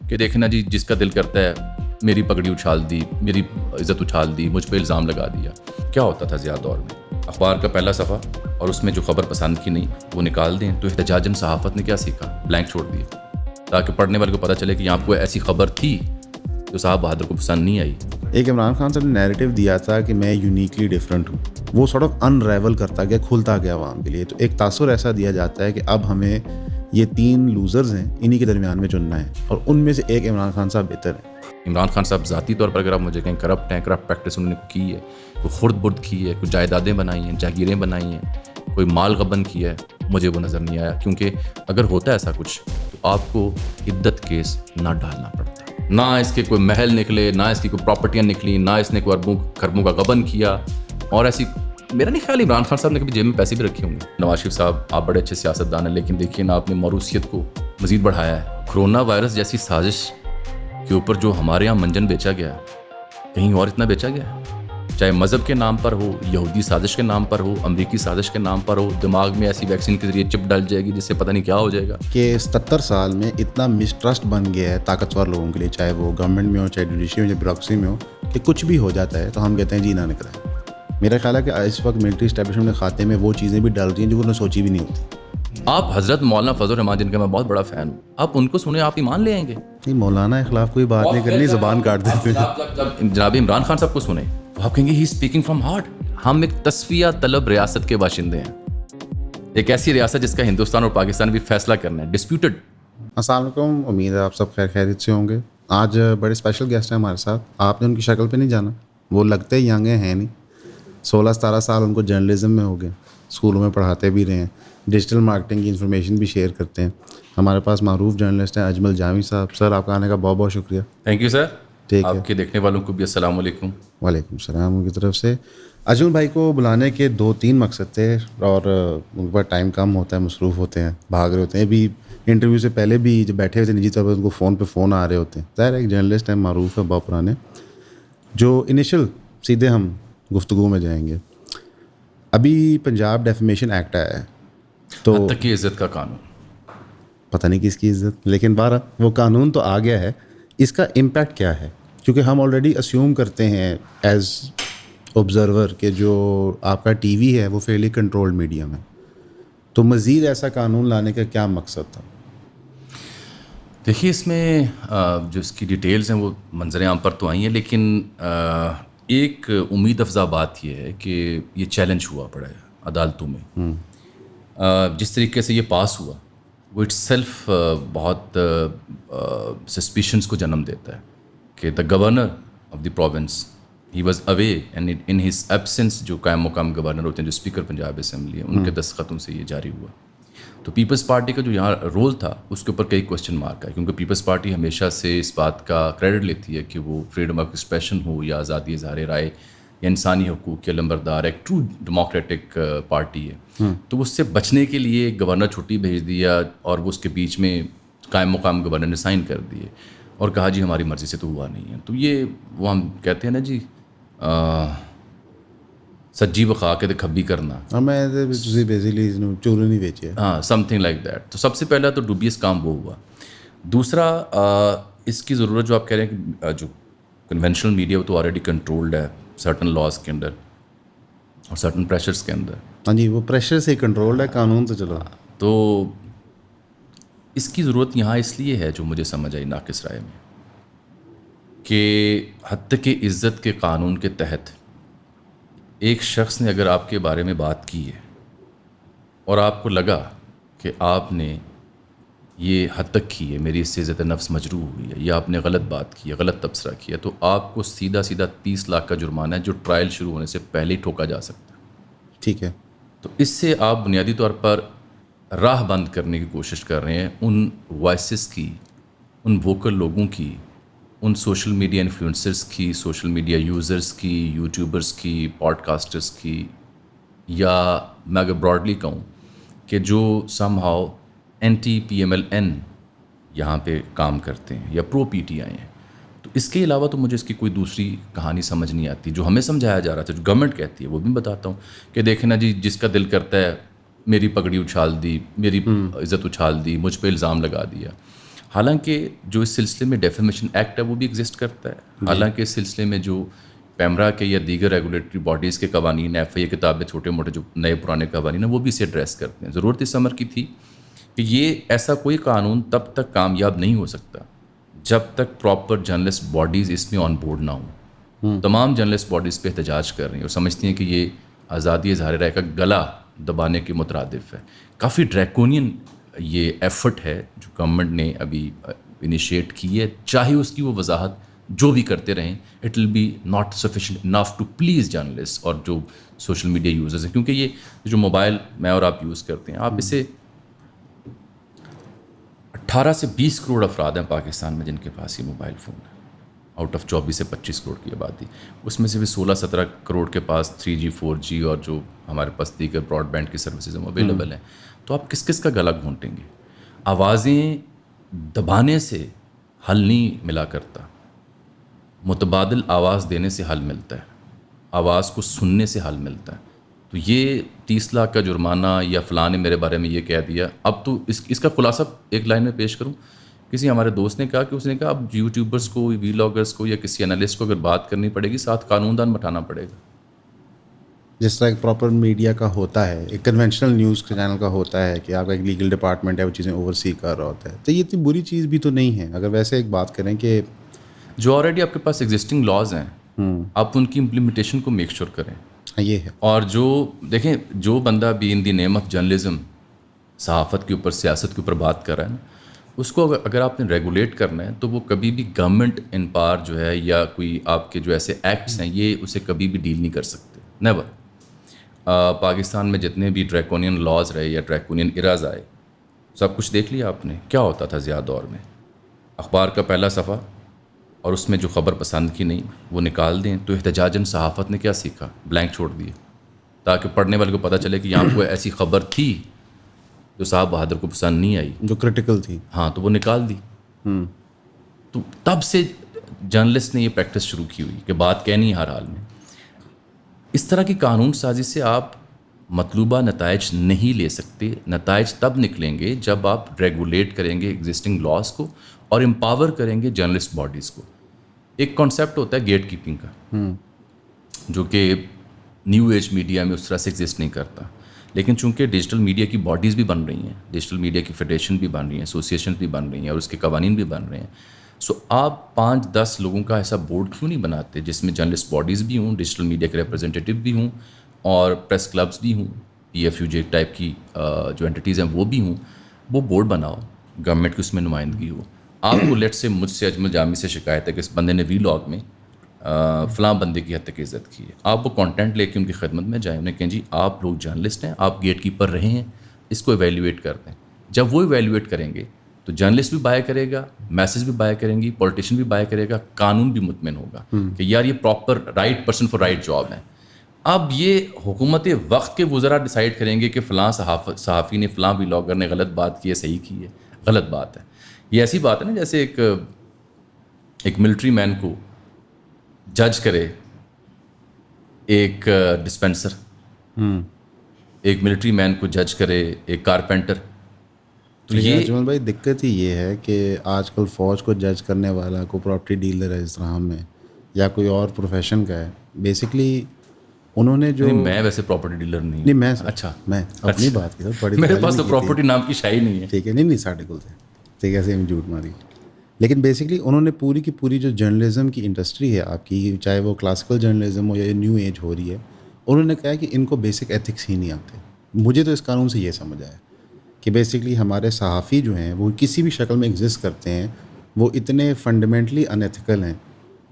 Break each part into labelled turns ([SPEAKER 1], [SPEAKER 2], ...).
[SPEAKER 1] کہ دیکھیں نا جی جس کا دل کرتا ہے میری پگڑی اچھال دی, میری عزت اچھال دی, مجھ پہ الزام لگا دیا. کیا ہوتا تھا ضیاء دور میں؟ اخبار کا پہلا صفحہ اور اس میں جو خبر پسند کی نہیں وہ نکال دیں. تو احتجاجاً صحافت نے کیا سیکھا؟ بلینک چھوڑ دیا تاکہ پڑھنے والے کو پتہ چلے کہ یہاں کوئی ایسی خبر تھی جو صاحب بہادر کو پسند نہیں آئی.
[SPEAKER 2] ایک عمران خان صاحب نے نیریٹو دیا تھا کہ میں یونیکلی ڈفرینٹ ہوں, وہ سارٹ آف انریول کرتا گیا, کھلتا گیا عوام کے لیے. تو ایک تاثر ایسا دیا جاتا ہے کہ اب ہمیں یہ 3 لوزرز ہیں, انہی کے درمیان میں چننا ہے, اور ان میں سے ایک عمران خان صاحب بہتر ہے.
[SPEAKER 1] عمران خان صاحب ذاتی طور پر اگر آپ مجھے کہیں کرپٹ ہیں, کرپٹ پریکٹس انہوں نے کی ہے, کوئی خرد برد کی ہے, کوئی جائیدادیں بنائی ہیں, جاگیریں بنائی ہیں, کوئی مال غبن کیا ہے, مجھے وہ نظر نہیں آیا. کیونکہ اگر ہوتا ایسا کچھ تو آپ کو عدت کیس نہ ڈالنا پڑتا, نہ اس کے کوئی محل نکلے, نہ اس کی کوئی پراپرٹیاں نکلی, نہ اس نے کوئی اربوں خربوں کا غبن کیا. اور ایسی میرا نہیں خیال عمران خان صاحب نے کبھی جیب میں پیسے بھی رکھے ہوں گے. نواز شریف صاحب آپ بڑے اچھے سیاستدان ہیں, لیکن دیکھیے نا آپ نے موروثیت کو مزید بڑھایا ہے. کرونا وائرس جیسی سازش کے اوپر جو ہمارے یہاں منجن بیچا گیا, کہیں اور اتنا بیچا گیا ہے؟ چاہے مذہب کے نام پر ہو, یہودی سازش کے نام پر ہو, امریکی سازش کے نام پر ہو, دماغ میں ایسی ویکسین کے ذریعے چپ ڈال جائے گی جس سے پتہ نہیں کیا ہو جائے گا.
[SPEAKER 2] کہ 77 سال میں اتنا مسٹرسٹ بن گیا ہے طاقتور لوگوں کے لیے, چاہے وہ گورنمنٹ میں ہو, چاہے جوڈیشری میں, چاہے بیوروکریسی میں ہو, کہ کچھ بھی ہو جاتا ہے تو ہم کہتے ہیں جی نہ نکلے. میرا خیال ہے کہ اس وقت ملٹری اسٹیبلشمنٹ کے کھاتے میں وہ چیزیں بھی ڈال رہی ہیں جو انہوں نے سوچی بھی نہیں ہوتی.
[SPEAKER 1] آپ حضرت مولانا فضل الرحمان جن کا میں بہت بڑا فین ہوں, آپ ان کو سنیں, آپ ایمان لے آئیں گے.
[SPEAKER 2] نہیں, مولانا کے خلاف کوئی بات نہیں کرنی, زبان کاٹ دیتے ہیں.
[SPEAKER 1] جناب عمران خان صاحب کو سنیں تو آپ کہیں گے ہی اسپیکنگ فرام ہارٹ. ہم ایک تصفیہ طلب ریاست کے باشندے ہیں, ایک ایسی ریاست جس کا ہندوستان اور پاکستان بھی فیصلہ کرنا ہے, ڈسپیوٹڈ.
[SPEAKER 2] السلام علیکم, امید ہے آپ سب خیر خیریت سے ہوں گے. آج بڑے اسپیشل گیسٹ ہیں ہمارے ساتھ. آپ نے ان کی شکل پہ نہیں جانا, وہ لگتے ہی ینگ ہیں نہیں. 16-17 سال ان کو جرنلزم میں ہو گئے, اسکولوں میں پڑھاتے بھی رہے ہیں, ڈیجیٹل مارکیٹنگ کی انفارمیشن بھی شیئر کرتے ہیں. ہمارے پاس معروف جرنلسٹ ہیں اجمل جامی صاحب. سر آپ کا آنے کا بہت بہت شکریہ.
[SPEAKER 1] Thank you sir.
[SPEAKER 2] ٹھیک ہے,
[SPEAKER 1] آپ کے دیکھنے والوں کو بھی السلام علیکم.
[SPEAKER 2] وعلیکم السلام ان کی طرف سے. اجمل بھائی کو بلانے کے 2-3 مقصد تھے, اور ان کے پاس ٹائم کم ہوتا ہے, مصروف ہوتے ہیں, بھاگ رہے ہوتے ہیں. ابھی انٹرویو سے پہلے بھی جب بیٹھے ہوئے تھے نجی طور پر ان کو فون پہ فون آ رہے ہوتے ہیں. ظاہر ہے ایک جرنلسٹ ہیں, معروف ہے, بہت پرانے. جو انیشل سیدھے ہم گفتگو میں جائیں گے. ابھی پنجاب ڈیفیمیشن ایکٹ آیا ہے, تو
[SPEAKER 1] حد تک کی عزت کا قانون,
[SPEAKER 2] پتہ نہیں کس کی عزت, لیکن بہرحال وہ قانون تو آ گیا ہے. اس کا امپیکٹ کیا ہے؟ کیونکہ ہم آلریڈی اسیوم کرتے ہیں ایز آبزرور کہ جو آپ کا ٹی وی ہے وہ فیئرلی کنٹرولڈ میڈیم ہے, تو مزید ایسا قانون لانے کا کیا مقصد تھا؟
[SPEAKER 1] دیکھیے اس میں جو اس کی ڈیٹیلز ہیں وہ منظر عام پر تو آئی ہیں, لیکن ایک امید افزا بات یہ ہے کہ یہ چیلنج ہوا پڑا ہے عدالتوں میں. جس طریقے سے یہ پاس ہوا وہ اٹ سیلف بہت سسپیشنس کو جنم دیتا ہے کہ the governor of the province he was away, and in his absence جو قائم مقام گورنر ہوتے ہیں, جو اسپیکر پنجاب اسمبلی ہے, ان کے دستخطوں سے یہ جاری ہوا. تو پیپلز پارٹی کا جو یہاں رول تھا اس کے اوپر کئی کوسچن مارک ہے, کیونکہ پیپلز پارٹی ہمیشہ سے اس بات کا کریڈٹ لیتی ہے کہ وہ فریڈم آف ایکسپریشن ہو یا آزادی اظہار رائے یا انسانی حقوق کے علمبردار ایک ٹرو ڈیموکریٹک پارٹی ہے. تو اس سے بچنے کے لیے گورنر چھٹی بھیج دیا, اور وہ اس کے بیچ میں قائم مقام گورنر نے سائن کر دیے اور کہا جی ہماری مرضی سے تو ہوا نہیں ہے. تو یہ وہ ہم کہتے ہیں نا جی سجی وخا کے کھبی کرنا,
[SPEAKER 2] میں بیسیکلی چور نہیں بیچے,
[SPEAKER 1] ہاں سم تھنگ لائک دیٹ. تو سب سے پہلا تو ڈوبیس کام وہ ہوا. دوسرا اس کی ضرورت جو آپ کہہ رہے ہیں کہ جو کنونشنل میڈیا وہ تو آلریڈی کنٹرولڈ ہے سرٹن لاز کے اندر اور سرٹن پریشرس کے اندر.
[SPEAKER 2] ہاں جی, وہ پریشر سے کنٹرولڈ ہے, قانون تو چلو.
[SPEAKER 1] تو اس کی ضرورت یہاں اس لیے ہے جو مجھے سمجھ آئی ناقص رائے میں, کہ حد تک عزت کے قانون کے تحت ایک شخص نے اگر آپ کے بارے میں بات کی ہے اور آپ کو لگا کہ آپ نے یہ حد تک کی ہے, میری اس سے عزت نفس مجروح ہوئی ہے, یا آپ نے غلط بات کی ہے, غلط تبصرہ کیا, تو آپ کو سیدھا 30 لاکھ کا جرمانہ ہے جو ٹرائل شروع ہونے سے پہلے ہی ٹھوکا جا سکتا ہے.
[SPEAKER 2] ٹھیک ہے,
[SPEAKER 1] تو اس سے آپ بنیادی طور پر راہ بند کرنے کی کوشش کر رہے ہیں ان وائسز کی, ان ووکل لوگوں کی, ان سوشل میڈیا انفلوئنسرز کی, سوشل میڈیا یوزرز کی, یوٹیوبرز کی, پوڈ کاسٹرز کی, یا میں اگر براڈلی کہوں کہ جو سم ہاؤ اینٹی PMLN یہاں پہ کام کرتے ہیں یا پرو PTI ہیں. تو اس کے علاوہ تو مجھے اس کی کوئی دوسری کہانی سمجھ نہیں آتی. جو ہمیں سمجھایا جا رہا تھا, جو گورنمنٹ کہتی ہے وہ بھی بتاتا ہوں کہ دیکھیں نا جی جس کا دل کرتا ہے میری پگڑی اچھال دی, میری عزت اچھال دی, مجھ پہ الزام لگا دیا. حالانکہ جو اس سلسلے میں ڈیفیمیشن ایکٹ ہے وہ بھی ایگزسٹ کرتا ہے، حالانکہ اس سلسلے میں جو پیمرا کے یا دیگر ریگولیٹری باڈیز کے قوانین، ایف آئی اے کتابیں، چھوٹے موٹے جو نئے پرانے قوانین ہیں وہ بھی اسے ایڈریس کرتے ہیں. ضرورت اس امر کی تھی کہ یہ ایسا کوئی قانون تب تک کامیاب نہیں ہو سکتا جب تک پراپر جرنلسٹ باڈیز اس میں آن بورڈ نہ ہوں. تمام جرنلسٹ باڈیز پہ احتجاج کر رہی ہیں اور سمجھتی ہیں کہ یہ آزادی اظہار رائے کا گلا دبانے کے مترادف ہے. کافی ڈریکونین یہ ایفرٹ ہے جو گورنمنٹ نے ابھی انیشیٹ کی ہے، چاہے اس کی وہ وضاحت جو بھی کرتے رہیں it will be not sufficient enough to please journalist اور جو سوشل میڈیا یوزرز ہیں. کیونکہ یہ جو موبائل میں اور آپ یوز کرتے ہیں، آپ اسے 18 سے 20 کروڑ افراد ہیں پاکستان میں جن کے پاس یہ موبائل فون ہے، آؤٹ آف 24 سے 25 کروڑ کی آبادی. اس میں سے بھی 16-17 کروڑ کے پاس 3G 4G اور جو ہمارے پاس دیگر براڈ بینڈ کی سروسز ہیں اویلیبل ہیں. تو آپ کس کس کا گلا گھونٹیں گے؟ آوازیں دبانے سے حل نہیں ملا کرتا، متبادل آواز دینے سے حل ملتا ہے، آواز کو سننے سے حل ملتا ہے. تو یہ 30 لاکھ کا جرمانہ یا فلاں نے میرے بارے میں یہ کہہ دیا، اب تو اس کا خلاصہ ایک لائن میں پیش کروں. کسی ہمارے دوست نے کہا کہ اس نے کہا اب یوٹیوبرس کو، ویلاگرس کو یا کسی انالسٹ کو اگر بات کرنی پڑے گی ساتھ قانون دان بٹھانا پڑے گا.
[SPEAKER 2] جس طرح ایک پراپر میڈیا کا ہوتا ہے، ایک کنونشنل نیوز چینل کا ہوتا ہے کہ آپ کا ایک لیگل ڈپارٹمنٹ ہے وہ چیزیں اوور سی کر رہا ہوتا ہے، تو یہ اتنی بری چیز بھی تو نہیں ہے. اگر ویسے ایک بات کریں کہ
[SPEAKER 1] جو آلریڈی آپ کے پاس ایگزسٹنگ لاز ہیں آپ ان کی امپلیمنٹیشن کو میک شور کریں.
[SPEAKER 2] یہ ہے.
[SPEAKER 1] اور جو دیکھیں جو بندہ بھی ان دی نیم آف جرنلزم صحافت کے اوپر، سیاست کے اوپر بات کر رہا ہے نا، اس کو اگر آپ نے ریگولیٹ کرنا ہے تو وہ کبھی بھی گورنمنٹ ان پار جو ہے یا کوئی آپ کے جو ایسے ایکٹس ہیں یہ اسے کبھی بھی ڈیل نہیں کر سکتے. نیور. پاکستان میں جتنے بھی ڈریکونین لاز رہے یا ڈریکونین ایراز آئے، سب کچھ دیکھ لیا آپ نے. کیا ہوتا تھا ضیاء دور میں؟ اخبار کا پہلا صفحہ اور اس میں جو خبر پسند کی نہیں وہ نکال دیں. تو احتجاجاً صحافت نے کیا سیکھا؟ بلینک چھوڑ دیے تاکہ پڑھنے والے کو پتہ چلے کہ یہاں کوئی ایسی خبر تھی جو صاحب بہادر کو پسند نہیں آئی،
[SPEAKER 2] جو کرٹیکل تھی.
[SPEAKER 1] ہاں تو وہ نکال دی. تو تب سے جرنلسٹ نے یہ پریکٹس شروع کی ہوئی کہ بات کہنی ہر حال میں. اس طرح کی قانون سازی سے آپ مطلوبہ نتائج نہیں لے سکتے. نتائج تب نکلیں گے جب آپ ریگولیٹ کریں گے ایگزسٹنگ لاز کو اور امپاور کریں گے جرنلسٹ باڈیز کو. ایک کانسیپٹ ہوتا ہے گیٹ کیپنگ کا جو کہ نیو ایج میڈیا میں اس طرح سے ایگزسٹ نہیں کرتا، لیکن چونکہ ڈیجیٹل میڈیا کی باڈیز بھی بن رہی ہیں، ڈیجیٹل میڈیا کی فیڈریشن بھی بن رہی ہیں، ایسوسیشن بھی بن رہی ہیں اور اس کے قوانین بھی بن رہے ہیں. سو آپ 5-10 لوگوں کا ایسا بورڈ کیوں نہیں بناتے جس میں جرنلسٹ باڈیز بھی ہوں، ڈیجیٹل میڈیا کے ریپرزینٹیٹیو بھی ہوں اور پریس کلبز بھی ہوں، PFUJ ٹائپ کی جو انٹیٹیز ہیں وہ بھی ہوں. وہ بورڈ بناؤ، گورنمنٹ کی اس میں نمائندگی ہو. آپ کو لیٹ سے مجھ سے اجمل جامی سے شکایت ہے کہ اس بندے نے وی لاگ میں فلاں بندے کی حد تک عزت کی ہے. آپ وہ کانٹینٹ لے کے ان کی خدمت میں جائیں، انہیں کہیں جی آپ لوگ جرنلسٹ ہیں، آپ گیٹ کیپر رہے ہیں، اس کو ایویلیویٹ کر دیں. جب وہ ایویلیویٹ کریں گے تو جرنلسٹ بھی بائے کرے گا، میسج بھی بائے کریں گی، پولیٹیشین بھی بائے کرے گا، قانون بھی مطمئن ہوگا کہ یار یہ proper right person for right job ہے. اب یہ حکومت وقت کے وزراء ڈیسائیڈ کریں گے کہ فلاں صحافی نے، فلاں ویلاگر نے غلط بات کی ہے، صحیح کی ہے، غلط بات ہے. یہ ایسی بات ہے نا جیسے ایک ملٹری مین کو جج کرے ایک ڈسپینسر، ایک ملٹری مین کو جج کرے ایک کارپینٹر. تو یہ
[SPEAKER 2] اجمل بھائی دقت ہی یہ ہے کہ آج کل فوج کو جج کرنے والا کوئی پراپرٹی ڈیلر ہے اس طرح میں یا کوئی اور پروفیشن کا ہے، بیسکلی انہوں نے جو
[SPEAKER 1] میں ویسے پراپرٹی ڈیلر نہیں
[SPEAKER 2] نہیں میں
[SPEAKER 1] اچھا
[SPEAKER 2] میں اپنی بات کی بڑی
[SPEAKER 1] میرے پاس تو پراپرٹی نام کی شائی نہیں ہے.
[SPEAKER 2] ٹھیک ہے، نہیں ساڑھے کل سے ٹھیک ہے، ایسے ہم جھوٹ ماری. لیکن بیسکلی انہوں نے پوری کی پوری جو جرنلزم کی انڈسٹری ہے آپ کی، چاہے وہ کلاسیکل جرنلزم ہو یا نیو ایج ہو رہی ہے، انہوں نے کہا کہ ان کو بیسک ایتھکس ہی نہیں آتے. مجھے تو اس قانون سے یہ سمجھ آیا کہ بیسکلی ہمارے صحافی جو ہیں وہ کسی بھی شکل میں ایگزسٹ کرتے ہیں، وہ اتنے فنڈامنٹلی ان ایتھیکل ہیں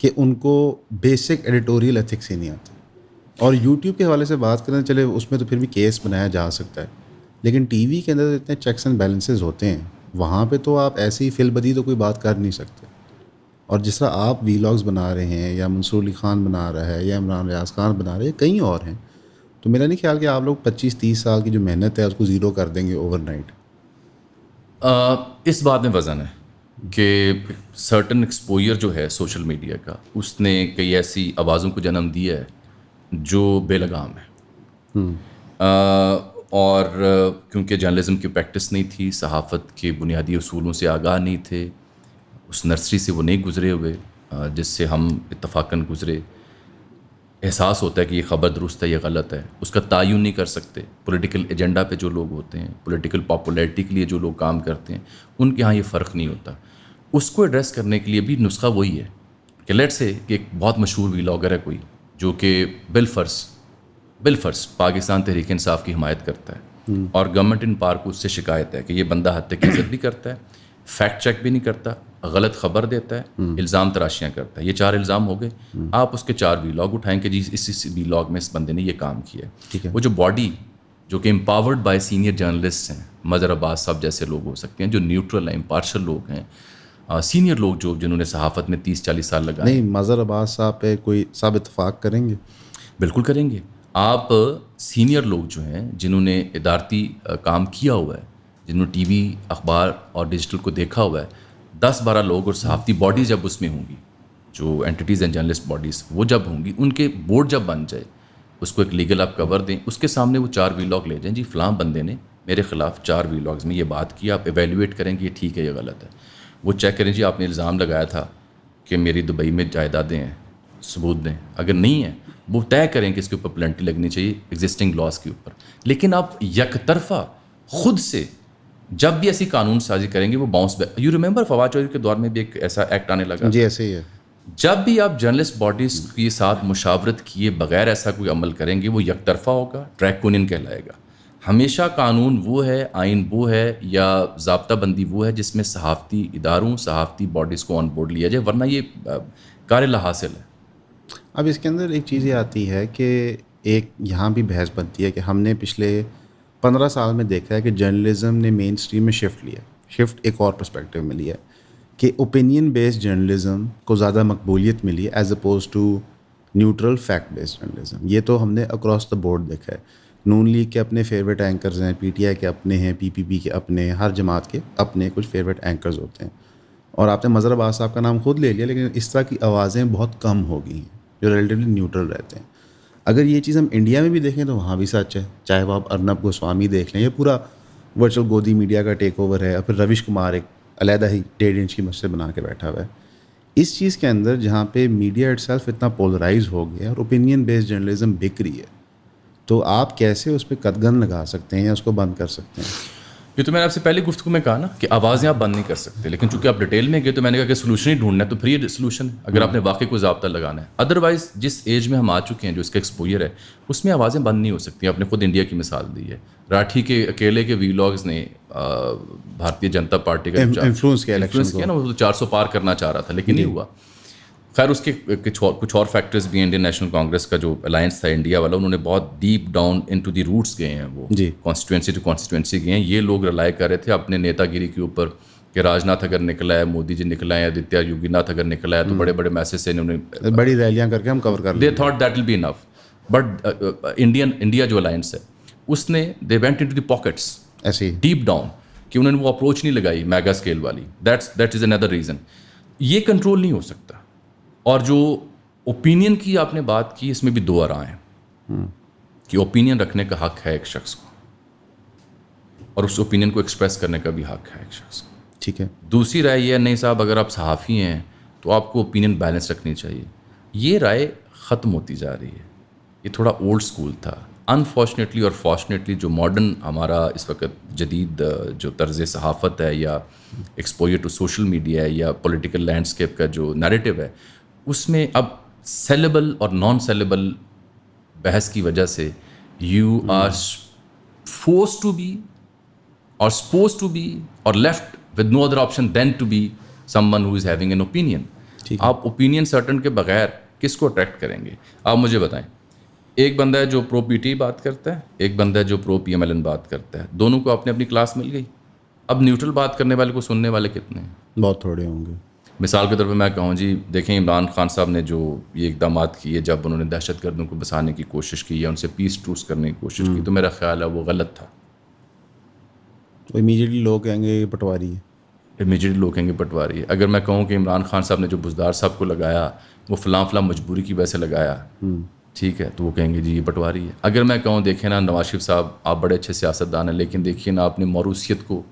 [SPEAKER 2] کہ ان کو بیسک ایڈیٹوریل ایتھکس ہی نہیں آتے. اور یوٹیوب کے حوالے سے بات کریں چلے اس میں تو پھر بھی کیس بنایا جا سکتا ہے، لیکن ٹی وی کے اندر اتنے چیکس اینڈ بیلنسز ہوتے ہیں، وہاں پہ تو آپ ایسے ہی فل بدی تو کوئی بات کر نہیں سکتے. اور جس طرح آپ ویلاگز بنا رہے ہیں یا منصور علی خان بنا رہا ہے یا عمران ریاض خان بنا رہے ہیں، کئی اور ہیں، تو میرا نہیں خیال کہ آپ لوگ 25-30 سال کی جو محنت ہے اس کو زیرو کر دیں گے اوور نائٹ.
[SPEAKER 1] اس بات میں وزن ہے کہ سرٹن ایکسپوئر جو ہے سوشل میڈیا کا، اس نے کئی ایسی آوازوں کو جنم دیا ہے جو بے لگام ہے. اور کیونکہ جرنلزم کی پریکٹس نہیں تھی، صحافت کے بنیادی اصولوں سے آگاہ نہیں تھے، اس نرسری سے وہ نہیں گزرے ہوئے جس سے ہم اتفاقاً گزرے. احساس ہوتا ہے کہ یہ خبر درست ہے، یہ غلط ہے، اس کا تعین نہیں کر سکتے. پولیٹیکل ایجنڈا پہ جو لوگ ہوتے ہیں، پولیٹیکل پاپولیرٹی کے لیے جو لوگ کام کرتے ہیں، ان کے ہاں یہ فرق نہیں ہوتا. اس کو ایڈریس کرنے کے لیے بھی نسخہ وہی ہے کہ لیٹ سے کہ ایک بہت مشہور ویلاگر ہے کوئی جو کہ بالفرض پاکستان تحریک انصاف کی حمایت کرتا ہے اور گورنمنٹ ان پار کو اس سے شکایت ہے کہ یہ بندہ حد تک عزت بھی کرتا ہے، فیکٹ چیک بھی نہیں کرتا، غلط خبر دیتا ہے، الزام تراشیاں کرتا ہے. یہ 4 الزام ہو گئے. آپ اس کے 4 ویلاگ اٹھائیں کہ جی اس ویلاگ میں اس بندے نے یہ کام کیا ہے. وہ جو باڈی جو کہ امپاورڈ بائی سینئر جرنلسٹ ہیں، مظہر عباس صاحب جیسے لوگ ہو سکتے ہیں جو نیوٹرل ہیں، امپارشل لوگ ہیں، سینئر لوگ جنہوں نے صحافت میں 30-40 سال لگائے.
[SPEAKER 2] نہیں، مظہر عباس صاحب پہ کوئی صاحب اتفاق کریں گے؟
[SPEAKER 1] بالکل کریں گے. آپ سینئر لوگ جو ہیں جنہوں نے ادارتی کام کیا ہوا ہے، جنہوں نے ٹی وی، اخبار اور ڈیجیٹل کو دیکھا ہوا ہے، 10-12 لوگ اور صحافتی باڈیز جب اس میں ہوں گی، جو اینٹیز اینڈ جرنلسٹ باڈیز وہ جب ہوں گی، ان کے بورڈ جب بن جائے، اس کو ایک لیگل آپ کور دیں، اس کے سامنے وہ 4 ویلاگ لے جائیں، جی فلاں بندے نے میرے خلاف 4 ویلاگز میں یہ بات کی، آپ ایویلیویٹ کریں کہ یہ ٹھیک ہے یہ غلط ہے. وہ چیک کریں، جی آپ نے الزام لگایا تھا کہ میری دبئی میں جائیدادیں ہیں، ثبوت دیں. اگر نہیں ہے وہ طے کریں کہ اس کے اوپر پلنٹی لگنی چاہیے ایگزسٹنگ لاس کے اوپر. لیکن آپ یک طرفہ خود سے جب بھی ایسی قانون سازی کریں گے وہ bounce back. You remember Fawad Chaudhry کے دور میں بھی ایک ایسا ایکٹ آنے لگا.
[SPEAKER 2] جی ایسے ہی ہے.
[SPEAKER 1] جب بھی آپ جرنلسٹ باڈیز کے ساتھ مشاورت کیے بغیر ایسا کوئی عمل کریں گے وہ یک طرفہ ہوگا، ڈریکونین کہلائے گا. ہمیشہ قانون وہ ہے، آئین وہ ہے یا ضابطہ بندی وہ ہے جس میں صحافتی اداروں، صحافتی باڈیز کو آن بورڈ لیا جائے، ورنہ یہ کار لا حاصل ہے.
[SPEAKER 2] اب اس کے اندر ایک چیز یہ آتی ہے کہ ایک یہاں بھی بحث بنتی ہے کہ ہم نے پچھلے 15 سال میں دیکھا ہے کہ جرنلزم نے مین اسٹریم میں شفٹ ایک اور پرسپیکٹیو میں لیا ہے کہ اوپینین بیسڈ جرنلزم کو زیادہ مقبولیت ملی ہے as opposed to neutral fact based journalism. یہ تو ہم نے اکراس دا بورڈ دیکھا ہے. نون لیگ کے اپنے فیوریٹ اینکرز ہیں، پی ٹی آئی کے اپنے ہیں، پی پی پی کے اپنے ہیں، ہر جماعت کے اپنے کچھ فیوریٹ اینکرز ہوتے ہیں. اور آپ نے مظہر عباس صاحب کا نام خود لے لیا، لیکن اس طرح کی آوازیں بہت کم ہو گئی ہیں جو ریلیٹیولی نیوٹرل رہتے ہیں. اگر یہ چیز ہم انڈیا میں بھی دیکھیں تو وہاں بھی سچ ہے، چاہے وہ آپ ارنب گوسوامی دیکھ لیں، یہ پورا ورچوئل گودی میڈیا کا ٹیک اوور ہے، اور پھر رویش کمار ایک علیحدہ ہی 1.5 انچ کی مسجد بنا کے بیٹھا ہوا ہے. اس چیز کے اندر جہاں پہ میڈیا اٹ سیلف اتنا پولرائز ہو گیا اور اوپینین بیسڈ جرنلزم بک رہی ہے، تو آپ کیسے اس پہ قدغن لگا سکتے ہیں یا اس کو بند کر سکتے ہیں؟
[SPEAKER 1] یہ تو میں نے آپ سے پہلے گفتگو میں کہا نا کہ آوازیں آپ بند نہیں کر سکتے، لیکن چونکہ آپ ڈیٹیل میں گئے تو میں نے کہا کہ سولوشن ہی ڈھونڈنا ہے، تو پھر یہ سولوشن اگر آپ نے واقعی کوئی ضابطہ لگانا ہے. ادروائز جس ایج میں ہم آ چکے ہیں، جو اس کا ایکسپوجر ہے، اس میں آوازیں بند نہیں ہو سکتی. آپ نے خود انڈیا کی مثال دی ہے، راٹھی کے اکیلے کے ویلاگز نے بھارتیہ جنتا پارٹی کا
[SPEAKER 2] انفلوئنس کیا
[SPEAKER 1] نا، وہ 400 پار کرنا چاہ رہا تھا لیکن نہیں ہوا. خیر اس کے کچھ اور فیکٹرز بھی ہیں. انڈین نیشنل کانگریس کا جو الائنس تھا انڈیا والا، انہوں نے بہت deep down into the roots گئے ہیں، وہ کانسٹیٹوئنسی ٹو کانسٹیٹوئنسی گئے ہیں. یہ لوگ رلائے کر رہے تھے اپنے نیتا گیری کے اوپر کہ راج ناتھ اگر نکلا ہے، مودی جی نکلا ہے، آدتیہ یوگی ناتھ اگر نکلا ہے تو بڑے بڑے میسج سے انہوں نے
[SPEAKER 2] بڑی ریلیاں کر کے ہم کور کر لیں.
[SPEAKER 1] They thought that will be enough. But India جو الائنس ہے اس نے they went into the pockets
[SPEAKER 2] ایسے ہی
[SPEAKER 1] ڈیپ ڈاؤن کہ انہوں نے وہ اپروچ نہیں لگائی میگا اسکیل والی. That is another reason. یہ کنٹرول نہیں ہو سکتا. اور جو اوپینین کی آپ نے بات کی، اس میں بھی 2 آراء ہیں کہ اوپینین رکھنے کا حق ہے ایک شخص کو اور اس اوپینین کو ایکسپریس کرنے کا بھی حق ہے ایک شخص کو.
[SPEAKER 2] ٹھیک ہے.
[SPEAKER 1] دوسری رائے یہ ہے نہیں صاحب اگر آپ صحافی ہیں تو آپ کو اوپینین بیلنس رکھنی چاہیے. یہ رائے ختم ہوتی جا رہی ہے. یہ تھوڑا اولڈ اسکول تھا. انفارچونیٹلی اور فارچونیٹلی جو ماڈرن ہمارا اس وقت جدید جو طرز صحافت ہے یا ایکسپوجر ٹو سوشل میڈیا ہے یا پولیٹیکل لینڈسکیپ کا جو نیریٹو ہے، اس میں اب سیلیبل اور نان سیلیبل بحث کی وجہ سے you are force to be or suppose to be or left with no other option than to be someone who is having an opinion. آپ اوپینین سرٹن کے بغیر کس کو اٹریکٹ کریں گے؟ آپ مجھے بتائیں. ایک بندہ ہے جو پرو پی ٹی بات کرتا ہے، ایک بندہ ہے جو پرو پی ایم ایل این بات کرتا ہے. دونوں کو اپنی اپنی کلاس مل گئی. اب نیوٹرل بات کرنے والے کو سننے والے کتنے ہیں؟
[SPEAKER 2] بہت تھوڑے ہوں گے.
[SPEAKER 1] مثال کے طور پہ میں کہوں جی دیکھیں عمران خان صاحب نے جو یہ اقدامات کیے، جب انہوں نے دہشت گردوں کو بسانے کی کوشش کی یا ان سے پیس ٹروس کرنے کی کوشش کی، تو میرا خیال ہے وہ غلط تھا.
[SPEAKER 2] تو امیجیٹلی لوگ کہیں گے یہ پٹواری ہے.
[SPEAKER 1] امیجیٹلی لوگ کہیں گے پٹواری ہے. اگر میں کہوں کہ عمران خان صاحب نے جو بزدار صاحب کو لگایا وہ فلاں مجبوری کی وجہ سے لگایا، ٹھیک ہے، تو وہ کہیں گے جی یہ پٹواری ہے. اگر میں کہوں دیکھیں نا نواز شریف صاحب آپ بڑے اچھے سیاستدان ہیں لیکن دیکھیے نا آپ نے موروثیت کو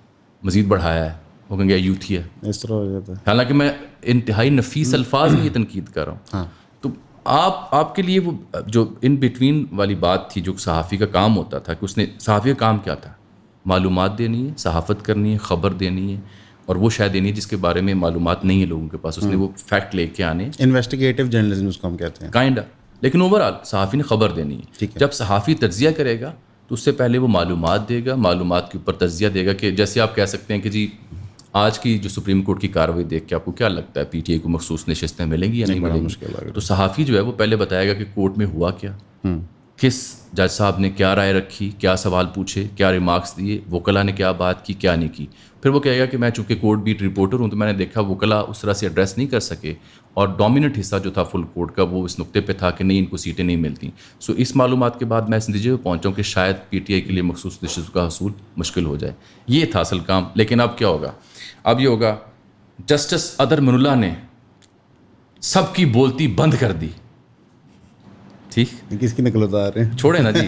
[SPEAKER 1] مزید بڑھایا ہے, وہ کہیں گے یوتھی ہے.
[SPEAKER 2] اس طرح ہو جاتا ہے.
[SPEAKER 1] حالانکہ میں انتہائی نفیس الفاظ میں یہ تنقید کر رہا ہوں.
[SPEAKER 2] ہاں
[SPEAKER 1] تو آپ کے لیے وہ جو ان بٹوین والی بات تھی جو صحافی کا کام ہوتا تھا کہ اس نے صحافی کا کام کیا تھا, معلومات دینی ہے, صحافت کرنی ہے, خبر دینی ہے, اور وہ شاید دینی ہے جس کے بارے میں معلومات نہیں ہے لوگوں کے پاس, اس نے وہ فیکٹ لے کے آنے
[SPEAKER 2] انویسٹیگیٹو جرنلزم اس کو ہم کہتے ہیں
[SPEAKER 1] کائنڈ. لیکن اوور آل صحافی نے خبر دینی ہے.
[SPEAKER 2] ٹھیک ہے.
[SPEAKER 1] جب صحافی تجزیہ کرے گا تو اس سے پہلے وہ معلومات دے گا, معلومات کے اوپر تجزیہ دے گا. کہ جیسے آپ کہہ سکتے ہیں کہ جی آج کی جو سپریم کورٹ کی کارروائی دیکھ کے آپ کو کیا لگتا ہے پی ٹی آئی کو مخصوص نشستیں ملیں گی یا نہیں ملیں گی؟ تو صحافی جو ہے وہ پہلے بتائے گا کہ کورٹ میں ہوا کیا, کس جج صاحب نے کیا رائے رکھی, کیا سوال پوچھے, کیا ریمارکس دیے, وکلا نے کیا بات کی, کیا نہیں کی. پھر وہ کہے گا کہ میں چونکہ کورٹ بیٹ رپورٹر ہوں تو میں نے دیکھا وکلا اس طرح سے ایڈریس نہیں کر سکے, اور ڈومیننٹ حصہ جو تھا فل کورٹ کا وہ اس نقطے پہ تھا کہ نہیں ان کو سیٹیں نہیں ملتی. سو اس معلومات کے بعد میں اس نتیجے پہ پہنچا ہوں کہ شاید پی ٹی آئی کے لیے مخصوص نشست کا حصول مشکل ہو جائے. یہ تھا اصل کام. لیکن اب کیا ہوگا؟ اب یہ ہوگا جسٹس ادر من اللہ نے سب کی بولتی بند کر دی. ٹھیک,
[SPEAKER 2] کس کی نقل اتار رہے ہیں,
[SPEAKER 1] چھوڑے نا جی.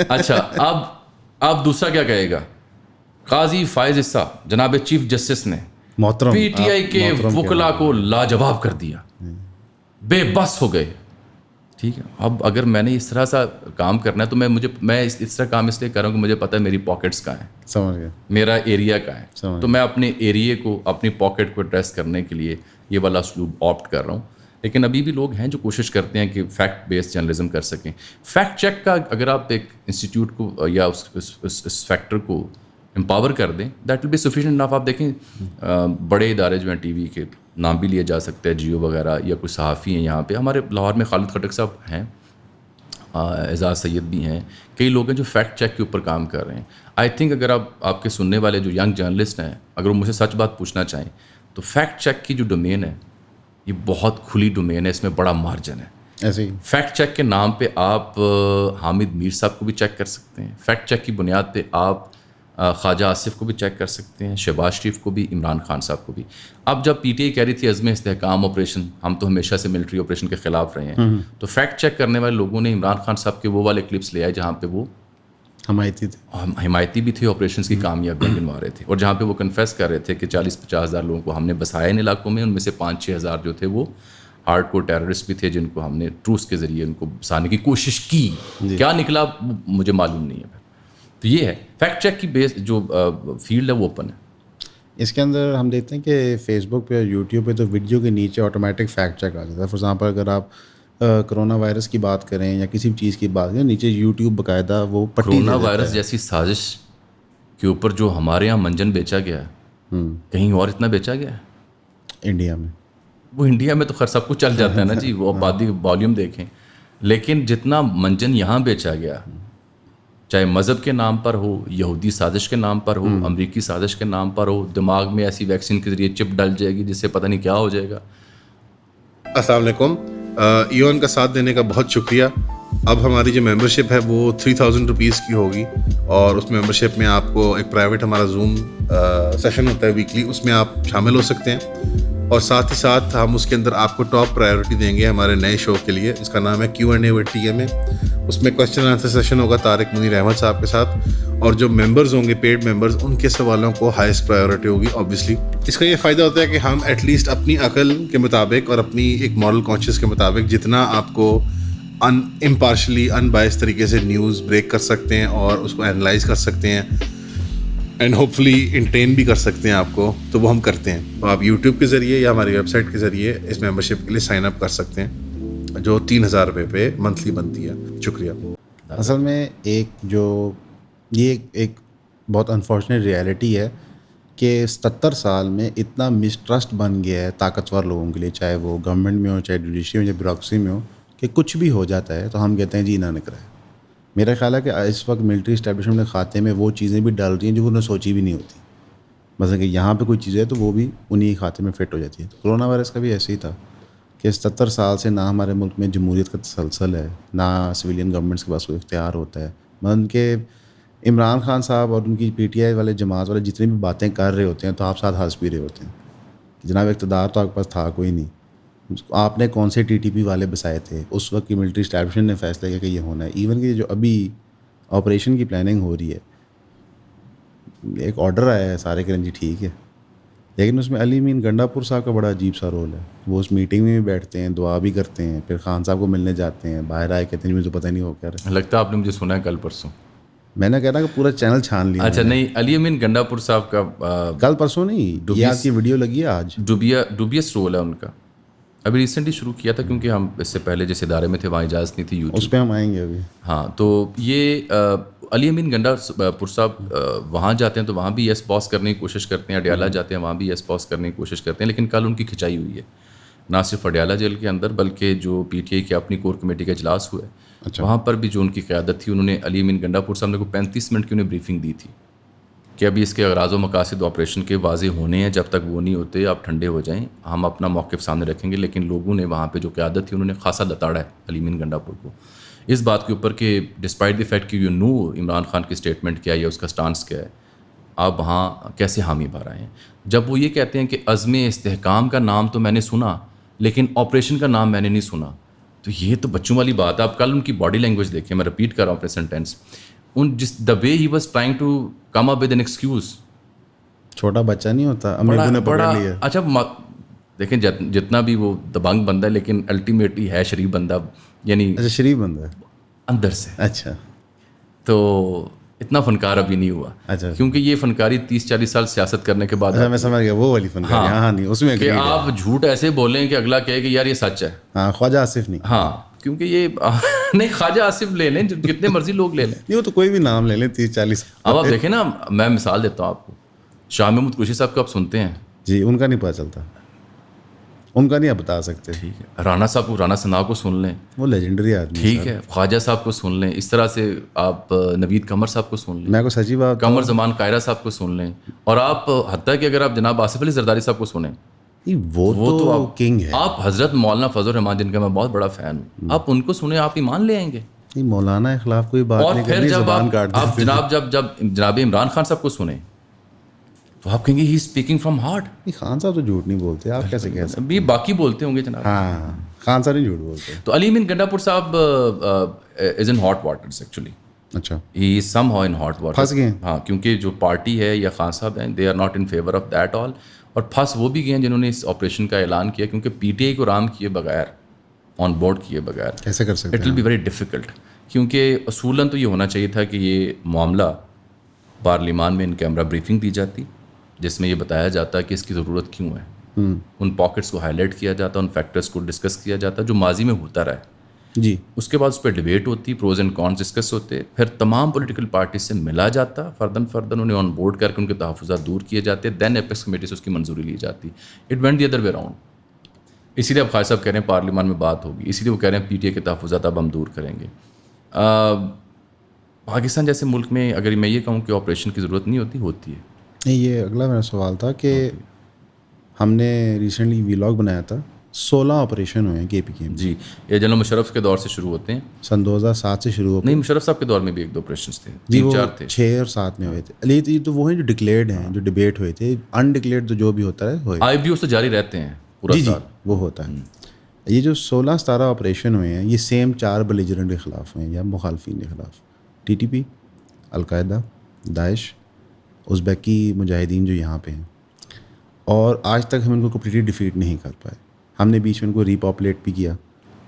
[SPEAKER 1] اچھا اب دوسرا کیا کہے گا؟ قاضی فائز عیسیٰ جناب چیف جسٹس نے
[SPEAKER 2] محترم
[SPEAKER 1] پی ٹی آئی کے وکلا کو لاجواب کر دیا, بے بس ہو گئے. ٹھیک ہے, اب اگر میں نے اس طرح سا کام کرنا ہے تو میں اس طرح کام اس لیے کر رہا ہوں کہ مجھے پتہ ہے میری پاکٹس کہاں ہیں,
[SPEAKER 2] سمجھ گیا,
[SPEAKER 1] میرا ایریا کہاں ہے. تو میں اپنے ایریے کو, اپنی پاکٹ کو ایڈریس کرنے کے لیے یہ والا اسلوب آپٹ کر رہا ہوں. لیکن ابھی بھی لوگ ہیں جو کوشش کرتے ہیں کہ فیکٹ بیس جرنلزم کر سکیں. فیکٹ چیک کا اگر آپ ایک انسٹیٹیوٹ کو یا اس فیکٹر کو امپاور کر دیں دیٹ ول بی سفیشینٹ انف. آپ دیکھیں بڑے ادارے جو ہیں ٹی وی کے نام بھی لیے جا سکتے ہیں, جیو وغیرہ, یا کوئی صحافی ہیں یہاں پہ ہمارے لاہور میں خالد خٹک صاحب ہیں, اعزاز سید بھی ہیں, کئی لوگ ہیں جو فیکٹ چیک کے اوپر کام کر رہے ہیں. آئی تھنک اگر آپ کے سننے والے جو ینگ جرنلسٹ ہیں اگر وہ مجھ سے سچ بات پوچھنا چاہیں تو فیکٹ چیک کی جو ڈومین ہے یہ بہت کھلی ڈومین ہے, اس میں بڑا مارجن ہے.
[SPEAKER 2] ایسے ہی
[SPEAKER 1] فیکٹ چیک کے نام پہ آپ حامد میر صاحب کو بھی چیک کر سکتے ہیں, فیکٹ چیک کی بنیاد پہ آپ خواجہ آصف کو بھی چیک کر سکتے ہیں, شہباز شریف کو بھی, عمران خان صاحب کو بھی. اب جب پی ٹی آئی کہہ رہی تھی عزم استحکام آپریشن, ہم تو ہمیشہ سے ملٹری آپریشن کے خلاف رہے ہیں, تو فیکٹ چیک کرنے والے لوگوں نے عمران خان صاحب کے وہ والے کلپس لے آئے جہاں پہ وہ حمایتی بھی تھے, آپریشنس کی کامیابیاں گنوا رہے تھے, اور جہاں پہ وہ کنفیس کر رہے تھے کہ 40-50 ہزار لوگوں کو ہم نے بسایا ان علاقوں میں, ان میں سے 5-6 ہزار جو تھے وہ ہارڈ کور ٹیررسٹ بھی تھے جن کو ہم نے ٹروس کے ذریعے ان کو بسانے کی کوشش کی. کیا نکلا مجھے معلوم نہیں ہے. تو یہ ہے فیکٹ چیک کی بیس جو فیلڈ ہے وہ اوپن ہے.
[SPEAKER 2] اس کے اندر ہم دیکھتے ہیں کہ فیس بک پہ اور یوٹیوب پہ تو ویڈیو کے نیچے آٹومیٹک فیکٹ چیک آ جاتا ہے. فار ایگزامپل اگر آپ کرونا وائرس کی بات کریں یا کسی بھی چیز کی بات کریں, نیچے یوٹیوب باقاعدہ وہ
[SPEAKER 1] کرونا وائرس جیسی سازش کے اوپر جو ہمارے یہاں منجن بیچا گیا ہے کہیں اور اتنا بیچا گیا ہے
[SPEAKER 2] انڈیا میں.
[SPEAKER 1] وہ انڈیا میں تو خیر سب کچھ چل جاتا ہے نا جی, وہ آبادی والیوم دیکھیں. لیکن جتنا منجن یہاں بیچا گیا, چاہے مذہب کے نام پر ہو, یہودی سازش کے نام پر ہو, امریکی سازش کے نام پر ہو, دماغ میں ایسی ویکسین کے ذریعے چپ ڈل جائے گی جس سے پتہ نہیں کیا ہو جائے گا.
[SPEAKER 3] السلام علیکم. ایون کا ساتھ دینے کا بہت شکریہ. اب ہماری جو ممبرشپ ہے وہ 3000 روپیز کی ہوگی, اور اس ممبرشپ میں آپ کو ایک پرائیویٹ ہمارا زوم سیشن ہوتا ہے ویکلی, اس میں آپ شامل ہو سکتے ہیں. اور ساتھ ہی ساتھ ہم اس کے اندر آپ کو ٹاپ پرائیورٹی دیں گے ہمارے نئے شو کے لیے, جس کا نام ہے Q&A with TMA. اس میں کویشچن آنسر سیشن ہوگا طارق منیر احمد صاحب کے ساتھ, اور جو ممبرز ہوں گے پیڈ ممبرز ان کے سوالوں کو ہائیسٹ پرائیورٹی ہوگی اوبیسلی. اس کا یہ فائدہ ہوتا ہے کہ ہم ایٹ لیسٹ اپنی عقل کے مطابق اور اپنی ایک مارل کانشیس کے مطابق جتنا آپ کو امپارشلی ان بائس طریقے سے نیوز بریک کر سکتے ہیں اور اس کو اینالائز کر سکتے ہیں اینڈ ہوپ فلی انٹرٹین بھی کر سکتے ہیں آپ کو, تو وہ ہم کرتے ہیں. تو آپ یوٹیوب کے ذریعے یا ہماری ویب سائٹ کے ذریعے اس ممبرشپ کے لیے سائن اپ کر سکتے ہیں جو 3000 روپے پہ منتھلی بنتی ہے. شکریہ.
[SPEAKER 2] اصل میں یہ ایک بہت انفارچونیٹ ریالٹی ہے کہ 77 سال میں اتنا مسٹرسٹ بن گیا ہے طاقتور لوگوں کے لیے, چاہے وہ گورنمنٹ میں ہو, چاہے جوڈیشری میں, چاہے بیوروکریسی میں ہو, کہ کچھ بھی ہو جاتا ہے تو ہم کہتے ہیں جی نہ نکرائے. میرا خیال ہے کہ اس وقت ملٹری اسٹیبلشمنٹ کے کھاتے میں وہ چیزیں بھی ڈال رہی ہیں جو انہوں نے سوچی بھی نہیں ہوتی. مثلا کہ یہاں پہ کوئی چیز ہے تو وہ بھی انہی کھاتے میں فٹ ہو جاتی ہے. کرونا وائرس کا بھی ایسے ہی تھا کہ 77 سال سے نہ ہمارے ملک میں جمہوریت کا تسلسل ہے, نہ سویلین گورنمنٹس کے پاس کوئی اختیار ہوتا ہے. مثلاً کہ عمران خان صاحب اور ان کی پی ٹی آئی والے جماعت والے جتنی بھی باتیں کر رہے ہوتے ہیں تو آپ ساتھ ہنس بھی رہے ہوتے ہیں کہ جناب اقتدار تو آپ کے پاس تھا کوئی نہیں, آپ نے کون سے TTP والے بسائے تھے؟ اس وقت کی ملٹری اسٹیبلشمنٹ نے فیصلہ کیا کہ یہ ہونا ہے. ایون کہ جو ابھی آپریشن کی پلاننگ ہو رہی ہے, ایک آرڈر آیا ہے سارے کریں جی ٹھیک ہے, لیکن اس میں علی امین گنڈا پور صاحب کا بڑا عجیب سا رول ہے. وہ اس میٹنگ میں بھی بیٹھتے ہیں, دعا بھی کرتے ہیں, پھر خان صاحب کو ملنے جاتے ہیں, باہر آئے کہتے ہیں مجھے تو پتہ نہیں ہو کیا رہا.
[SPEAKER 1] لگتا ہے آپ نے مجھے سنا ہے کل پرسوں.
[SPEAKER 2] میں نے کہا کہ پورا چینل چھان لیا.
[SPEAKER 1] اچھا نہیں, علی امین گنڈا پور صاحب کا
[SPEAKER 2] کل پرسوں نہیں, یہ آپ کی ویڈیو لگی ہے آج.
[SPEAKER 1] ڈوبیس رول ہے ان کا. ابھی ریسنٹلی شروع کیا تھا کیونکہ ہم اس سے پہلے جس ادارے میں تھے وہاں اجازت نہیں تھی یوٹیوب.
[SPEAKER 2] اس پہ ہم آئیں گے ابھی.
[SPEAKER 1] ہاں تو یہ علی امین گنڈا پور صاحب وہاں جاتے ہیں تو وہاں بھی یس باس کرنے کی کوشش کرتے ہیں, اڈیالہ جاتے ہیں وہاں بھی یس باس کرنے کی کوشش کرتے ہیں, لیکن کل ان کی کھنچائی ہوئی ہے نہ صرف اڈیالہ جیل کے اندر بلکہ جو PTI کی اپنی کور کمیٹی کا اجلاس ہوا ہے وہاں پر بھی جو ان کی قیادت تھی انہوں نے علی امین گنڈا پور صاحب نے کو 35 منٹ کی انہیں بریفنگ دی تھی کہ ابھی اس کے اغراض و مقاصد آپریشن کے واضح ہونے ہیں, جب تک وہ نہیں ہوتے آپ ٹھنڈے ہو جائیں, ہم اپنا موقف سامنے رکھیں گے. لیکن لوگوں نے وہاں پہ جو قیادت تھی انہوں نے خاصا دتاڑا ہے علی امین گنڈا پور کو اس بات کے اوپر کہ ڈسپائٹ دی فیکٹ کہ یو نو عمران خان کی اسٹیٹمنٹ کیا ہے یا اس کا سٹانس کیا ہے, آپ وہاں کیسے حامی بھر آئے ہیں. جب وہ یہ کہتے ہیں کہ عزم استحکام کا نام تو میں نے سنا لیکن آپریشن کا نام میں نے نہیں سنا, تو یہ تو بچوں والی بات ہے. آپ کل ان کی باڈی لینگویج دیکھیں, میں رپیٹ کر رہا ہوں اپنے sentence, the way he was trying to come up with an excuse.
[SPEAKER 2] چھوٹا بچہ نہیں ہوتا, امی ابو نے پکڑ لیا.
[SPEAKER 1] اچھا دیکھیں جتنا بھی وہ دبنگ بندہ ہے لیکن الٹیمیٹلی ہے شریف بندہ, یعنی
[SPEAKER 2] اچھا شریف بندہ ہے
[SPEAKER 1] اندر سے.
[SPEAKER 2] اچھا
[SPEAKER 1] تو اتنا فنکار ابھی نہیں ہوا.
[SPEAKER 2] اچھا
[SPEAKER 1] کیونکہ یہ فنکاری 30-40 سال سیاست کرنے کے بعد
[SPEAKER 2] میں سمجھ گیا وہ والی فنکاری. ہاں نہیں اس میں
[SPEAKER 1] کہ آپ جھوٹ ایسے بولیں کہ اگلا کہے کہ یار یہ سچ ہے.
[SPEAKER 2] ہاں خواجہ آصف نہیں.
[SPEAKER 1] ہاں کیونکہ یہ نہیں, خواجہ آصف لے لیں جتنے مرضی لوگ لے لیں.
[SPEAKER 2] نہیں وہ تو کوئی بھی نام لے لیں 30-40.
[SPEAKER 1] اب آپ دیکھیں نا, میں مثال دیتا ہوں آپ کو, شاہ محمود قریشی صاحب کو آپ سنتے ہیں
[SPEAKER 2] جی, ان کا نہیں پتہ چلتا, ان کا نہیں آپ بتا سکتے.
[SPEAKER 1] ٹھیک ہے, رانا صاحب کو, رانا ثنا کو سن لیں,
[SPEAKER 2] وہ لیجنڈری آدمی.
[SPEAKER 1] ٹھیک ہے, خواجہ صاحب کو سن لیں, اس طرح سے آپ نوید قمر صاحب کو سن لیں,
[SPEAKER 2] میں کو سچی بات
[SPEAKER 1] قمر زمان قاہرہ صاحب کو سن لیں, اور آپ حتیٰ کہ اگر آپ جناب آصف علی زرداری صاحب کو سنیں,
[SPEAKER 2] وہ تو کنگ ہے.
[SPEAKER 1] آپ حضرت مولانا فضل الرحمان جن کا میں بہت بڑا فین ہوں, آپ ان کو سنیں, آپ ایمان لے آئیں گے.
[SPEAKER 2] نہیں مولانا کے خلاف کوئی بات
[SPEAKER 1] اور
[SPEAKER 2] نہیں
[SPEAKER 1] پھر
[SPEAKER 2] کرنی,
[SPEAKER 1] جب
[SPEAKER 2] زبان کاٹ
[SPEAKER 1] آپ جناب عمران خان صاحب کو سنیں تو آپ کہیں گے ہی اسپیکنگ فرام ہارٹ.
[SPEAKER 2] خان صاحب تو جھوٹ نہیں بولتے, آپ کیسے کہہ سکتے.
[SPEAKER 1] ابھی باقی بولتے ہوں گے جناب.
[SPEAKER 2] ہاں خان صاحب نہیں جھوٹ بولتے.
[SPEAKER 1] تو علی امین گنڈا پور صاحب is in hot waters actually.
[SPEAKER 2] اچھا
[SPEAKER 1] he is somehow in hot water.
[SPEAKER 2] پھنس گئے.
[SPEAKER 1] ہاں کیونکہ جو پارٹی ہے یا خان صاحب ہیں they are not in favour of that all, اور پھنس وہ بھی گئے ہیں جنہوں نے اس آپریشن کا اعلان کیا, کیونکہ PTI کو رام کیے بغیر, آن بورڈ کیے بغیر
[SPEAKER 2] کیسے کر سکتے
[SPEAKER 1] it will be very difficult. کیونکہ اصولاً تو یہ ہونا چاہیے تھا کہ یہ معاملہ پارلیمان میں ان کیمرہ بریفنگ دی جاتی جس میں یہ بتایا جاتا کہ اس کی ضرورت کیوں ہے, ان پاکٹس کو ہائی لائٹ کیا جاتا, ان فیکٹرز کو ڈسکس کیا جاتا جو ماضی میں ہوتا رہا ہے.
[SPEAKER 2] جی
[SPEAKER 1] اس کے بعد اس پہ ڈبیٹ ہوتی, پروز اینڈ کونس ڈسکس ہوتے, پھر تمام پولیٹیکل پارٹیز سے ملا جاتا, فردن انہیں آن بورڈ کر کے ان کے تحفظات دور کیے جاتے, دین ایپیکس کمیٹی سے اس کی منظوری لی جاتی. It went the other way round. اسی لیے اب خواجہ صاحب کہہ رہے ہیں پارلیمان میں بات ہوگی, اسی لیے وہ کہہ رہے ہیں PTI کے تحفظات اب ہم دور کریں گے. پاکستان جیسے ملک میں اگر میں یہ کہوں کہ آپریشن کی ضرورت نہیں ہوتی ہے.
[SPEAKER 2] نہیں یہ اگلا میرا سوال تھا کہ ہم نے ریسنٹلی ویلاگ بنایا تھا, 16 آپریشن ہوئے ہیں KPK میں.
[SPEAKER 1] جی, یہ جنرل مشرف کے دور سے شروع ہوتے ہیں.
[SPEAKER 2] سن 2007 سے شروع ہو.
[SPEAKER 1] نہیں, مشرف صاحب کے دور میں بھی 1-2 آپریشنز تھے,
[SPEAKER 2] جی وہ
[SPEAKER 1] 3-4 تھے,
[SPEAKER 2] 6 اور 7 میں ہوئے تھے. یہ تو وہ ہیں جو ڈکلیئرڈ ہیں, جو ڈبیٹ ہوئے تھے. انڈکلیئرڈ تو جو بھی ہوتا ہے ہوئے.
[SPEAKER 1] IBOs تو جاری رہتے ہیں پورا
[SPEAKER 2] جی
[SPEAKER 1] سال.
[SPEAKER 2] وہ ہوتا ہے. یہ جو 16-17 آپریشن ہوئے ہیں یہ سیم 4 بلیجرنٹ کے خلاف ہوئے ہیں یا مخالفین کے خلاف. TTP, القاعدہ, داعش, ازبیکی مجاہدین جو یہاں پہ ہیں, اور آج تک ہم ان کو کمپلیٹلی ڈیفیٹ نہیں کر پائے. ہم نے بیچ میں ان کو ریپاپولیٹ بھی کیا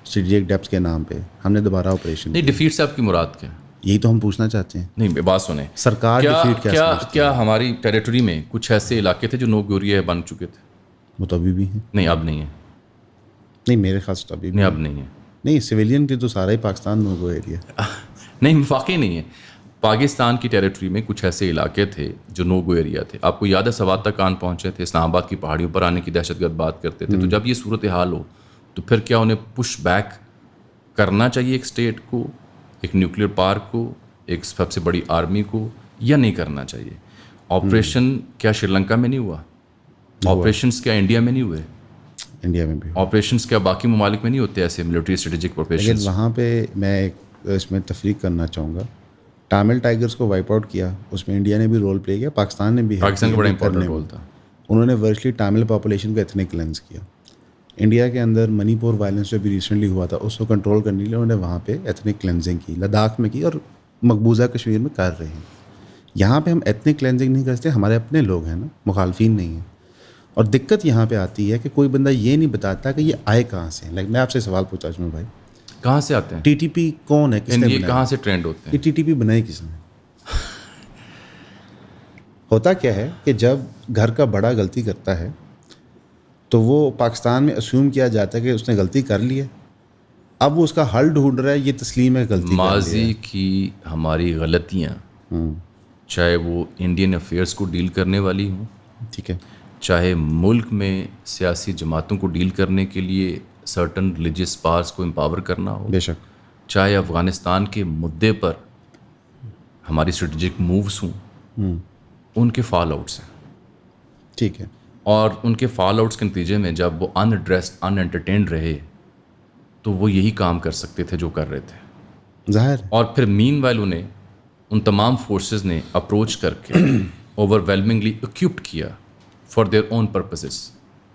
[SPEAKER 2] اسٹریٹجک ڈیپس کے نام پہ, ہم نے دوبارہ آپریشن.
[SPEAKER 1] نہیں, ڈیفیٹ سے آپ کی مراد کیا؟
[SPEAKER 2] یہی تو ہم پوچھنا چاہتے ہیں.
[SPEAKER 1] نہیں بات سنیں,
[SPEAKER 2] سرکار ڈیفیٹ
[SPEAKER 1] کیا ہماری ٹیریٹری میں کچھ ایسے علاقے تھے جو نو گوریا بن چکے تھے؟
[SPEAKER 2] وہ تو ابھی بھی ہیں.
[SPEAKER 1] نہیں اب نہیں ہے.
[SPEAKER 2] نہیں میرے خاص تو ابھی
[SPEAKER 1] نہیں اب نہیں ہے.
[SPEAKER 2] نہیں سویلین کی تو سارا ہی پاکستان نو گو ایریا.
[SPEAKER 1] نہیں واقعی نہیں ہے. پاکستان کی ٹیریٹری میں کچھ ایسے علاقے تھے جو نو گو ایریا تھے. آپ کو یاد ہے سوات تک کان پہنچے تھے, اسلام آباد کی پہاڑیوں پر آنے کی دہشت گرد بات کرتے تھے. تو جب یہ صورتحال ہو تو پھر کیا انہیں پش بیک کرنا چاہیے ایک اسٹیٹ کو, ایک نیوکلیر پارک کو, ایک سب سے بڑی آرمی کو, یا نہیں کرنا چاہیے؟ آپریشن کیا شری لنکا میں نہیں ہوا؟ آپریشنس کیا انڈیا میں نہیں ہوئے؟
[SPEAKER 2] انڈیا میں بھی.
[SPEAKER 1] آپریشنس کیا باقی ممالک میں نہیں ہوتے ایسے ملٹری اسٹریٹجک آپریشن؟
[SPEAKER 2] لیکن وہاں پہ میں ایک اس میں تفریق کرنا چاہوں گا. ٹامل ٹائگرز کو وائپ آؤٹ کیا, اس میں انڈیا نے بھی رول پلے کیا, پاکستان نے بھی.
[SPEAKER 1] پاکستان کا بڑا امپورٹنٹ رول تھا.
[SPEAKER 2] انہوں نے ورچولی ٹامل پاپولیشن کو ایتھنک کلینز کیا. انڈیا کے اندر منی پور وائلنس جو بھی ریسنٹلی ہوا تھا اس کو کنٹرول کرنے کے لیے انہوں نے وہاں پہ ایتھنک کلینزنگ کی، لداخ میں کی اور مقبوضہ کشمیر میں کر رہے ہیں. یہاں پہ ہم ایتھنک کلینزنگ نہیں کرتے، ہمارے اپنے لوگ ہیں نا، مخالفین نہیں ہیں. اور دقت یہاں پہ آتی ہے کہ کوئی بندہ یہ نہیں بتاتا کہ یہ آئے کہاں سے. لائک میں آپ سے سوال پوچھتا ہوں بھائی،
[SPEAKER 1] کہاں سے آتے ہیں
[SPEAKER 2] ٹی ٹی پی کون ہے، کس نے
[SPEAKER 1] یہ
[SPEAKER 2] بنایا؟
[SPEAKER 1] کہاں سے ٹرینڈ ہوتے ہیں؟
[SPEAKER 2] یہ ٹی ٹی پی بنائی کس نے؟ ہوتا کیا ہے کہ جب گھر کا بڑا غلطی کرتا ہے تو وہ پاکستان میں اسیوم کیا جاتا ہے کہ اس نے غلطی کر لی ہے، اب وہ اس کا حل ڈھونڈ رہا ہے، یہ تسلیم ہے غلطی
[SPEAKER 1] ماضی کی ہماری غلطیاں، چاہے وہ انڈین افیئرس کو ڈیل کرنے والی ہوں،
[SPEAKER 2] ٹھیک ہے،
[SPEAKER 1] چاہے ملک میں سیاسی جماعتوں کو ڈیل کرنے کے لیے سرٹن ریلیجیس پاورز کو امپاور کرنا ہو،
[SPEAKER 2] بے شک،
[SPEAKER 1] چاہے افغانستان کے مدعے پر ہماری اسٹریٹجک مووز ہوں، ان کے فال آؤٹس ہیں.
[SPEAKER 2] ٹھیک ہے.
[SPEAKER 1] اور ان کے فال آؤٹس کے نتیجے میں جب وہ ان ایڈریسڈ ان انٹرٹینڈ رہے تو وہ یہی کام کر سکتے تھے جو کر رہے تھے.
[SPEAKER 2] ظاہر ہے.
[SPEAKER 1] اور پھر مین وائل انہیں ان تمام فورسز نے اپروچ کر کے اوور ویلمنگلی اکوپڈ کیا فار دیئر اون پرپسز.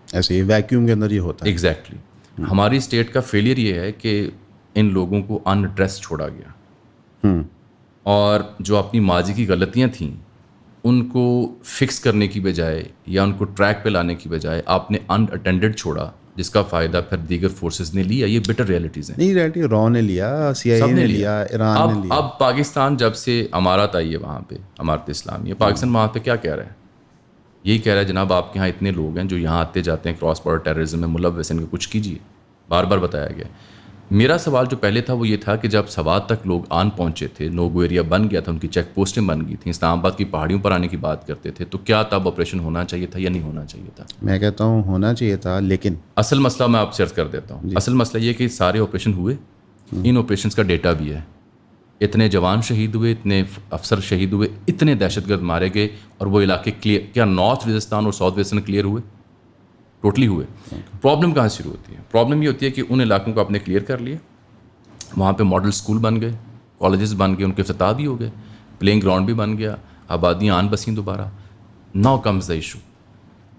[SPEAKER 2] ایسے ہی ویکیوم کے اندر یہ ہوتا ہے.
[SPEAKER 1] ایگزیکٹلی. ہماری اسٹیٹ کا فیلئر یہ ہے کہ ان لوگوں کو ان ایڈریس چھوڑا گیا، اور جو اپنی ماضی کی غلطیاں تھیں ان کو فکس کرنے کی بجائے یا ان کو ٹریک پہ لانے کی بجائے آپ نے ان اٹینڈڈ چھوڑا، جس کا فائدہ پھر دیگر فورسز نے لیا. یہ بیٹر ریئلٹیز ہیں.
[SPEAKER 2] نہیں ریئلٹی رو نے لیا، سی آئی اے نے لیا، ایران نے لیا.
[SPEAKER 1] اب پاکستان جب سے امارات آئی ہے وہاں پہ، امارت اسلامیہ، پاکستان وہاں پہ کیا کہہ رہا ہے؟ یہی کہہ رہا ہے جناب آپ کے یہاں اتنے لوگ ہیں جو یہاں آتے جاتے ہیں، کراس بارڈر ٹیررزم میں ملوث ہیں، ان کو کچھ کیجیے. بار بار بتایا گیا. میرا سوال جو پہلے تھا وہ یہ تھا کہ جب سوات تک لوگ آن پہنچے تھے، نوگو ایریا بن گیا تھا، ان کی چیک پوسٹیں بن گئی تھیں، اسلام آباد کی پہاڑیوں پر آنے کی بات کرتے تھے، تو کیا تب آپریشن ہونا چاہیے تھا یا نہیں ہونا چاہیے تھا؟
[SPEAKER 2] میں کہتا ہوں ہونا چاہیے تھا، لیکن
[SPEAKER 1] اصل مسئلہ میں آپ شیئر کر دیتا ہوں. اصل مسئلہ یہ کہ سارے آپریشن ہوئے، ان آپریشنس کا ڈیٹا بھی ہے. اتنے جوان شہید ہوئے، اتنے افسر شہید ہوئے، اتنے دہشت گرد مارے گئے، اور وہ علاقے کلیئر، کیا نارتھ وزستان اور ساؤتھ وزستان کلیئر ہوئے؟ ٹوٹلی ہوئے. پرابلم کہاں شروع ہوتی ہے؟ پرابلم یہ ہوتی ہے کہ ان علاقوں کو آپ نے کلیئر کر لیا، وہاں پہ ماڈل اسکول بن گئے، کالجز بن گئے، ان کے افتتاح بھی ہو گئے، پلینگ گراؤنڈ بھی بن گیا، آبادیاں آن بسیں دوبارہ. Now comes the issue.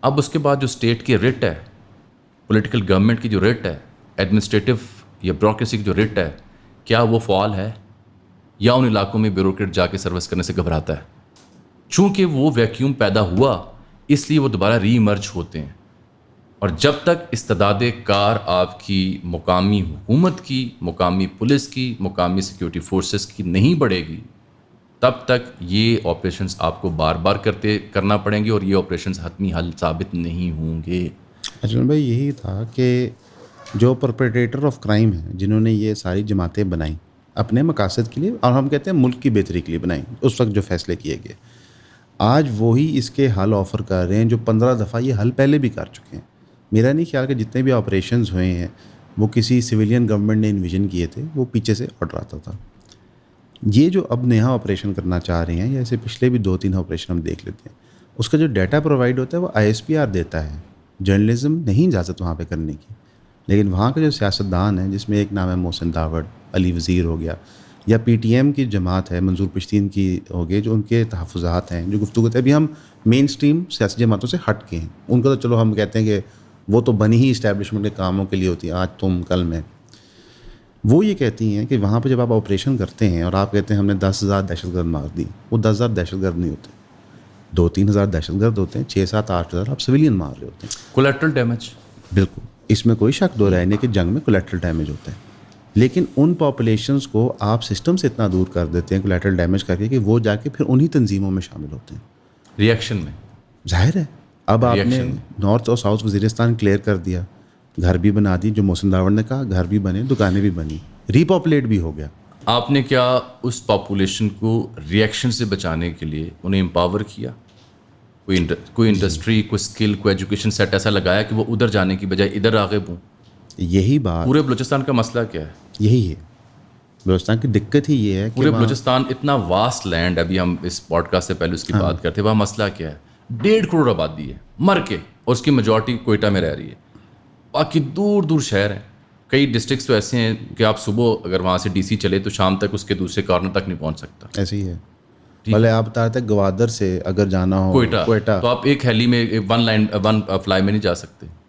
[SPEAKER 1] اب اس کے بعد جو اسٹیٹ کی رٹ ہے، پولیٹیکل گورنمنٹ کی جو رٹ ہے، ایڈمنسٹریٹو یا بیوروکریسی کی جو رٹ ہے، کیا وہ فعال ہے یا ان علاقوں میں بیوروکریٹ جا کے سروس کرنے سے گھبراتا ہے؟ چونکہ وہ ویکیوم پیدا ہوا اس لیے وہ دوبارہ ری ایمرج ہوتے ہیں. اور جب تک استعداد کار آپ کی مقامی حکومت کی، مقامی پولیس کی، مقامی سیکیورٹی فورسز کی نہیں بڑھے گی، تب تک یہ آپریشنز آپ کو بار بار کرنا پڑیں گے، اور یہ آپریشنز حتمی حل ثابت نہیں ہوں گے.
[SPEAKER 2] اجمل بھائی یہی تھا کہ جو پرپیٹریٹر آف کرائم ہیں، جنہوں نے یہ ساری جماعتیں بنائیں اپنے مقاصد کے لیے، اور ہم کہتے ہیں ملک کی بہتری کے لیے بنائیں، اس وقت جو فیصلے کیے گئے، آج وہی اس کے حل آفر کر رہے ہیں جو 15 دفعہ یہ حل پہلے بھی کر چکے ہیں. میرا نہیں خیال کہ جتنے بھی آپریشنز ہوئے ہیں وہ کسی سویلین گورنمنٹ نے انویژن کیے تھے، وہ پیچھے سے آرڈر آتا تھا. یہ جو اب نیا آپریشن کرنا چاہ رہے ہیں، یا ایسے پچھلے بھی 2-3 آپریشن ہم دیکھ لیتے ہیں، اس کا جو ڈیٹا پرووائڈ ہوتا ہے وہ ISPR دیتا ہے. جرنلزم نہیں اجازت وہاں پہ کرنے کی، لیکن وہاں کے جو سیاستدان ہیں، جس میں ایک نام ہے محسن داوڑ، علی وزیر ہو گیا، یا PTM کی جماعت ہے، منظور پشتین کی ہو گئی، جو ان کے تحفظات ہیں، جو گفتگو کرتے ہیں، ابھی ہم مین اسٹریم سیاسی جماعتوں سے ہٹ کے ہیں. ان کا تو چلو ہم کہتے ہیں کہ وہ تو بنی ہی اسٹیبلشمنٹ کے کاموں کے لیے ہوتی ہے، آج تم کل میں. وہ یہ کہتی ہیں کہ وہاں پہ جب آپ آپریشن کرتے ہیں اور آپ کہتے ہیں ہم نے 10,000 دہشت گرد مار دی، وہ 10,000 دہشت گرد نہیں ہوتے، 2-3 ہزار دہشت گرد ہوتے ہیں، 6-7-8 ہزار آپ سویلین مار رہے ہوتے ہیں.
[SPEAKER 1] Collateral damage.
[SPEAKER 2] بالکل، اس میں کوئی شک دو رائے نہیں کہ جنگ میں کولیٹرل ڈیمیج ہوتا ہے، لیکن ان پاپولیشنز کو آپ سسٹم سے اتنا دور کر دیتے ہیں کولیٹرل ڈیمیج کر کے کہ وہ جا کے پھر انہی تنظیموں میں شامل ہوتے ہیں.
[SPEAKER 1] ریئیکشن میں
[SPEAKER 2] ظاہر ہے. اب آپ نے نارتھ اور ساؤتھ وزیرستان کلیئر کر دیا، گھر بھی بنا دی، جو محسن داوڑ نے کہا، گھر بھی بنے، دکانیں بھی بنی، ری پاپولیٹ بھی ہو گیا.
[SPEAKER 1] آپ نے کیا اس پاپولیشن کو ریئیکشن سے بچانے کے لیے انہیں امپاور کیا؟ کوئی انڈسٹری، کوئی اسکل، کوئی ایجوکیشن سیٹ ایسا لگایا کہ وہ ادھر جانے کی بجائے ادھر راغب ہوں؟
[SPEAKER 2] یہی بات،
[SPEAKER 1] پورے بلوچستان کا مسئلہ کیا ہے؟
[SPEAKER 2] یہی ہے بلوچستان کی دقت ہی یہ ہے کہ
[SPEAKER 1] پورے بلوچستان اتنا واسٹ لینڈ، ابھی ہم اس پوڈ کاسٹ سے پہلے اس کی بات کرتے، وہاں مسئلہ کیا ہے؟ 1.5 کروڑ آبادی ہے مر کے، اور اس کی میجورٹی کوئٹہ میں رہ رہی ہے. باقی دور دور شہر ہیں. کئی ڈسٹرکٹس تو ایسے ہیں کہ آپ صبح اگر وہاں سے DC چلے تو شام تک اس کے دوسرے کارنر تک نہیں پہنچ سکتا.
[SPEAKER 2] ایسے ہی ہے. بھلے آپ بتا رہے تھے گوادر سے اگر جانا ہو
[SPEAKER 1] کوئٹہ، تو آپ ایک ہیلی میں 1 فلائی میں نہیں جا سکتے.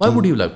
[SPEAKER 1] Why would you like?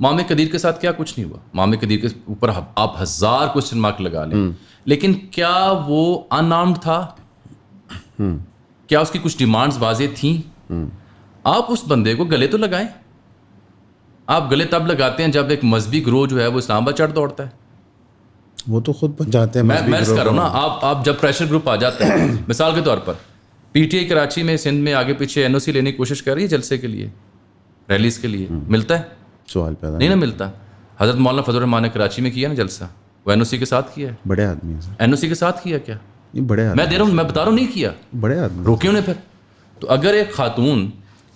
[SPEAKER 1] مام قدیر کے ساتھ کیا کچھ نہیں ہوا. مام قدیر کے اوپر آپ 1000 کوسچن مارک لگا لیں, لیکن کیا وہ ان آرمڈ تھا؟ کیا اس کی کچھ ڈیمانڈز واضح تھیں؟ آپ اس بندے کو گلے تو لگائیں. آپ گلے تب لگاتے ہیں جب ایک مذہبی گروہ جو ہے وہ اسلام آباد چڑھ دوڑتا ہے.
[SPEAKER 2] وہ تو خود بن جاتے ہیں.
[SPEAKER 1] میں عرض کر رہا ہوں نا, آپ جب پریشر گروپ آ جاتا ہے, مثال کے طور پر پی ٹی آئی کراچی میں سندھ میں آگے پیچھے این او سی لینے کی کوشش کر رہی ہے جلسے کے لیے, ریلیز کے لیے, ملتا ہے؟
[SPEAKER 2] سوال پیدا
[SPEAKER 1] نہیں نا ملتا. حضرت مولانا فضل الرحمان نے کراچی میں کیا نا جلسہ, وہ این او سی کے ساتھ کیا ہے.
[SPEAKER 2] بڑے آدمی ہیں سر,
[SPEAKER 1] این او سی کے ساتھ کیا کیا؟
[SPEAKER 2] یہ بڑے آدمی,
[SPEAKER 1] میں دے رہا ہوں, میں بتا رہا ہوں نہیں کیا.
[SPEAKER 2] بڑے آدمی
[SPEAKER 1] روکیوں نے پھر. تو اگر ایک خاتون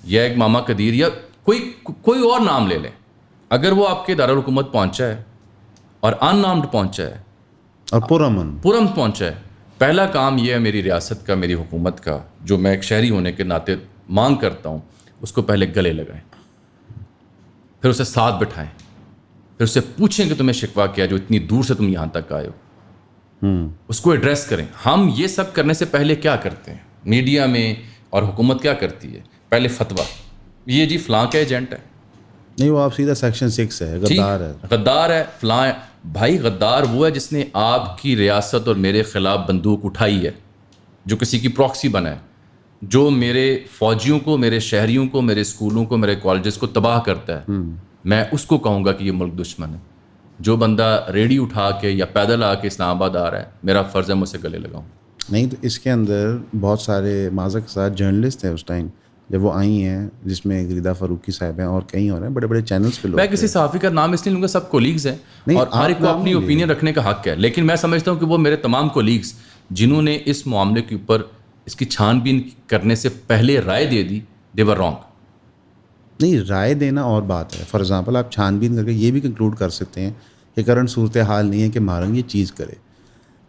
[SPEAKER 1] یا ایک ماما قدیر یا کوئی اور نام لے لیں, اگر وہ آپ کے دارالحکومت پہنچا ہے اور ان آرمڈ پہنچا ہے
[SPEAKER 2] اور پرامن
[SPEAKER 1] پہنچا ہے, پہلا کام یہ ہے میری ریاست کا, میری حکومت کا, جو میں ایک شہری ہونے کے ناطے مانگ کرتا ہوں, اس کو پہلے گلے لگائیں, پھر اسے ساتھ بٹھائیں, پھر اسے پوچھیں کہ تمہیں شکوہ کیا جو اتنی دور سے تم یہاں تک آئے ہو, اس کو ایڈریس کریں. ہم یہ سب کرنے سے پہلے کیا کرتے ہیں میڈیا میں, اور حکومت کیا کرتی ہے؟ پہلے فتویٰ, یہ جی فلاں کا ایجنٹ ہے,
[SPEAKER 2] نہیں, وہ آپ سیدھا سیکشن 6 ہے, غدار ہے,
[SPEAKER 1] غدار ہے فلاں. بھائی غدار وہ ہے جس نے آپ کی ریاست اور میرے خلاف بندوق اٹھائی ہے, جو کسی کی پراکسی بنا ہے, جو میرے فوجیوں کو, میرے شہریوں کو, میرے اسکولوں کو, میرے کالجز کو تباہ کرتا ہے. میں اس کو کہوں گا کہ یہ ملک دشمن ہے. جو بندہ ریڈی اٹھا کے یا پیدل آ کے اسلام آباد آ رہا ہے, میرا فرض ہے میں اسے گلے لگاؤں.
[SPEAKER 2] نہیں تو اس کے اندر بہت سارے معذرت کے ساتھ جرنلسٹ ہیں اس ٹائم جب وہ آئی ہیں, جس میں غریدہ فاروقی صاحب ہیں اور کئی اور ہیں, بڑے بڑے چینلز پہ لوگ.
[SPEAKER 1] میں کسی صحافی کا نام اس لیے لوں گا, سب کولیگز ہیں اور ہر ایک کو اپنی اوپینین رکھنے کا حق ہے, لیکن میں سمجھتا ہوں کہ وہ میرے تمام کولیگز جنہوں نے اس معاملے کے اوپر اس کی چھان بین کرنے سے پہلے رائے دے دی, دے ور رانگ.
[SPEAKER 2] نہیں, رائے دینا اور بات ہے. فار ایگزامپل آپ چھان بین کر کے یہ بھی کنکلوڈ کر سکتے ہیں کہ کرنٹ صورتحال نہیں ہے کہ مارنگ یہ چیز کرے,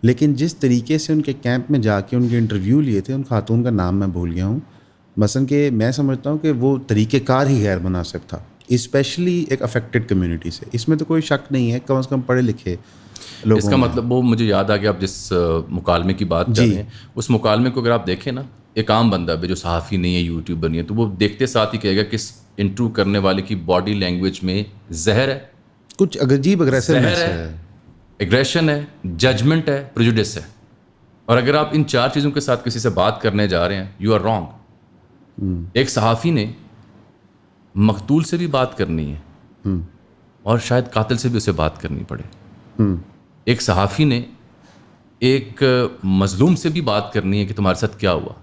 [SPEAKER 2] لیکن جس طریقے سے ان کے کیمپ میں جا کے ان کے انٹرویو لیے تھے, ان خاتون کا نام میں بھول گیا ہوں, مثلاً کہ میں سمجھتا ہوں کہ وہ طریقہ کار ہی غیر مناسب تھا, اسپیشلی ایک افیکٹڈ کمیونٹی سے. اس میں تو کوئی شک نہیں ہے, کم از کم پڑھے لکھے لوگوں.
[SPEAKER 1] اس کا مطلب وہ مجھے یاد آ گیا, آپ جس مکالمے کی بات کر رہے ہیں, اس مکالمے کو اگر آپ دیکھیں نا, ایک عام بندہ بھی جو صحافی نہیں ہے, یوٹیوبر نہیں ہے, تو وہ دیکھتے ساتھ ہی کہے گا کہ اس انٹرویو کرنے والے کی باڈی لینگویج میں زہر ہے,
[SPEAKER 2] کچھ عجیب اگریسونیس ہے,
[SPEAKER 1] ایگریشن ہے, ججمنٹ ہے, پریجوڈس ہے. اور اگر آپ ان 4 چیزوں کے ساتھ کسی سے بات کرنے جا رہے ہیں, یو آر رانگ. ایک صحافی نے مقتول سے بھی بات کرنی ہے اور شاید قاتل سے بھی اسے بات کرنی پڑے. ایک صحافی نے ایک مظلوم سے بھی بات کرنی ہے کہ تمہارے ساتھ کیا ہوا,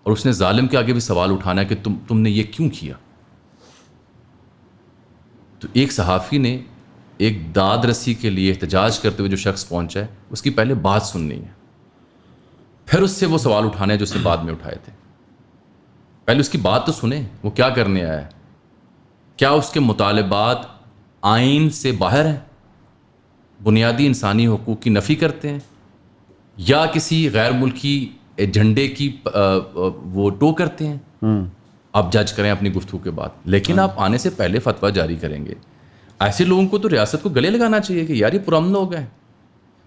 [SPEAKER 1] اور اس نے ظالم کے آگے بھی سوال اٹھانا ہے کہ تم نے یہ کیوں کیا. تو ایک صحافی نے ایک داد رسی کے لیے احتجاج کرتے ہوئے جو شخص پہنچا ہے, اس کی پہلے بات سننی ہے, پھر اس سے وہ سوال اٹھانے ہیں جو اس نے بعد میں اٹھائے تھے. پہلے اس کی بات تو سنیں, وہ کیا کرنے آیا ہے, کیا اس کے مطالبات آئین سے باہر ہیں, بنیادی انسانی حقوق کی نفی کرتے ہیں, یا کسی غیر ملکی ایجنڈے کی وہ ٹو کرتے ہیں. آپ جج کریں اپنی گفتگو کے بعد, لیکن آپ آنے سے پہلے فتویٰ جاری کریں گے. ایسے لوگوں کو تو ریاست کو گلے لگانا چاہیے کہ یار یہ پرامن لوگ ہیں,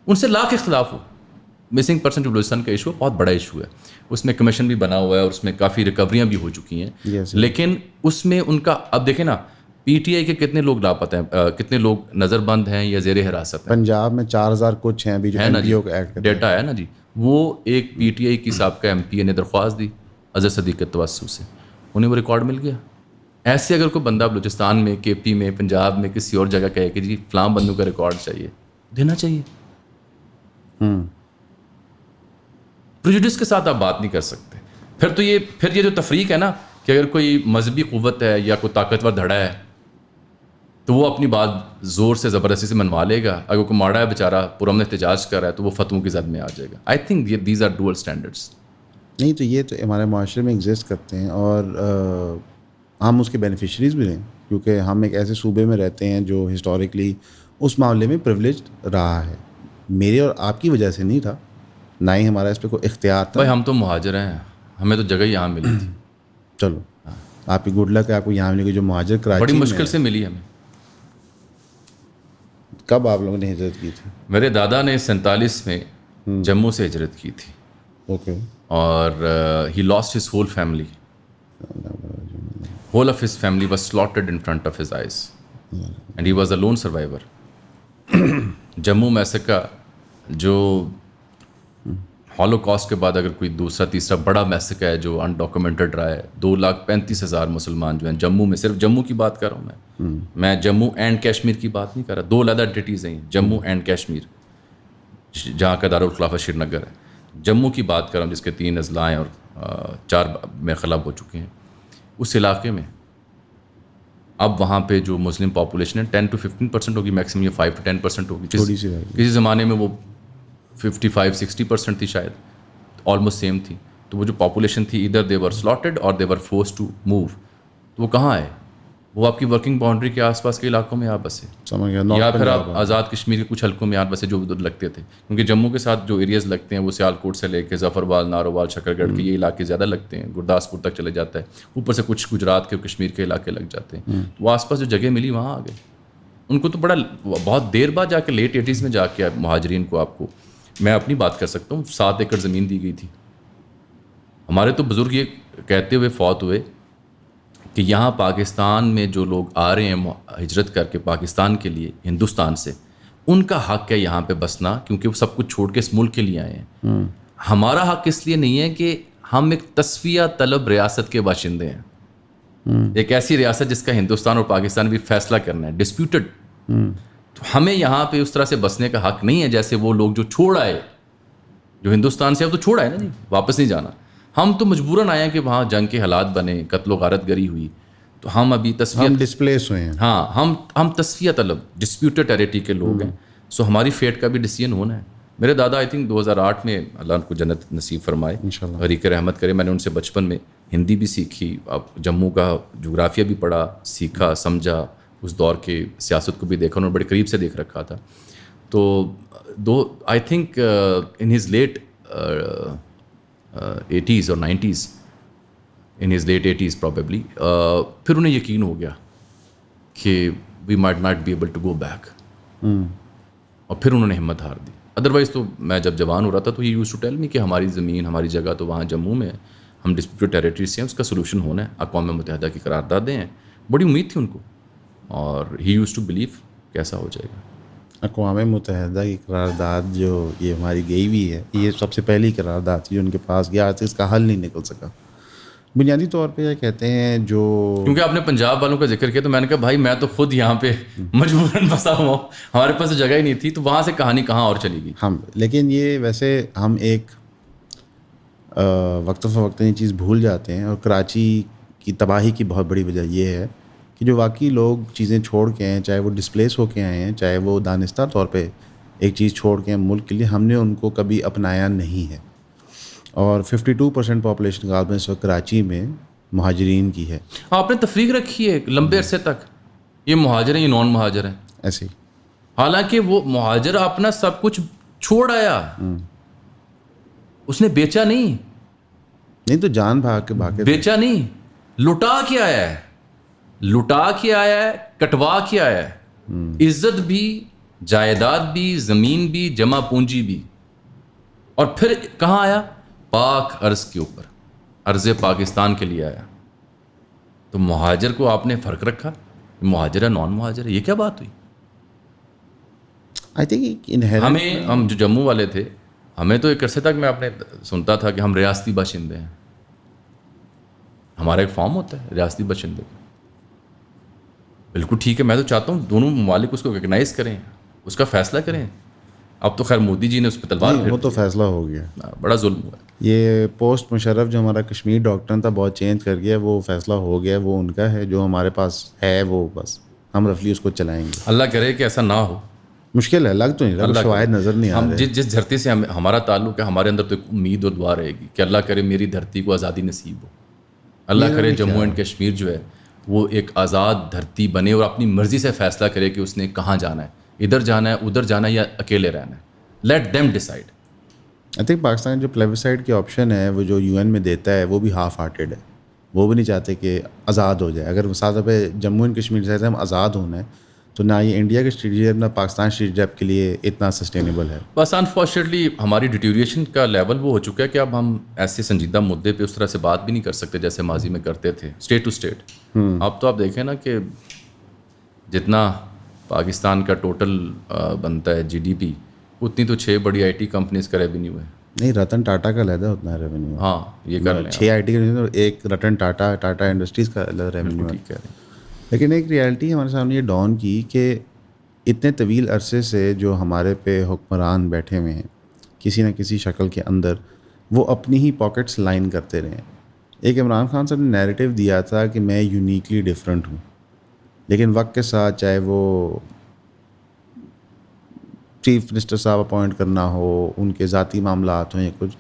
[SPEAKER 1] ان سے لاکھ اختلاف ہو. مسنگ پرسن ٹو بلوچستان کا ایشو بہت بڑا ایشو ہے, اس میں کمیشن بھی بنا ہوا ہے اور اس میں کافی ریکوریاں بھی ہو چکی ہیں, لیکن اس میں ان کا اب دیکھیں نا, پی ٹی آئی کے کتنے لوگ لاپتہ ہیں, کتنے لوگ نظر بند ہیں یا زیر حراست ہیں.
[SPEAKER 2] پنجاب میں 4000 کچھ ہیں ابھی جو
[SPEAKER 1] ہے نا جی,
[SPEAKER 2] ایکٹ
[SPEAKER 1] ڈیٹا ہے نا جی. وہ ایک پی ٹی آئی کی سابقہ ایم پی اے نے درخواست دی اظہر صدیق کے توسط سے, انہیں وہ ریکارڈ مل گیا. ایسے اگر کوئی بندہ بلوچستان میں, کے پی میں, پنجاب میں, کسی اور جگہ کہے کہ جی فلاں بندوں کا ریکارڈ چاہیے, دینا چاہیے. پریجوڈس کے ساتھ آپ بات نہیں کر سکتے. پھر یہ جو تفریق ہے نا کہ اگر کوئی مذہبی قوت ہے یا کوئی طاقتور دھڑا ہے تو وہ اپنی بات زور سے زبردستی سے منوا لے گا, اگر کوئی ماڑا ہے بیچارہ پرامن احتجاج کر رہا ہے تو وہ فتووں کی زد میں آ جائے گا. I think these are dual standards.
[SPEAKER 2] نہیں تو یہ تو ہمارے معاشرے میں ایگزسٹ کرتے ہیں, اور ہم اس کے بینیفیشریز بھی ہیں, کیونکہ ہم ایک ایسے صوبے میں رہتے ہیں جو ہسٹوریکلی اس معاملے میں پریولیجڈ رہا ہے. میرے اور آپ کی وجہ سے نہیں تھا, نہ ہی ہمارا اس پہ کوئی اختیار تھا.
[SPEAKER 1] بھائی ہم تو مہاجر ہیں, ہمیں تو جگہ یہاں ملی تھی.
[SPEAKER 2] چلو آپ کی گڈ لک ہے, آپ کو یہاں ملے گی. جو مہاجر کراچی
[SPEAKER 1] بڑی مشکل سے ملی ہمیں.
[SPEAKER 2] کب آپ لوگوں نے ہجرت کی تھی؟
[SPEAKER 1] میرے دادا نے 47 میں جموں سے ہجرت کی تھی.
[SPEAKER 2] اوکے.
[SPEAKER 1] اور he lost his whole family. Whole of his family was slaughtered in front of his eyes. And he was a lone survivor. Jammu massacre جو ہالوکاسٹ کے بعد اگر کوئی دوسرا تیسرا بڑا میسیکر ہے جو انڈاکومنٹڈ رہا ہے, 2,35,000 مسلمان جو ہیں جموں میں, صرف جموں کی بات کر رہا ہوں میں جموں اینڈ کشمیر کی بات نہیں کر رہا. 2 علیحدہ انٹیٹیز ہیں, جموں اینڈ کشمیر, جہاں کا دارالخلافہ شری نگر ہے. جموں کی بات کر رہا ہوں جس کے 3 اضلاع ہیں اور 4 میں خلب ہو چکے ہیں. اس علاقے میں اب وہاں پہ جو مسلم پاپولیشن ہے 10 to 15% ہوگی میکسیمم, یا 5 to 10% ہوگی. کسی زمانے میں وہ 55-60% تھی شاید, آلموسٹ سیم تھی. تو وہ جو پاپولیشن تھی ادھر دے ور سلاٹڈ اور دے ور فورس ٹو موو. تو وہ کہاں ہے؟ وہ آپ کی ورکنگ باؤنڈری کے آس پاس کے علاقوں میں آپ بسے, یا پھر آپ آزاد کشمیر کے کچھ حلقوں میں آپ بسے جو ادھر لگتے تھے. کیونکہ جموں کے ساتھ جو ایریاز لگتے ہیں وہ سیالکوٹ سے لے کے ظفروال, نارووال, شکر گڑھ کے یہ علاقے زیادہ لگتے ہیں, گرداسپور تک چلے جاتا ہے. اوپر سے کچھ گجرات کے کشمیر کے علاقے لگ جاتے ہیں. وہ آس پاس جو جگہ ملی وہاں آ گئے. ان کو تو بڑا بہت دیر بعد جا کے لیٹ 80s میں جا کے مہاجرین کو, آپ کو میں اپنی بات کر سکتا ہوں, 7 ایکڑ زمین دی گئی تھی. ہمارے تو بزرگ یہ کہتے ہوئے فوت ہوئے کہ یہاں پاکستان میں جو لوگ آ رہے ہیں ہجرت کر کے پاکستان کے لیے ہندوستان سے, ان کا حق ہے یہاں پہ بسنا, کیونکہ وہ سب کچھ چھوڑ کے اس ملک کے لیے آئے ہیں. ہمارا حق اس لیے نہیں ہے کہ ہم ایک تصفیہ طلب ریاست کے باشندے ہیں, ایک ایسی ریاست جس کا ہندوستان اور پاکستان بھی فیصلہ کرنا ہے, ڈسپیوٹڈ. تو ہمیں یہاں پہ اس طرح سے بسنے کا حق نہیں ہے جیسے وہ لوگ جو چھوڑ آئے, جو ہندوستان سے اب تو چھوڑ آئے نا جی, واپس نہیں جانا. ہم تو مجبوراً آئے ہیں کہ وہاں جنگ کے حالات بنے, قتل و غارت گری ہوئی, تو ہم ابھی تصفیہ,
[SPEAKER 2] ہم ڈسپلیس ہوئے ہیں.
[SPEAKER 1] ہاں ہم تصفیہ طلب ڈسپیوٹڈ ٹیریٹری کے لوگ ہیں. سو ہماری فیٹ کا بھی ڈیسیژن ہونا ہے. میرے دادا آئی تھنک 2008 میں, اللہ ان کو جنت نصیب فرمائے, غریق رحمت کرے, میں نے ان سے بچپن میں ہندی بھی سیکھی, اب جموں کا جغرافیہ بھی پڑھا, سیکھا, سمجھا, اس دور کے سیاست کو بھی دیکھا, انہوں نے بڑے قریب سے دیکھ رکھا تھا. تو I think in his late 80s اور 90s, ان ہز لیٹ 80s پرابیبلی, پھر انہیں یقین ہو گیا کہ we might not be able to go back, اور پھر انہوں نے ہمت ہار دی. ادروائز تو میں جب جوان ہو رہا تھا تو یہ یوز ٹو ٹیل می کہ ہماری زمین, ہماری جگہ تو وہاں جموں میں ہے, ہم ڈسپیوٹڈ ٹیریٹری سے ہیں, اس کا سولوشن ہونا ہے, اقوام متحدہ کی قراردادیں ہیں. بڑی امید تھی ان کو, اور ہی یوز ٹو بلیو کیسا ہو جائے گا.
[SPEAKER 2] اقوام متحدہ کی قرارداد جو یہ ہماری گئی ہوئی ہے, یہ سب سے پہلی قرارداد تھی جو ان کے پاس گیا, آج اس کا حل نہیں نکل سکا. بنیادی طور پہ یہ کہتے ہیں جو,
[SPEAKER 1] کیونکہ آپ نے پنجاب والوں کا ذکر کیا تو میں نے کہا بھائی میں تو خود یہاں پہ مجبوراً پھنسا ہوا ہوں, ہمارے پاس تو جگہ ہی نہیں تھی, تو وہاں سے کہانی کہاں اور چلی گئی.
[SPEAKER 2] ہم لیکن یہ ویسے ہم ایک وقت فوقت یہ چیز بھول جاتے ہیں, اور کراچی کی تباہی کی بہت بڑی وجہ یہ ہے کہ جو واقعی لوگ چیزیں چھوڑ کے ہیں, چاہے وہ ڈسپلیس ہو کے آئے ہیں, چاہے وہ دانستہ طور پہ ایک چیز چھوڑ کے ہیں ملک کے لیے, ہم نے ان کو کبھی اپنایا نہیں ہے. اور 52% پاپولیشن غالباً اس وقت کراچی میں مہاجرین کی ہے.
[SPEAKER 1] آپ نے تفریق رکھی ہے لمبے عرصے تک, یہ مہاجر ہیں, یہ نان مہاجر ہیں.
[SPEAKER 2] ایسے ہی,
[SPEAKER 1] حالانکہ وہ مہاجر اپنا سب کچھ چھوڑ آیا, اس نے بیچا نہیں
[SPEAKER 2] تو جان بھاگ کے
[SPEAKER 1] بیچا نہیں, لٹا کے آیا ہے, لٹا کے آیا ہے, کٹوا کے آیا ہے. عزت بھی, جائیداد بھی, زمین بھی, جمع پونجی بھی, اور پھر کہاں آیا؟ پاک ارض کے اوپر, ارض پاکستان کے لیے آیا. تو مہاجر کو آپ نے فرق رکھا, مہاجر ہے نان مہاجر ہے, یہ کیا بات ہوئی؟
[SPEAKER 2] آئی تھنک
[SPEAKER 1] ہم جو جموں والے تھے, ہمیں تو ایک عرصے تک میں اپنے سنتا تھا کہ ہم ریاستی باشندے ہیں. ہمارا ایک فارم ہوتا ہے ریاستی باشندے کا. بالکل ٹھیک ہے, میں تو چاہتا ہوں دونوں ممالک اس کو ریکگنائز کریں, اس کا فیصلہ کریں. اب تو خیر مودی جی نے اس پہ تلوار پھیر دی,
[SPEAKER 2] وہ تو فیصلہ ہو گیا,
[SPEAKER 1] بڑا ظلم ہوا.
[SPEAKER 2] یہ پوسٹ مشرف جو ہمارا کشمیر ڈاکٹر تھا بہت چینج کر گیا, وہ فیصلہ ہو گیا, وہ ان کا ہے. جو ہمارے پاس ہے وہ بس ہم رفلی اس کو چلائیں گے.
[SPEAKER 1] اللہ کرے کہ ایسا نہ ہو.
[SPEAKER 2] مشکل ہے, لگ تو نہیں رہا, شواہد نظر نہیں آ رہے.
[SPEAKER 1] جس دھرتی سے ہمارا تعلق ہے, ہمارے اندر تو ایک امید اور دعا رہے گی کہ اللہ کرے میری دھرتی کو آزادی نصیب ہو. اللہ کرے جموں اینڈ کشمیر جو ہے وہ ایک آزاد دھرتی بنے اور اپنی مرضی سے فیصلہ کرے کہ اس نے کہاں جانا ہے, ادھر جانا ہے, ادھر جانا ہے, یا اکیلے رہنا ہے. Let them decide.
[SPEAKER 2] I think Pakistan جو پلیبسائڈ کی آپشن ہے وہ جو UN میں دیتا ہے وہ بھی ہاف ہارٹیڈ ہے. وہ بھی نہیں چاہتے کہ آزاد ہو جائے. اگر ساتھ پہ جموں اینڈ کشمیر سے ہم آزاد ہونا ہے تو نہ یہ انڈیا کے اسٹریٹجی نہ پاکستان اسٹریٹجی کے لیے اتنا سسٹینیبل ہے.
[SPEAKER 1] بس انفارچونیٹلی ہماری ڈیٹیوریشن کا لیول وہ ہو چکا ہے کہ اب ہم ایسے سنجیدہ مدعے پہ اس طرح سے بات بھی نہیں کر سکتے جیسے ماضی میں کرتے تھے, اسٹیٹ ٹو اسٹیٹ. اب تو آپ دیکھیں نا کہ جتنا پاکستان کا ٹوٹل بنتا ہے GDP اتنی تو 6 بڑی IT کمپنیز کا ریونیو ہے.
[SPEAKER 2] نہیں رتن ٹاٹا کا علیحدہ اتنا ہے ریونیو.
[SPEAKER 1] ہاں یہ کر لیں
[SPEAKER 2] 6 IT کا ایک رتن ٹاٹا انڈسٹریز کا علیحدہ ریونیو ہے. لیکن ایک ریالٹی ہمارے سامنے یہ ڈاؤن کی کہ اتنے طویل عرصے سے جو ہمارے پہ حکمران بیٹھے ہوئے ہیں کسی نہ کسی شکل کے اندر وہ اپنی ہی پاکٹس لائن کرتے رہے ہیں. ایک عمران خان صاحب نے نیریٹو دیا تھا کہ میں یونیکلی ڈفرینٹ ہوں, لیکن وقت کے ساتھ چاہے وہ چیف منسٹر صاحب اپوائنٹ کرنا ہو, ان کے ذاتی معاملات ہوں یا کچھ,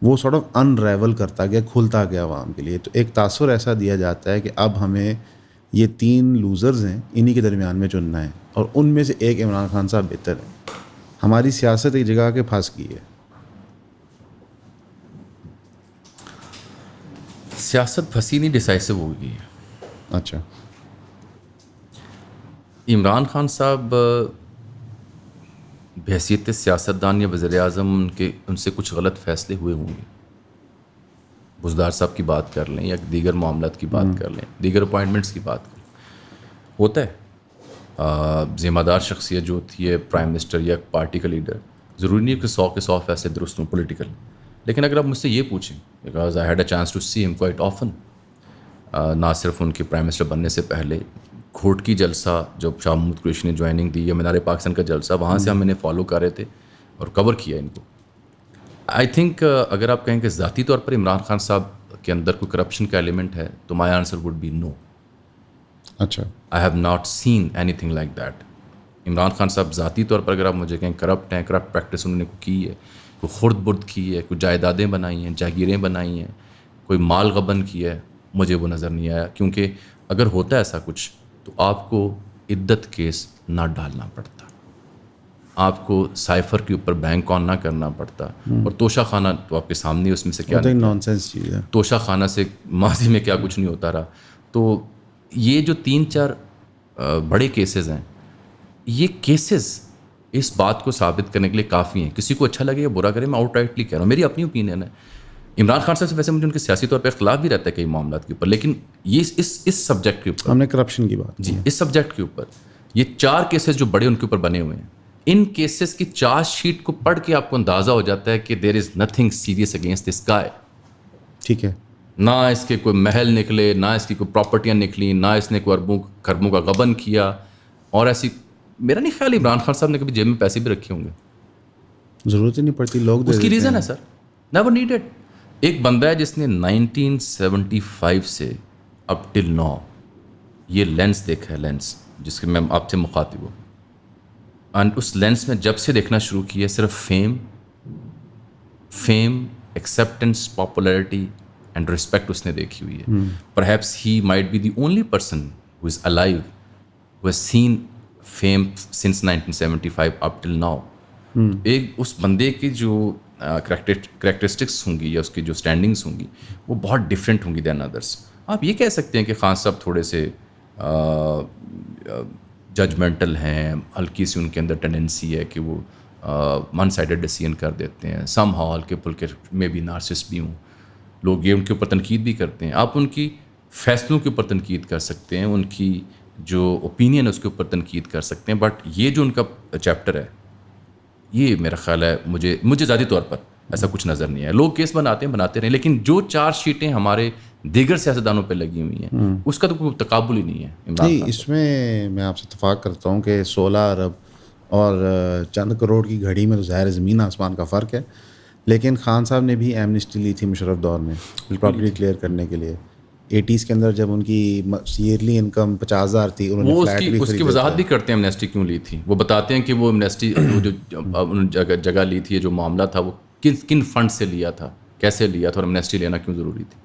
[SPEAKER 2] وہ سارٹ آف انریول کرتا گیا, کھلتا گیا عوام کے لیے. تو ایک تاثر ایسا دیا جاتا ہے کہ اب ہمیں یہ 3 لوزرز ہیں انہی کے درمیان میں چننا ہے, اور ان میں سے ایک عمران خان صاحب بہتر ہے. ہماری سیاست ایک جگہ کے پھنس گئی ہے.
[SPEAKER 1] سیاست پھنسی نہیں, ڈیسائسو ہو گئی ہے.
[SPEAKER 2] اچھا,
[SPEAKER 1] عمران خان صاحب بحیثیت سیاستدان یا وزیر اعظم ان سے کچھ غلط فیصلے ہوئے ہوں گے. بزدار صاحب کی بات کر لیں یا دیگر معاملات کی بات کر لیں, دیگر اپوائنٹمنٹس کی بات کر لیں, ہوتا ہے ذمہ دار شخصیت جو ہوتی ہے پرائم منسٹر یا پارٹی کا لیڈر, ضروری نہیں کہ 100 کے 100 فیصلے درست ہوں پولیٹیکل. لیکن اگر آپ مجھ سے یہ پوچھیں, because I had a chance to see him quite often, نہ صرف ان کے پرائم منسٹر بننے سے پہلے کھوٹکی جلسہ جب شاہ محمود قریشی نے جوائننگ دی یا مینار پاکستان کا جلسہ, وہاں سے ہم انہیں فالو کر رہے تھے اور کور کیا ان کو. آئی تھنک اگر آپ کہیں کہ ذاتی طور پر عمران خان صاحب کے اندر کوئی کرپشن کا ایلیمنٹ ہے تو مائی آنسر وڈ بی نو.
[SPEAKER 2] اچھا,
[SPEAKER 1] I have not seen any thing like that. Imran Khan صاحب ذاتی طور پر اگر آپ مجھے کہیں کرپٹ ہیں, کرپٹ پریکٹس انہوں نے کی ہے, کوئی خرد برد کی ہے, کوئی جائیدادیں بنائی ہیں, جاگیریں بنائی ہیں, کوئی مال غبن کیا ہے, مجھے وہ نظر نہیں آیا. کیونکہ اگر ہوتا ہے ایسا کچھ تو آپ کو عدت کیس نہ ڈالنا پڑتا, آپ کو سائفر کے اوپر بینک آن نہ کرنا پڑتا, اور توشہ خانہ تو آپ کے سامنے, اس میں سے کیا
[SPEAKER 2] نان سینس چیز ہے.
[SPEAKER 1] توشہ خانہ سے ماضی میں کیا کچھ نہیں ہوتا رہا. تو یہ جو 3-4 بڑے کیسز ہیں, یہ کیسز اس بات کو ثابت کرنے کے لیے کافی ہیں. کسی کو اچھا لگے یا برا کرے, میں آؤٹ رائٹلی کہہ رہا ہوں, میری اپنی اوپینین ہے. عمران خان صاحب سے ویسے مجھے ان کے سیاسی طور پہ اختلاف بھی رہتا ہے کئی معاملات کے اوپر, لیکن یہ اس سبجیکٹ کے اوپر,
[SPEAKER 2] ہم نے کرپشن کی بات,
[SPEAKER 1] جی اس سبجیکٹ کے اوپر یہ 4 کیسز جو بڑے ان کے اوپر بنے ہوئے ہیں, ان کیسز کی چارج شیٹ کو پڑھ کے آپ کو اندازہ ہو جاتا ہے کہ there is nothing serious against this guy.
[SPEAKER 2] ٹھیک ہے,
[SPEAKER 1] نہ اس کے کوئی محل نکلے, نہ اس کی کوئی پراپرٹیاں نکلیں, نہ اس نے کوئی اربوں خربوں کا غبن کیا. اور ایسی میرا نہیں خیال عمران خان صاحب نے کبھی جیب میں پیسے بھی رکھے ہوں گے,
[SPEAKER 2] ضرورت ہی نہیں پڑتی, لوگ
[SPEAKER 1] اس کی ریزن ہے سر, نیور نیڈیڈ. ایک بندہ ہے جس نے 1975 سے اب ٹل نو یہ لینس دیکھا ہے, لینس جس کے میں آپ سے مخاطب ہوں, اینڈ اس لینس میں جب سے دیکھنا شروع کی ہے صرف fame acceptance, popularity and respect اس نے دیکھی ہوئی ہے. Perhaps he might be the only person who is alive who has seen fame since 1975 up till now. ایک اس بندے کی جو کریکٹرسٹکس ہوں گی یا اس کی جو اسٹینڈنگس ہوں گی وہ بہت ڈفرینٹ ہوں گی دین ادرس. آپ یہ کہہ سکتے ہیں کہ خان صاحب تھوڑے سے ججمنٹل ہیں, ہلکی سی ان کے اندر ٹینڈنسی ہے کہ وہ ون سائڈڈ ڈیسیژن کر دیتے ہیں, سم ہاؤ ہلکے پھلکے میں بھی نارسسٹ بھی ہوں, لوگ یہ ان کے اوپر تنقید بھی کرتے ہیں. آپ ان کی فیصلوں کے اوپر تنقید کر سکتے ہیں, ان کی جو اوپینین ہے اس کے اوپر تنقید کر سکتے ہیں, بٹ یہ جو ان کا چیپٹر ہے یہ میرا خیال ہے مجھے ذاتی طور پر ایسا کچھ نظر نہیں ہے. لوگ کیس بناتے رہیں, لیکن جو 4 شیٹیں ہمارے دیگر سیاستدانوں پہ لگی ہوئی ہیں اس کا تو کوئی تقابل ہی نہیں ہے.
[SPEAKER 2] نہیں, اس میں آپ سے اتفاق کرتا ہوں کہ 16 ارب اور چند کروڑ کی گھڑی میں تو ظاہر زمین آسمان کا فرق ہے. لیکن خان صاحب نے بھی ایمنسٹی لی تھی مشرف دور میں پراپرٹی کلیئر کرنے کے لیے. 80s کے اندر جب ان کی ایئرلی انکم 50,000 تھی, انہوں نے فلیٹ بھی
[SPEAKER 1] اس کی وضاحت بھی کرتے ہیں ایمنسٹی کیوں لی تھی. وہ بتاتے ہیں کہ وہ ایمنسٹی جو جگہ لی تھی, جو معاملہ تھا وہ کن فنڈ سے لیا تھا, کیسے لیا تھا, اور ایمنسٹی لینا کیوں ضروری تھی.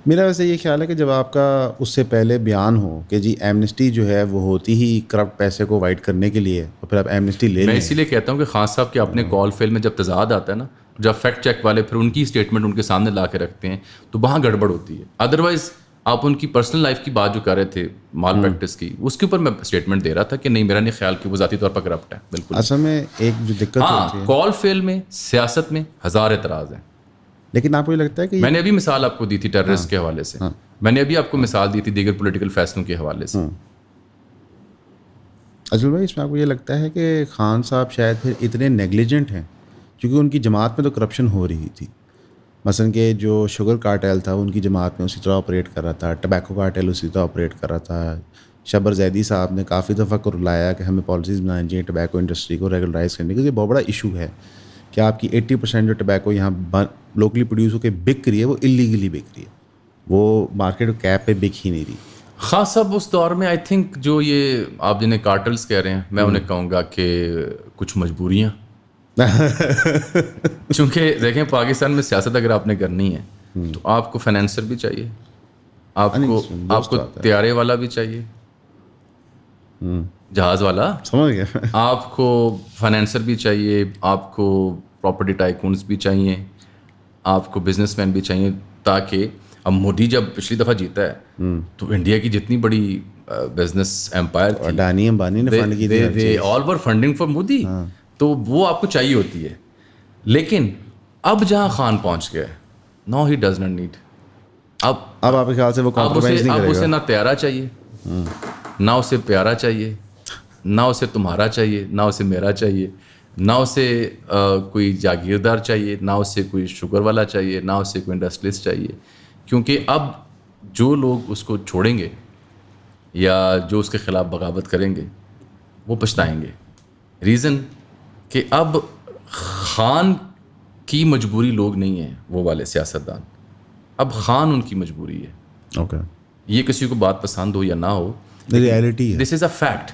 [SPEAKER 2] میرا ویسے یہ خیال ہے کہ جب آپ کا اس سے پہلے بیان ہو کہ جی ایمنسٹی جو ہے وہ ہوتی ہی کرپٹ پیسے کو وائٹ کرنے کے لیے, اور پھر آپ ایمنسٹی لے لیں.
[SPEAKER 1] میں اسی لیے کہتا ہوں کہ خان صاحب کے اپنے کال فیل میں جب تضاد آتا ہے نا, جب فیکٹ چیک والے پھر ان کی اسٹیٹمنٹ ان کے سامنے لا کے رکھتے ہیں تو وہاں گڑبڑ ہوتی ہے. ادروائز آپ ان کی پرسنل لائف کی بات جو کر رہے تھے مال پریکٹس کی, اس کے اوپر میں اسٹیٹمنٹ دے رہا تھا کہ نہیں, میرا نہیں خیال کہ وہ ذاتی طور پر کرپٹ ہے. بالکل.
[SPEAKER 2] اصل میں ایک جو دقت ہوتی ہے,
[SPEAKER 1] کال فیل میں سیاست میں 1000 اعتراض ہیں,
[SPEAKER 2] لیکن آپ کو یہ لگتا ہے کہ
[SPEAKER 1] میں نے ابھی مثال آپ کو دی تھی ٹیررسٹ کے حوالے سے, میں نے ابھی آپ کو مثال دی تھی دیگر پولیٹیکل فیصلوں کے حوالے سے.
[SPEAKER 2] اجل بھائی اس میں آپ کو یہ لگتا ہے کہ خان صاحب شاید پھر اتنے نیگلیجنٹ ہیں کیونکہ ان کی جماعت میں تو کرپشن ہو رہی تھی، مثلا کہ جو شوگر کارٹیل تھا ان کی جماعت میں اسی طرح آپریٹ کر رہا تھا، ٹبیکو کارٹیل اسی طرح آپریٹ کر رہا تھا. شبر زیدی صاحب نے کافی دفعہ کو رلایا کہ ہمیں پالیسیز بنانی چاہیے ٹبیکو انڈسٹری کو ریگولرائز کرنے کے. یہ بہت بڑا ایشو ہے کہ آپ کی 80% جو ٹبیکو یہاں لوکلی پروڈیوس ہو کے بک رہی ہے وہ اللیگلی بک رہی ہے، وہ مارکیٹ کیپ پہ بک ہی نہیں رہی.
[SPEAKER 1] خاص صاحب اس دور میں آئی تھنک جو یہ آپ جنہیں کارٹلز کہہ رہے ہیں، میں انہیں کہوں گا کہ کچھ مجبوریاں چونکہ دیکھیں پاکستان میں سیاست اگر آپ نے کرنی ہے تو آپ کو فائنینسر بھی چاہیے، آپ کو طیارے والا بھی چاہیے، جہاز والا
[SPEAKER 2] سمجھ گیا.
[SPEAKER 1] آپ کو فائنینسر بھی چاہیے، آپ کو پراپرٹی ٹائکونس بھی چاہیے، آپ کو بزنس مین بھی چاہیے، تاکہ اب مودی جب پچھلی دفعہ جیتا ہے تو انڈیا کی جتنی بڑی بزنس امپائر تھی
[SPEAKER 2] اڈانی امبانی نے فنڈ کی تھی،
[SPEAKER 1] they all were funding for Modi, تو وہ آپ کو چاہیے ہوتی ہے. لیکن اب جہاں خان پہنچ گیا نو ہی ڈز ناٹ نیڈ، اب
[SPEAKER 2] آپ کے خیال سے وہ کمپرومائز نہیں
[SPEAKER 1] اب
[SPEAKER 2] کرے
[SPEAKER 1] اسے
[SPEAKER 2] گا.
[SPEAKER 1] نہ پیارا چاہیے، نہ اسے پیارا چاہیے، نہ اسے تمہارا چاہیے، نہ اسے میرا چاہیے، نہ اسے کوئی جاگیردار چاہیے، نہ اسے کوئی شوگر والا چاہیے، نہ اسے کوئی انڈسٹریلسٹ چاہیے. کیونکہ اب جو لوگ اس کو چھوڑیں گے یا جو اس کے خلاف بغاوت کریں گے وہ پچھتائیں گے. ریزن کہ اب خان کی مجبوری لوگ نہیں ہیں وہ والے سیاستدان، اب خان ان کی مجبوری ہے.
[SPEAKER 2] اوکے،
[SPEAKER 1] یہ کسی کو بات پسند ہو یا نہ ہو،
[SPEAKER 2] ریئلٹی ہے.
[SPEAKER 1] دس از اے فیکٹ.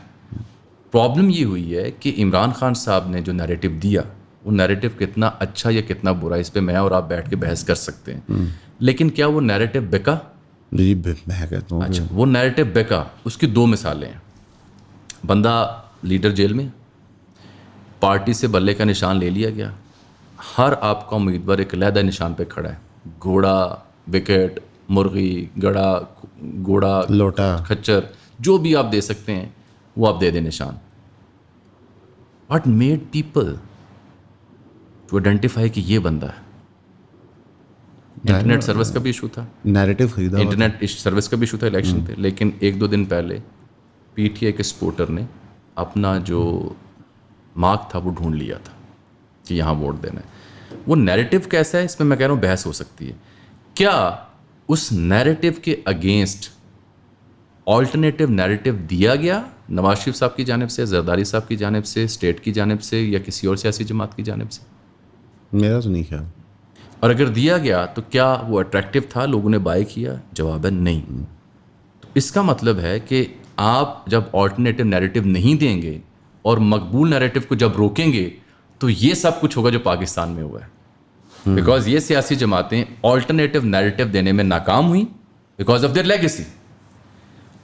[SPEAKER 1] پرابلم یہ ہوئی ہے کہ عمران خان صاحب نے جو نیریٹو دیا وہ نیریٹو کتنا اچھا یا کتنا برا، اس پہ میں اور آپ بیٹھ کے بحث کر سکتے ہیں، لیکن کیا وہ نیریٹو بکا؟
[SPEAKER 2] جی میں کہتا ہوں
[SPEAKER 1] اچھا، وہ نیریٹو بکا. اس کی دو مثالیں ہیں. بندہ لیڈر جیل میں، پارٹی سے بلے کا نشان لے لیا گیا، ہر آپ کا امیدوار ایک علیحدہ نشان پہ کھڑا ہے، گھوڑا، وکٹ، مرغی، گڑا، گھوڑا،
[SPEAKER 2] لوٹا،
[SPEAKER 1] کھچر، جو بھی آپ دے سکتے ہیں وہ آپ دے دیں نشان. What made people to identify کہ یہ بندہ ہے؟ انٹرنیٹ سروس کا بھی ایشو تھا،
[SPEAKER 2] نیریٹو خریدا،
[SPEAKER 1] انٹرنیٹ سروس کا بھی ایشو تھا الیکشن پہ. لیکن ایک دو دن پہلے پی ٹی آئی کے سپورٹر نے اپنا جو مارک تھا وہ ڈھونڈ لیا تھا کہ یہاں ووٹ دینا ہے. وہ نیریٹو کیسا ہے اس میں میں کہہ رہا ہوں بحث ہو سکتی ہے. کیا اس نیریٹو کے اگینسٹ آلٹرنیٹیو نیریٹو دیا گیا نواز شریف صاحب کی جانب سے، زرداری صاحب کی جانب سے، اسٹیٹ کی جانب سے، یا کسی اور سیاسی جماعت کی جانب سے؟
[SPEAKER 2] میرا تو نہیں خیال.
[SPEAKER 1] اور اگر دیا گیا تو کیا وہ اٹریکٹیو تھا، لوگوں نے بائی کیا؟ جواب ہے نہیں. تو اس کا مطلب ہے کہ آپ جب آلٹرنیٹیو نیریٹو نہیں دیں گے اور مقبول نیریٹو کو جب روکیں گے تو یہ سب کچھ ہوگا جو پاکستان میں ہوا ہے. بیکاز یہ سیاسی جماعتیں آلٹرنیٹیو نیریٹو دینے میں ناکام ہوئیں بیکاز آف دیئر لیگیسی،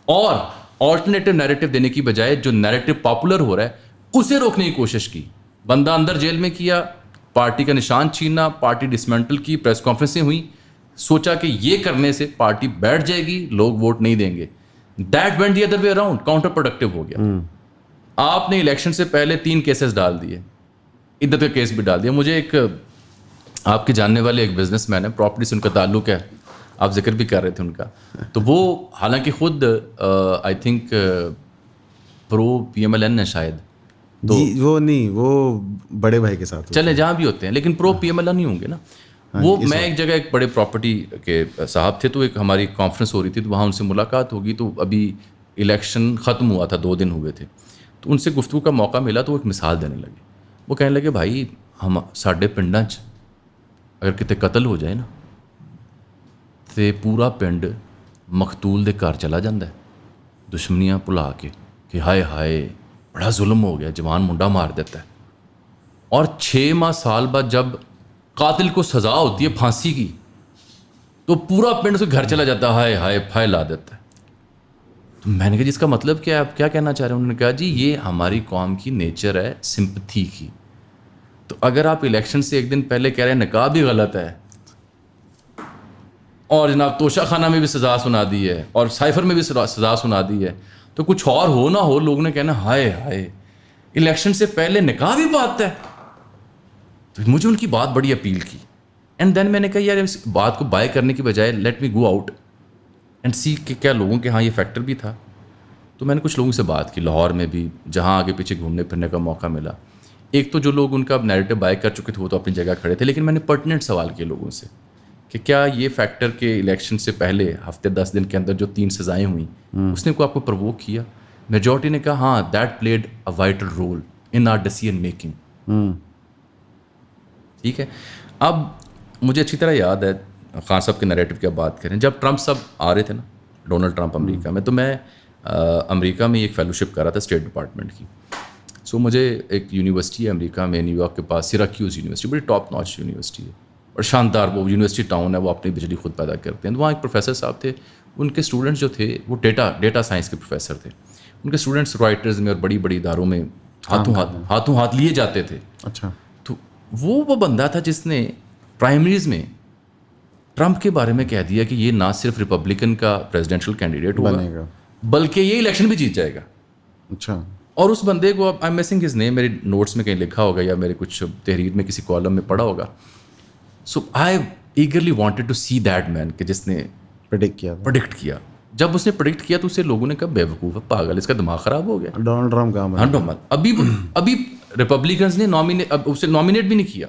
[SPEAKER 1] اور آلٹرنیٹیو نیریٹو دینے کی بجائے جو نیریٹو پاپولر ہو رہا ہے اسے روکنے کی کوشش کی. بندہ اندر جیل میں کیا، پارٹی کا نشان چھیننا، پارٹی ڈسمنٹل کی، پریس کانفرنسیں ہوئیں، سوچا کہ یہ کرنے سے پارٹی بیٹھ جائے گی، لوگ ووٹ نہیں دیں گے. That went the other way around, counterproductive ہو گیا. آپ نے الیکشن سے پہلے 3 کیسز ڈال دیے، ادھر کا کیس بھی ڈال دیا. مجھے ایک آپ کے جاننے والے ایک بزنس مین ہے، پراپرٹی سے ان کا تعلق ہے، آپ ذکر بھی کر رہے تھے ان کا، تو وہ حالانکہ خود I think pro P M L N ہے شاید،
[SPEAKER 2] جی وہ نہیں، وہ بڑے بھائی کے ساتھ
[SPEAKER 1] چلے جہاں بھی ہوتے ہیں، لیکن پرو پی ایم ایل این نہیں ہوں گے نا. وہ میں ایک جگہ ایک بڑے پراپرٹی کے صاحب تھے، تو ایک ہماری کانفرنس ہو رہی تھی، تو وہاں ان سے ملاقات ہوگی. تو ابھی الیکشن ختم ہوا تھا، 2 دن ہوئے تھے، تو ان سے گفتگو کا موقع ملا تو وہ ایک مثال دینے لگے. وہ کہنے لگے بھائی ہم ساڈے پنڈاں چ اگر کتے قتل ہو جائے نا تو پورا پنڈ مقتول دے گھر چلا جاتا ہے دشمنیاں بھلا کے کہ ہائے ہائے بڑا ظلم ہو گیا، جوان منڈا مار دیتا ہے. اور 6 ماہ سال بعد جب قاتل کو سزا ہوتی ہے پھانسی کی تو پورا پنڈ سے گھر چلا جاتا ہے، ہائے ہائے پھائے لا دیتا ہے. تو میں نے کہا جس کا مطلب کیا ہے، آپ کیا کہنا چاہ رہے ہیں؟ انہوں نے کہا جی یہ ہماری قوم کی نیچر ہے سمپتھی کی. تو اگر آپ الیکشن سے 1 دن پہلے کہہ رہے ہیں نکاح بھی غلط ہے، اور جناب توشہ خانہ میں بھی سزا سنا دی ہے، اور سائفر میں بھی سزا سنا دی ہے، تو کچھ اور ہو نہ ہو لوگوں نے کہنا ہائے ہائے الیکشن سے پہلے نکاح بھی بات ہے. تو مجھے ان کی بات بڑی اپیل کی. اینڈ دین میں نے کہا یار اس بات کو بائی کرنے کی بجائے let me go out and see کہ کیا لوگوں کے ہاں یہ فیکٹر بھی تھا. تو میں نے کچھ لوگوں سے بات کی لاہور میں بھی, جہاں آگے پیچھے گھومنے پھرنے کا موقع ملا. ایک تو جو لوگ ان کا نیریٹو بائی کر چکے تھے وہ تو اپنی جگہ کھڑے تھے, لیکن میں نے پرٹیننٹ سوال کیے لوگوں سے کہ کیا یہ فیکٹر کے الیکشن سے پہلے ہفتے 10 دن کے اندر جو 3 سزائیں ہوئیں اس نے کو آپ کو پرووک کیا؟ میجورٹی نے کہا ہاں, that played a vital role in our decision making. ٹھیک ہے, اب مجھے اچھی طرح یاد ہے خان صاحب کے نیریٹو کی آپ بات کریں, جب ٹرمپ صاحب آ رہے تھے نا, ڈونلڈ ٹرمپ امریکہ میں, تو میں امریکہ میں ایک فیلوشپ کر رہا تھا اسٹیٹ ڈپارٹمنٹ کی. سو مجھے ایک یونیورسٹی ہے امریکہ میں, نیو یارک کے پاس, سیراکیوز یونیورسٹی, بڑی ٹاپ ناچ یونیورسٹی ہے اور شاندار, وہ یونیورسٹی ٹاؤن ہے, وہ اپنی بجلی خود پیدا کرتے ہیں. تو وہاں ایک پروفیسر صاحب تھے, ان کے اسٹوڈنٹس جو تھے وہ ڈیٹا سائنس کے پروفیسر تھے. ان کے اسٹوڈنٹس رائٹرز میں اور بڑی بڑی اداروں میں ہاتھوں ہاتھ لیے جاتے تھے.
[SPEAKER 2] اچھا,
[SPEAKER 1] تو وہ بندہ تھا جس نے پرائمریز میں ٹرمپ کے بارے میں کہہ دیا کہ یہ نہ صرف ریپبلکن کا پریزیڈینشیل کینڈیڈیٹ ہوگا بلکہ یہ الیکشن بھی جیت جائے گا.
[SPEAKER 2] اچھا,
[SPEAKER 1] اور اس بندے کو, اب I am missing his name, میرے نوٹس میں کہیں لکھا ہوگا یا میرے کچھ تحریر میں کسی کالم میں پڑھا ہوگا. So I eagerly wanted to see that man کہ جس نے پرڈکٹ کیا. جب اس نے پرڈکٹ کیا تو اسے لوگوں نے کہا بے وقوف ہے, پاگل, اس کا دماغ خراب ہو گیا.
[SPEAKER 2] ڈونلڈ ٹرمپ کا
[SPEAKER 1] ابھی ریپبلکنس نے اسے نامینیٹ بھی نہیں کیا.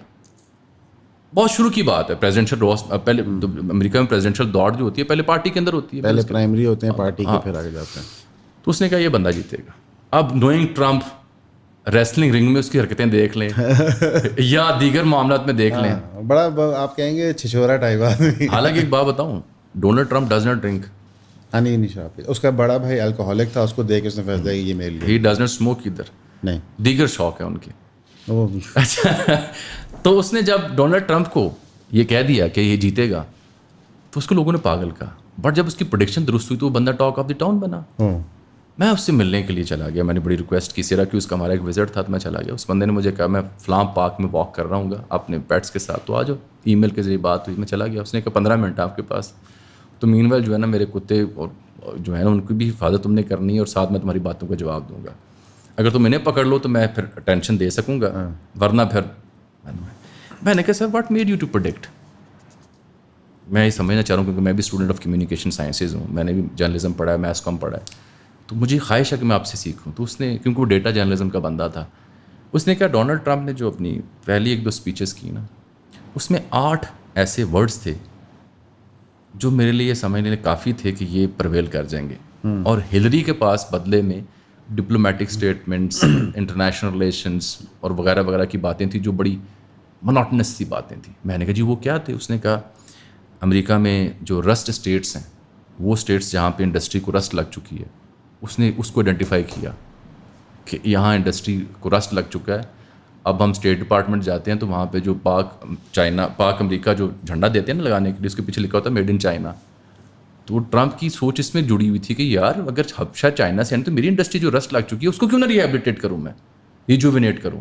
[SPEAKER 1] بہت شروع کی بات ہے, پریزیڈینشیل پہلے امریکہ میں پریزیڈینشیل دوڑ جو ہوتی ہے پہلے پارٹی کے اندر ہوتی ہے,
[SPEAKER 2] پہلے پرائمری ہوتے ہیں پارٹی کے, پھر آگے جاتے ہیں.
[SPEAKER 1] تو اس نے کہا یہ بندہ جیتے گا. اب نوئنگ ٹرمپ ریسلنگ رنگ میں اس کی حرکتیں دیکھ لیں یا دیگر معاملات میں دیکھ لیں,
[SPEAKER 2] بڑا آپ کہیں گے چھچورا ٹائپ آدمی.
[SPEAKER 1] حالانکہ ایک بات بتاؤں, Donald Trump does not drink.
[SPEAKER 2] نہیں شراب, اس کا بڑا بھائی الکوہولک تھا, اس کو دیکھ کے اس نے فیصلہ کیا یہ میرے لیے.
[SPEAKER 1] ہی ڈز ناٹ اسموک ادھر,
[SPEAKER 2] نہیں,
[SPEAKER 1] دیگر شوق ہے ان کے.
[SPEAKER 2] وہ
[SPEAKER 1] اچھا, تو اس نے جب ڈونلڈ ٹرمپ کو یہ کہہ دیا کہ یہ جیتے گا تو اس کو لوگوں نے پاگل کہا, بٹ جب اس کی پریڈکشن درست ہوئی تو وہ بندہ ٹاک آف دی ٹاؤن بنا. میں اس سے ملنے کے لیے چلا گیا, میں نے بڑی ریکویسٹ کی, سیراکیوز کا ہمارا ایک وزٹ تھا تو میں چلا گیا. اس بندے نے مجھے کہا میں فلاں پارک میں واک کر رہا ہوں گا اپنے پیٹس کے ساتھ, تو آ جاؤ. ای میل کے ذریعے بات ہوئی, میں چلا گیا. اس نے کہا 15 منٹ آپ کے پاس. تو مین ویل جو ہے نا میرے کتے اور جو ہے نا ان کی بھی حفاظت تم نے کرنی ہے اور ساتھ میں تمہاری باتوں کا جواب دوں گا. اگر تم انہیں پکڑ لو تو میں پھر اٹینشن دے سکوں گا, ورنہ پھر میں نے کہا sir what made you to product. میں یہ سمجھنا چاہ رہا ہوں کیونکہ میں بھی اسٹوڈنٹ آف کمیونیکیشن سائنسز ہوں, میں نے بھی جرنلزم پڑھا ہے, میس کام پڑھا ہے, تو مجھے خواہش ہے کہ میں آپ سے سیکھوں. تو اس نے, کیونکہ وہ ڈیٹا جرنلزم کا بندہ تھا, اس نے کہا ڈونلڈ ٹرمپ نے جو اپنی پہلی 1-2 اسپیچز کی نا, اس میں 8 ایسے ورڈز تھے جو میرے لیے سمجھنے لیے کافی تھے کہ یہ پرویل کر جائیں گے. اور ہلری کے پاس بدلے میں ڈپلومیٹک اسٹیٹمنٹس, انٹرنیشنل ریلیشنس اور وغیرہ وغیرہ کی باتیں تھیں جو بڑی مناٹنس سی باتیں تھیں. میں نے کہا جی وہ کیا تھے؟ اس نے کہا امریکہ میں جو رسٹ اسٹیٹس ہیں, وہ اسٹیٹس جہاں پہ انڈسٹری کو رسٹ لگ چکی ہے, اس نے اس کو آئیڈینٹیفائی کیا کہ یہاں انڈسٹری کو رسٹ لگ چکا ہے. اب ہم اسٹیٹ ڈپارٹمنٹ جاتے ہیں تو وہاں پہ جو پاک امریکہ جو جھنڈا دیتے ہیں نا لگانے کے لیے, اس کے پیچھے لکھا ہوتا ہے میڈ ان چائنا. تو ٹرمپ کی سوچ اس میں جڑی ہوئی تھی کہ یار اگر حبشہ چائنا سے ہے تو میری انڈسٹری جو رسٹ لگ چکی ہے اس کو کیوں نہ ریہیبلیٹیٹ کروں, میں ریجوینیٹ کروں.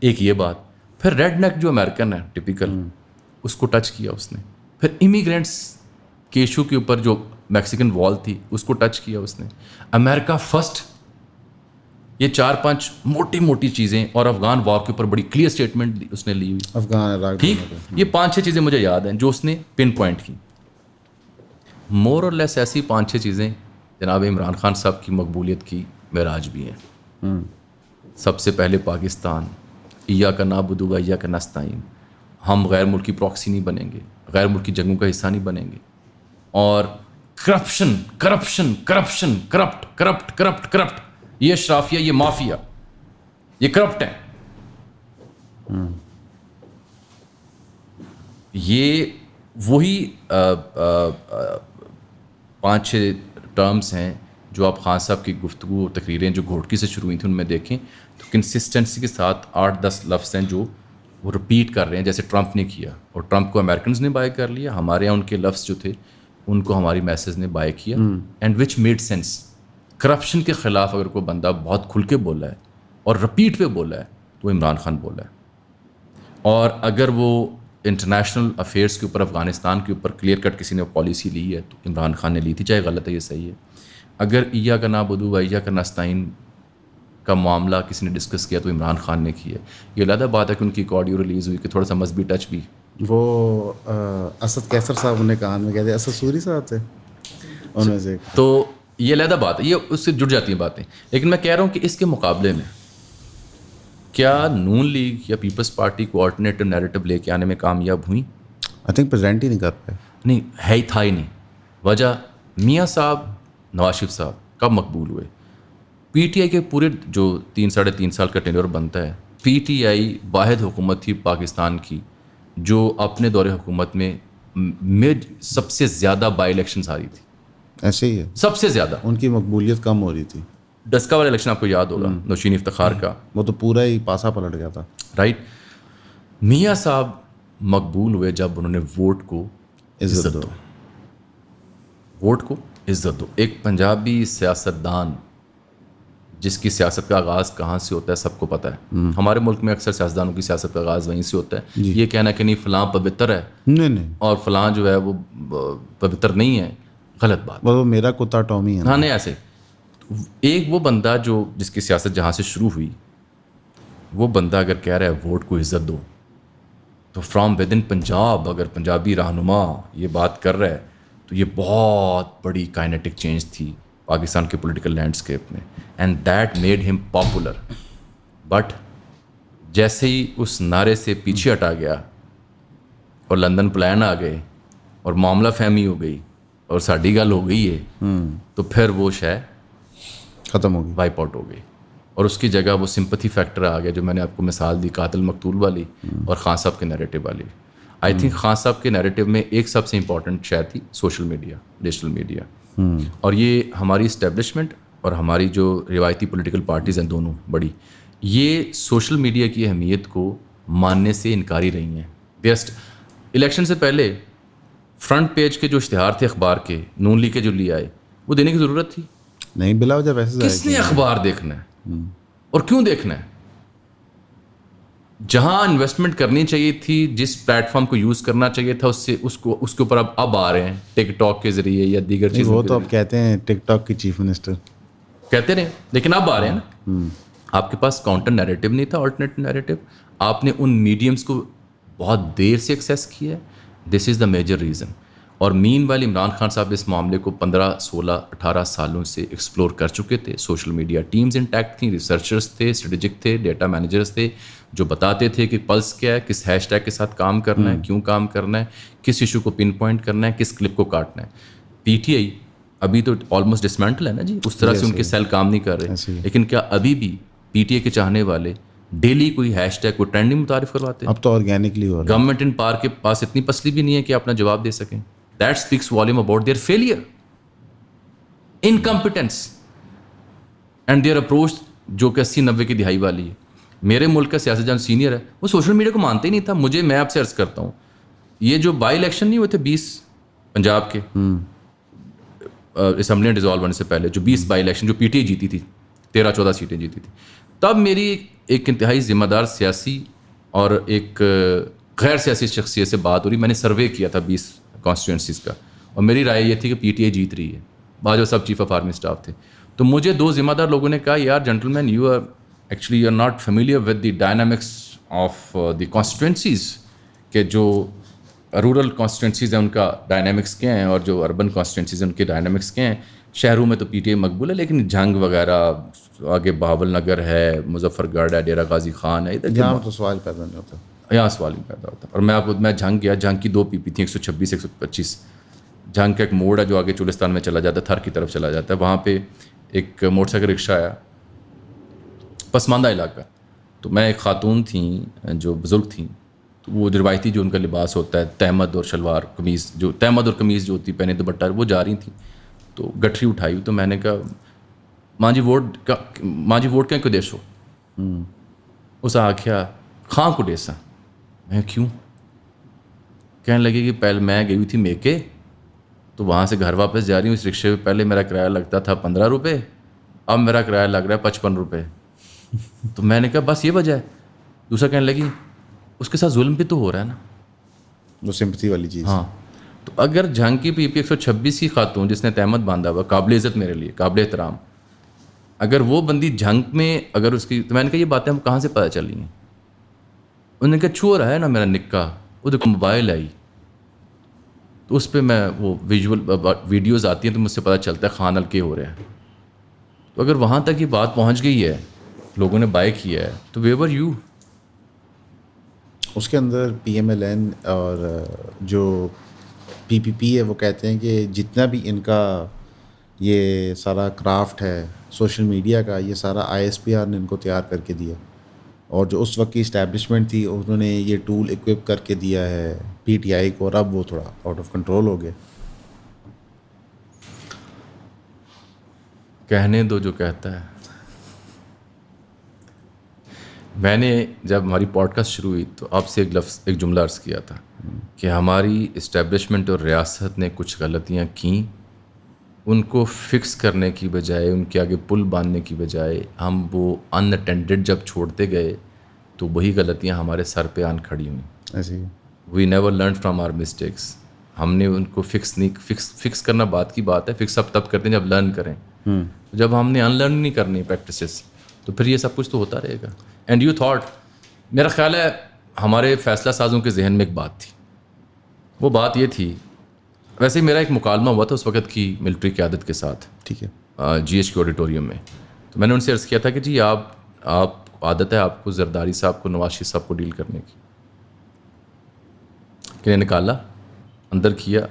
[SPEAKER 1] ایک یہ بات. پھر ریڈ نیک جو امریکن ہے ٹپیکل, اس کو ٹچ کیا اس نے. پھر امیگرینٹس کے ایشو کے اوپر جو میکسیکن وال تھی اس کو ٹچ کیا اس نے. امریکہ فرسٹ, یہ 4-5 موٹی چیزیں, اور افغان وار کے اوپر بڑی کلیئر اسٹیٹمنٹ اس نے لی ہوئی.
[SPEAKER 2] افغان
[SPEAKER 1] ٹھیک, یہ 5-6 چیزیں مجھے یاد ہیں جو اس نے پن پوائنٹ کی. مور اور لیس ایسی 5-6 چیزیں جناب عمران خان صاحب کی مقبولیت کی معراج بھی ہیں. سب سے پہلے پاکستان, ایاک نعبد و ایاک نستعین, ہم غیر ملکی پراکسی نہیں بنیں گے, غیر ملکی جنگوں کا حصہ نہیں بنیں گے. اور کرپٹ, یہ اشرافیہ, یہ مافیا, یہ کرپٹ ہیں. یہ وہی 5-6 ٹرمز ہیں جو آپ خان صاحب کی گفتگو اور تقریریں جو گھوٹکی سے شروع ہوئی تھیں ان میں دیکھیں تو کنسسٹنسی کے ساتھ 8-10 لفظ ہیں جو وہ رپیٹ کر رہے ہیں, جیسے ٹرمپ نے کیا, اور ٹرمپ کو امریکنز نے بائی کر لیا. ہمارے یہاں ان کے لفظ جو تھے ان کو ہماری میسز نے بائی کیا, and which made sense. Corruption کے خلاف اگر کوئی بندہ بہت کھل کے بولا ہے اور رپیٹ پہ بولا ہے تو وہ عمران خان بولا ہے. اور اگر وہ انٹرنیشنل افیئرس کے اوپر, افغانستان کے اوپر کلیئر کٹ کسی نے پالیسی لی ہے تو عمران خان نے لی تھی, چاہے غلط ہے یہ صحیح ہے. اگر ایاک نعبد و ایاک نستعین کا معاملہ کسی نے ڈسکس کیا تو عمران خان نے کیا. یہ علیحدہ بات ہے کہ ان کی ایک آڈیو ریلیز ہوئی کہ تھوڑا سا مذہبی ٹچ بھی.
[SPEAKER 2] وہ اسد کیسر صاحب نے کان میں کہتے ہیں, اسد سوری صاحب تھے ان میں سے.
[SPEAKER 1] تو یہ علیحدہ بات ہے, یہ اس سے جڑ جاتی ہیں باتیں. لیکن میں کہہ رہا ہوں کہ اس کے مقابلے میں کیا نون لیگ یا پیپلز پارٹی کو آلٹرنیٹو نیریٹو لے کے آنے میں کامیاب ہوئیں؟
[SPEAKER 2] آئی تھنک پریزنٹ ہی نہیں کر پائے.
[SPEAKER 1] نہیں, ہے ہی تھا ہی نہیں. وجہ میاں صاحب نواز شریف صاحب کب مقبول ہوئے؟ پی ٹی آئی کے پورے جو 3-3.5 سال کا ٹینیور بنتا ہے, پی ٹی آئی واحد حکومت تھی پاکستان کی جو اپنے دور حکومت میں سب سے زیادہ بائی الیکشنز ہاری تھی.
[SPEAKER 2] ایسے ہی ہے,
[SPEAKER 1] سب سے زیادہ.
[SPEAKER 2] ان کی مقبولیت کم ہو رہی تھی.
[SPEAKER 1] ڈسکا والا الیکشن آپ کو یاد ہوگا, نوشین افتخار کا,
[SPEAKER 2] وہ تو پورا ہی پاسا پلٹ گیا تھا.
[SPEAKER 1] رائٹ. میاں صاحب مقبول ہوئے جب انہوں نے ووٹ کو عزت دو. ووٹ کو عزت دو. ایک پنجابی سیاستدان جس کی سیاست کا آغاز کہاں سے ہوتا ہے سب کو پتہ ہے. ہمارے ملک میں اکثر سیاستدانوں کی سیاست کا آغاز وہیں سے ہوتا ہے. یہ کہنا کہ نہیں فلاں پوتر ہے
[SPEAKER 2] نہیں
[SPEAKER 1] اور فلاں جو ہے وہ پوتر نہیں ہے, غلط بات.
[SPEAKER 2] وہ میرا کتا ٹامی ہے.
[SPEAKER 1] ہاں نہیں, ایسے ایک وہ بندہ جو جس کی سیاست جہاں سے شروع ہوئی, وہ بندہ اگر کہہ رہا ہے ووٹ کو عزت دو, تو فرام ود ان پنجاب اگر پنجابی رہنما یہ بات کر رہا ہے تو یہ بہت بڑی کائنیٹک چینج تھی پاکستان کے پولیٹیکل لینڈسکیپ میں. اینڈ دیٹ میڈ ہم پاپولر. بٹ جیسے ہی اس نعرے سے پیچھے ہٹا گیا اور لندن پلان آ گئے اور معاملہ فہمی ہو گئی اور ساڈی گل ہو گئی ہے, تو پھر وہ شے
[SPEAKER 2] ختم ہو گئی,
[SPEAKER 1] وائپ آؤٹ ہو گئی. اور اس کی جگہ وہ سمپتھی فیکٹر آ گیا جو میں نے آپ کو مثال دی قاتل مقتول والی اور خان صاحب کے نیریٹو والی. آئی تھنک خان صاحب کے نیریٹو میں ایک سب سے امپورٹنٹ شے تھی سوشل میڈیا, ڈیجیٹل میڈیا. اور یہ ہماری اسٹیبلشمنٹ اور ہماری جو روایتی پولیٹیکل پارٹیز ہیں دونوں بڑی, یہ سوشل میڈیا کی اہمیت کو ماننے سے انکاری رہی ہیں. بیسٹ الیکشن سے پہلے فرنٹ پیج کے جو اشتہار تھے اخبار کے, نون لیگ کے جو لے آئے, وہ دینے کی ضرورت تھی
[SPEAKER 2] نہیں. بلا وجہ ویسے
[SPEAKER 1] کس نے اخبار دیکھنا ہے اور کیوں دیکھنا ہے؟ جہاں انویسٹمنٹ کرنی چاہیے تھی, جس پلیٹ فارم کو یوز کرنا چاہیے تھا, اس کے اوپر اب آ رہے ہیں ٹک ٹاک کے ذریعے یا دیگر چیزوں.
[SPEAKER 2] وہ تو اب کہتے ہیں ٹک ٹاک کی چیف منسٹر
[SPEAKER 1] کہتے رہے, لیکن اب آ رہے ہیں نا. آپ کے پاس کاؤنٹر نیریٹو نہیں تھا, آلٹرنیٹو نیریٹو. آپ نے ان میڈیمس کو بہت دیر سے ایکسیس کیا ہے. دس از دا میجر ریزن. اور مین وائل عمران خان صاحب اس معاملے کو 15, 16, 18 سالوں سے ایکسپلور کر چکے تھے. سوشل میڈیا ٹیمز انٹیکٹ تھیں, ریسرچرز تھے, اسٹریٹجک تھے, ڈیٹا مینیجرز تھے جو بتاتے تھے کہ پلس کیا ہے, کس ہیش ٹیگ کے ساتھ کام کرنا ہے, کیوں کام کرنا ہے, کس ایشو کو پن پوائنٹ کرنا ہے, کس کلپ کو کاٹنا ہے. پی ٹی آئی ابھی تو آلموسٹ ڈسمینٹل ہے نا جی, اس طرح سے ان کے سیل کام نہیں کر رہے. لیکن کیا ابھی بھی پی ٹی آئی کے چاہنے والے ڈیلی کوئی ہیش ٹیگ کوئی ٹرینڈنگ متعارف کرواتے ہیں؟
[SPEAKER 2] اب تو آرگینکلی ہو رہا ہے.
[SPEAKER 1] گورنمنٹ ان پار کے پاس اتنی پسلی بھی نہیں ہے کہ اپنا جواب دے سکیں. That speaks volume about their failure, incompetence and their approach جو کہ 80-90 کی دہائی والی ہے. میرے ملک کا سیاستدان سینئر ہے, وہ سوشل میڈیا کو مانتے ہی نہیں تھا. میں آپ سے عرض کرتا ہوں, یہ جو بائی الیکشن نہیں ہوئے تھے 20 پنجاب کے اسمبلی ڈیزالو ہونے سے پہلے, جو 20 بائی الیکشن جو پی ٹی آئی جیتی تھی, 13-14 سیٹیں جیتی تھی, تب میری ایک انتہائی ذمہ دار سیاسی اور ایک غیر سیاسی شخصیت سے بات ہو رہی. میں نے سروے کیا تھا 20 کانسٹیٹوئنسیز کا, اور میری رائے یہ تھی کہ پی ٹی آئی جیت رہی ہے. بعض سب چیف آف آرمی اسٹاف تھے. تو مجھے 2 ذمہ دار لوگوں نے کہا, یار gentleman, you are not familiar with the dynamics of the constituencies, کہ جو رورل کانسٹیٹوئنسیز ہیں ان کا ڈائنامکس کیا ہیں اور جو اربن کانسٹیٹوئنسیز ہیں ان کے ڈائنامکس کیا ہیں. شہروں میں تو پی ٹی آئی مقبول ہے, لیکن جھنگ وغیرہ آگے بہاول نگر ہے, مظفر گڑھ ہے, ڈیرہ غازی خان ہے,
[SPEAKER 2] یہاں تو سوال پیدا نہیں ہوتا,
[SPEAKER 1] یہاں سوال نہیں پیدا ہوتا. اور میں جھنگ گیا, جھنگ کی 2 پی پی تھیں, 126, 125. جھنگ کا ایک موڑ ہے جو آگے چولستان میں چلا جاتا ہے, تھر کی طرف چلا جاتا ہے. وہاں پہ ایک موٹر سائیکل رکشہ آیا, پسماندہ علاقہ. تو میں ایک خاتون تھیں جو بزرگ تھیں, تو وہ روایتی جو ان کا لباس ہوتا ہے تہمد اور شلوار قمیض, جو تہمد اور قمیض جو ہوتی ہے پہنے دوپٹہ, وہ جا رہی تھیں. تو گٹھری اٹھائی. تو میں نے کہا, ماں جی ووٹ کہیں کو دیسو. اس آخیا خاں کو دیسا. میں کیوں؟ کہنے لگے کہ پہلے میں گئی ہوئی تھی میکے, تو وہاں سے گھر واپس جا رہی ہوں, اس رکشے پہ پہلے میرا کرایہ لگتا تھا 15 روپے, اب میرا کرایہ لگ رہا ہے 55 روپے. تو میں نے کہا بس یہ وجہ ہے. دوسرا کہنے لگی, اس کے ساتھ ظلم بھی تو ہو رہا ہے نا,
[SPEAKER 2] وہ سمپتھی والی چیز.
[SPEAKER 1] ہاں. تو اگر جھنگ کی پی پی 126 کی خاتون جس نے تہمت باندھا ہوا, قابل عزت میرے لیے, قابل احترام, اگر وہ بندی جھنگ میں اگر اس کی, تو میں نے کہا یہ باتیں ہم کہاں سے پتہ چلی ہیں؟ انہوں نے کہا چھو رہا ہے نا میرا نکاح, وہ دیکھو موبائل آئی. تو اس پہ میں وہ ویڈیوز آتی ہیں تو مجھ سے پتہ چلتا ہے خان ہلکے ہو رہے ہیں. تو اگر وہاں تک یہ بات پہنچ گئی ہے, لوگوں نے بائی کیا ہے, تو ویور یو.
[SPEAKER 2] اس کے اندر پی ایم ایل این اور جو پی پی پی ہے وہ کہتے ہیں کہ جتنا بھی ان کا یہ سارا کرافٹ ہے سوشل میڈیا کا, یہ سارا آئی ایس پی آر نے ان کو تیار کر کے دیا, اور جو اس وقت کی اسٹیبلشمنٹ تھی انہوں نے یہ ٹول اکوپ کر کے دیا ہے پی ٹی آئی کو, اور اب وہ تھوڑا آؤٹ آف کنٹرول ہو گیا.
[SPEAKER 1] کہنے دو جو کہتا ہے. میں نے جب ہماری پوڈ کاسٹ شروع ہوئی تو آپ سے ایک جملہ عرض کیا تھا کہ ہماری اسٹیبلشمنٹ اور ریاست نے کچھ غلطیاں کیں, ان کو فکس کرنے کی بجائے, ان کے آگے پل باندھنے کی بجائے ہم وہ ان اٹینڈڈ جب چھوڑتے گئے تو وہی غلطیاں ہمارے سر پہ آن کھڑی ہوئیں.
[SPEAKER 2] ایسے ہی
[SPEAKER 1] we never learn from our mistakes. ہم نے ان کو فکس کرنا بات کی بات ہے, فکس اب تب کرتے ہیں جب لرن کریں. جب ہم نے ان لرن نہیں کرنی پریکٹسز تو پھر یہ سب کچھ تو ہوتا رہے گا. اینڈ یو تھاٹ, میرا خیال ہے ہمارے فیصلہ سازوں کے ذہن میں ایک بات تھی, وہ بات یہ تھی, ویسے ہی میرا ایک مکالمہ ہوا تھا اس وقت کی ملٹری قیادت کے ساتھ,
[SPEAKER 2] ٹھیک ہے,
[SPEAKER 1] جی ایچ کے آڈیٹوریم میں. تو میں نے ان سے عرض کیا تھا کہ جی آپ عادت ہے آپ کو زرداری صاحب کو, نواز شریف صاحب کو ڈیل کرنے کی, کہ نکالا, اندر کیا,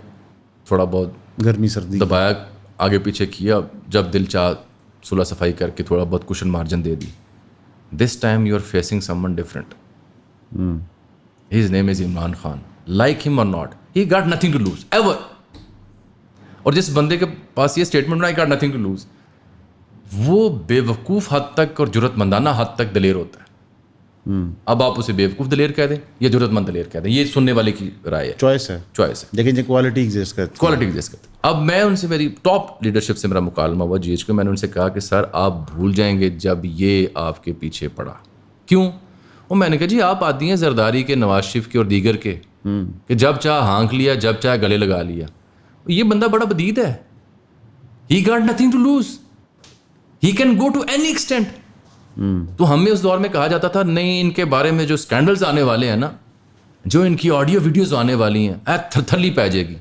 [SPEAKER 1] تھوڑا بہت
[SPEAKER 2] گرمی سردی
[SPEAKER 1] دبایا, آگے پیچھے کیا, جب دل چاہ صلح صفائی کر کے تھوڑا بہت کشن مارجن دے دی. This time you are facing someone different. His name is Imran Khan. Like him or not, he got nothing to lose ever. اور جس بندے کے پاس یہ statement I got nothing to lose, وہ بے وقوف حد تک اور جرت مندانہ حد تک دلیر ہوتا ہے. اب آپ اسے بے وقوف دلیر کہہ دیں یا جرت مند دلیر کہہ دیں, یہ سننے والے کی رائے ہے,
[SPEAKER 2] چوائس ہے,
[SPEAKER 1] چوائس ہے.
[SPEAKER 2] لیکن یہ کوالٹی ایگزسٹ کرتی ہے.
[SPEAKER 1] کوالٹی ایگزسٹ کرتی ہے. اب میں ان سے, میری ٹاپ لیڈرشپ سے میرا مکالمہ ہوا جی ایچ کو, میں نے ان سے کہا کہ سر آپ بھول جائیں گے جب یہ آپ کے پیچھے پڑا. کیوں؟ وہ میں نے کہا جی آپ آتی ہیں زرداری کے, نواز شریف کے اور دیگر کے, کہ جب چاہ ہانک لیا, جب چاہے گلے لگا لیا. یہ بندہ بڑا بدید ہے. He got nothing to lose, he can go to any extent. تو ہمیں اس دور میں کہا جاتا تھا نہیں, ان کے بارے میں جو اسکینڈلز آنے والے ہیں نا, جو ان کی آڈیو ویڈیوز آنے والی ہیں, تھلی پہ جائے گی.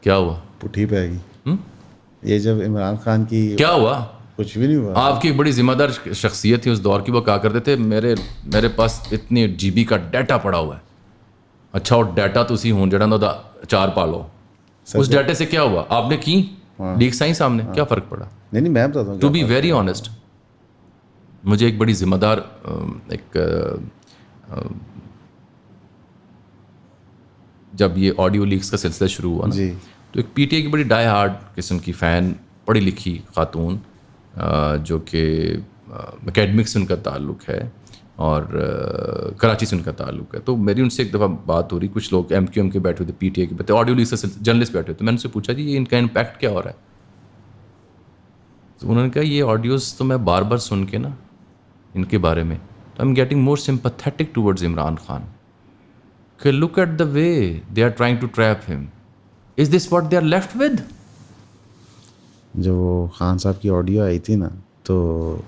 [SPEAKER 1] کیا ہوا؟
[SPEAKER 2] پٹھی پہ گی. یہ جب عمران خان کی
[SPEAKER 1] کیا ہوا؟
[SPEAKER 2] کچھ بھی نہیں ہوا.
[SPEAKER 1] آپ کی ایک بڑی ذمہ دار شخصیت تھی اس دور کی, وہ کہا کرتے تھے میرے پاس اتنی جی بی کا ڈیٹا پڑا ہوا ہے. اچھا وہ ڈیٹا تو اسی ہوں جڑا دا چار پالو, اس ڈیٹے سے کیا ہوا؟ آپ نے کی لیکس آئیں سامنے, کیا فرق پڑا؟
[SPEAKER 2] نہیں میں بتاتا ہوں
[SPEAKER 1] ٹو بی ویری آنیسٹ, مجھے ایک بڑی ذمہ دار ایک جب یہ آڈیو لیکس کا سلسلہ شروع ہوا نا, تو ایک پی ٹی آئی کی بڑی ڈائی ہارڈ قسم کی فین, پڑھی لکھی خاتون, جو کہ اکیڈمک سے ان کا تعلق ہے اور کراچی سے ان کا تعلق ہے. تو میری ان سے ایک دفعہ بات ہو رہی, کچھ لوگ ایم کیو ایم کے بیٹھے ہوئے, پی ٹی آئی کے بیٹھے, آڈیو لیکس کا جرنلسٹ بیٹھے ہوئے, تو میں نے ان سے پوچھا جی یہ ان کا امپیکٹ کیا ہو رہا ہے؟ تو انہوں نے کہا یہ آڈیوز تو میں بار بار سن کے نا ان کے بارے میں, تو I am getting more sympathetic towards Imran Khan, کہ look at the way they are trying to trap him, is this what they are left with.
[SPEAKER 2] جو خان صاحب کی آڈیو آئی تھی نا, تو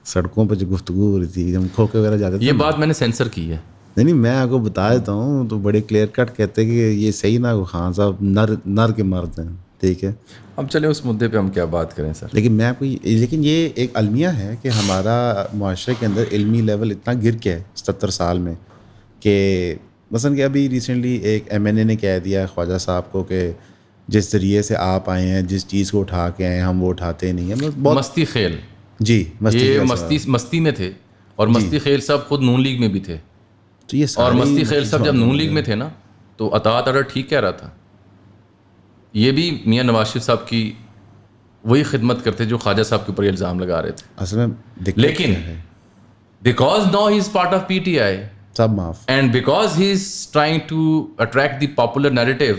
[SPEAKER 2] سڑکوں پہ جو گفتگو ہو رہی تھی, جب کھوکے وغیرہ جاتے تھے,
[SPEAKER 1] یہ بات میں نے سینسر کی ہے.
[SPEAKER 2] نہیں میں آپ کو بتا دیتا ہوں, تو بڑے کلیئر کٹ کہتے کہ یہ صحیح نہ, خان صاحب نر کے مرد ہیں, ٹھیک ہے.
[SPEAKER 1] اب چلے اس مدعے پہ ہم کیا بات کریں سر.
[SPEAKER 2] لیکن میں آپ کو لیکن یہ ایک المیہ ہے کہ ہمارا معاشرے کے اندر علمی لیول اتنا گر گیا ہے 77 سال میں, کہ مثلاً کہ ابھی ریسنٹلی ایک ایم این اے نے کہہ دیا خواجہ صاحب کو کہ جس ذریعے سے آپ آئے ہیں, جس چیز کو اٹھا کے آئے ہیں, ہم وہ اٹھاتے نہیں ہیں. بہت
[SPEAKER 1] مستی خیل,
[SPEAKER 2] جی
[SPEAKER 1] یہ مستی میں تھے, اور مستی خیل صاحب خود نون لیگ میں بھی تھے,
[SPEAKER 2] تو یہ
[SPEAKER 1] اور مستی خیل صاحب جب نون لیگ میں تھے نا, تو اطاعت آڈر ٹھیک کہہ رہا تھا. یہ بھی میاں نواز شریف صاحب کی وہی خدمت کرتے جو خواجہ صاحب کے اوپر الزام لگا رہے تھے.
[SPEAKER 2] اصل میں
[SPEAKER 1] لیکن because now he is part of P T I,
[SPEAKER 2] سب معاف,
[SPEAKER 1] and because he is trying to attract the popular narrative,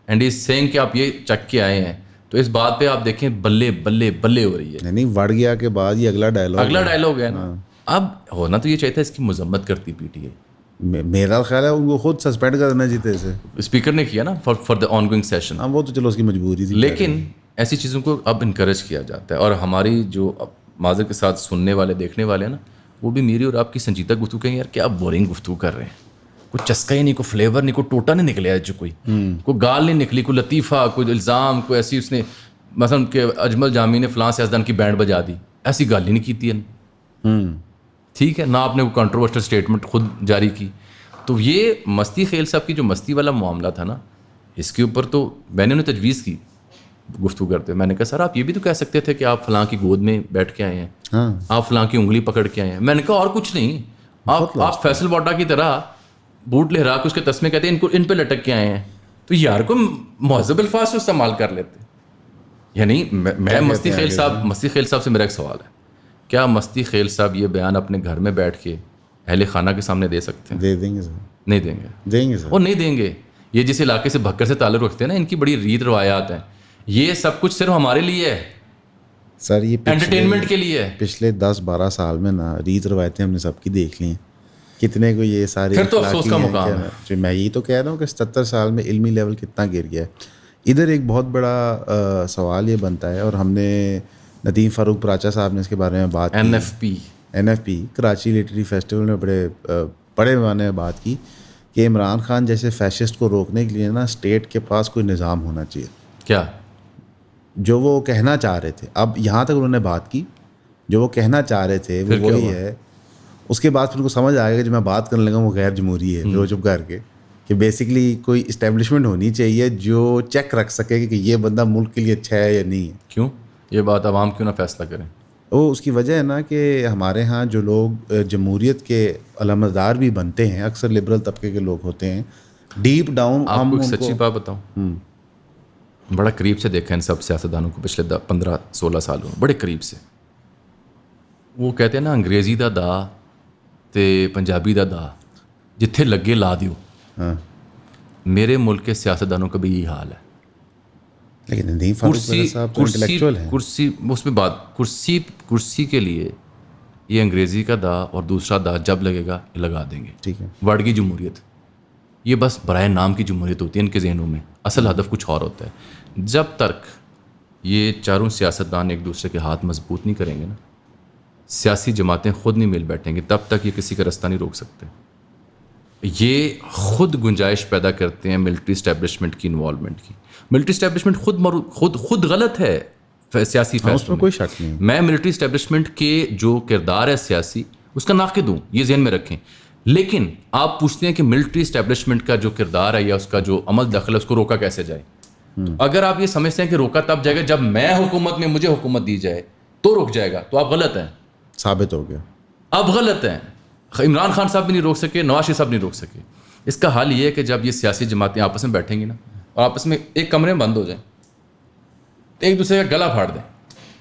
[SPEAKER 1] and he is seeing کہ آپ یہ چک کے آئے ہیں, تو اس بات پہ آپ دیکھیں بلے بلے بلے ہو رہی ہے.
[SPEAKER 2] نہیں وڑ گیا کے بعد یہ اگلا ڈائلاگ
[SPEAKER 1] ہے نا. اب ہونا تو یہ چاہتا ہے اس کی مذمت کرتی پی ٹی آئی.
[SPEAKER 2] میرا خیال ہے ان کو خود سسپینڈ کر دینا چاہیے سے,
[SPEAKER 1] اسپیکر نے کیا نا for the on going session.
[SPEAKER 2] ہاں وہ تو چلو اس کی مجبوری تھی,
[SPEAKER 1] لیکن ایسی چیزوں کو اب انکریج کیا جاتا ہے, اور ہماری جو معذرت کے ساتھ سننے والے دیکھنے والے ہیں نا, وہ بھی میری اور آپ کی سنجیدہ گفتگو کہیں یار کیا بورنگ گفتگو کر رہے ہیں, کوئی چسکا ہی نہیں, کوئی فلیور نہیں, کوئی ٹوٹا نہیں نکلیا جو کوئی گال نہیں نکلی, کوئی لطیفہ, کوئی الزام, کوئی ایسی اس نے مثلا کہ اجمل جامی نے فلاں سیاستدان کی بینڈ بجا دی, ایسی گال ہی نہیں کی تھی. ٹھیک ہے, نہ آپ نے کوئی کنٹروورشل اسٹیٹمنٹ خود جاری کی. تو یہ مستی خیل صاحب کی جو مستی والا معاملہ تھا نا, اس کے اوپر تو میں نے انہیں تجویز کی گفتگو کرتے. میں نے کہا سر آپ یہ بھی تو کہہ سکتے تھے کہ آپ فلاں کی گود میں بیٹھ کے آئے ہیں, آپ فلاں کی انگلی پکڑ کے آئے ہیں. میں نے کہا اور کچھ نہیں, آپ فیصل واٹا کی طرح بوٹ لہرا کے اس کے تسمے کہتے ہیں ان پہ لٹک کے آئے ہیں. تو یار کو مہذب الفاظ سے استعمال کر لیتے. یعنی میں مستی خیل صاحب سے میرا ایک سوال ہے, کیا مستی خیل صاحب یہ بیان اپنے گھر میں بیٹھ کے اہل خانہ کے سامنے دے سکتے ہیں؟
[SPEAKER 2] دے دیں گے سر,
[SPEAKER 1] نہیں دیں گے,
[SPEAKER 2] دیں گے سر,
[SPEAKER 1] وہ نہیں دیں گے. یہ جس علاقے سے بھکر سے تعلق رکھتے ہیں نا, ان کی بڑی ریت روایات ہیں. یہ سب کچھ صرف ہمارے لیے ہے
[SPEAKER 2] سر, یہ
[SPEAKER 1] انٹرٹینمنٹ کے لیے ہے.
[SPEAKER 2] پچھلے 10-12 سال میں نا ریت روایتیں ہم نے سب کی دیکھ لی ہیں. کتنے کو یہ ساری
[SPEAKER 1] پھر تو افسوس کا مقام ہے.
[SPEAKER 2] میں یہی تو کہہ رہا ہوں کہ 77 سال میں علمی لیول کتنا گر گیا ہے. ادھر ایک بہت بڑا سوال یہ بنتا ہے, اور ہم نے ندیم فاروق پراچا صاحب نے اس کے بارے میں بات کی, NFP کراچی لٹریری فیسٹیول میں بڑے پیمانے میں بات کی کہ عمران خان جیسے فیشسٹ کو روکنے کے لیے نا اسٹیٹ کے پاس کوئی نظام ہونا چاہیے.
[SPEAKER 1] کیا
[SPEAKER 2] جو وہ کہنا چاہ رہے تھے, اب یہاں تک انہوں نے بات کی, جو وہ کہنا چاہ رہے تھے وہ وہی ہے. اس کے بعد پھر ان کو سمجھ آئے گا کہ جو میں بات کرنے لگا وہ غیر جمہوری ہے, پھر وہ چپ کر کے کہ بیسکلی کوئی اسٹیبلشمنٹ ہونی چاہیے جو چیک رکھ سکے کہ یہ بندہ ملک کے لیے اچھا ہے یا نہیں ہے.
[SPEAKER 1] کیوں یہ بات عوام کیوں نہ فیصلہ کریں؟
[SPEAKER 2] وہ اس کی وجہ ہے نا کہ ہمارے ہاں جو لوگ جمہوریت کے علامتدار بھی بنتے ہیں اکثر لبرل طبقے کے لوگ ہوتے ہیں. ڈیپ ڈاؤن
[SPEAKER 1] آپ کو ایک سچی بات بتاؤں, بڑا قریب سے دیکھا ان سب سیاستدانوں کو پچھلے 15-16 سالوں میں, بڑے قریب سے. وہ کہتے ہیں نا انگریزی دا دا تے پنجابی دا دا جتھے لگے لا دیو. میرے ملک کے سیاستدانوں کا بھی یہی حال ہے.
[SPEAKER 2] لیکن ندیم فاروق صاحب تو انٹلیکچوئل ہیں.
[SPEAKER 1] کرسی اس میں بات کرسی کے لیے یہ انگریزی کا دا اور دوسرا دا جب لگے گا یہ لگا دیں گے.
[SPEAKER 2] ٹھیک ہے,
[SPEAKER 1] ورڈ کی جمہوریت یہ بس برائے نام کی جمہوریت ہوتی ہے ان کے ذہنوں میں, اصل ہدف کچھ اور ہوتا ہے. جب تک یہ چاروں سیاستدان ایک دوسرے کے ہاتھ مضبوط نہیں کریں گے نا, سیاسی جماعتیں خود نہیں مل بیٹھیں گے, تب تک یہ کسی کا رستہ نہیں روک سکتے. یہ خود گنجائش پیدا کرتے ہیں ملٹری اسٹیبلشمنٹ کی انوالومنٹ کی. ملٹری اسٹیبلشمنٹ خود غلط ہے سیاسی فیصلوں
[SPEAKER 2] اس میں کوئی شک نہیں.
[SPEAKER 1] میں ملٹری اسٹیبلشمنٹ کے جو کردار ہے سیاسی اس کا ناقد ہوں, یہ ذہن میں رکھیں. لیکن آپ پوچھتے ہیں کہ ملٹری اسٹیبلشمنٹ کا جو کردار ہے یا اس کا جو عمل دخل ہے اس کو روکا کیسے جائے. اگر آپ یہ سمجھتے ہیں کہ روکا تب جائے گا جب میں حکومت میں مجھے حکومت دی جائے تو رک جائے گا, تو آپ غلط ہیں,
[SPEAKER 2] ثابت ہو گیا.
[SPEAKER 1] اب غلط ہیں. عمران خان صاحب بھی نہیں روک سکے, نواز شریف صاحب نہیں روک سکے. اس کا حل یہ ہے کہ جب یہ سیاسی جماعتیں آپس میں بیٹھیں گی نا اور آپس میں ایک کمرے میں بند ہو جائیں, ایک دوسرے کا گلا پھاڑ دیں,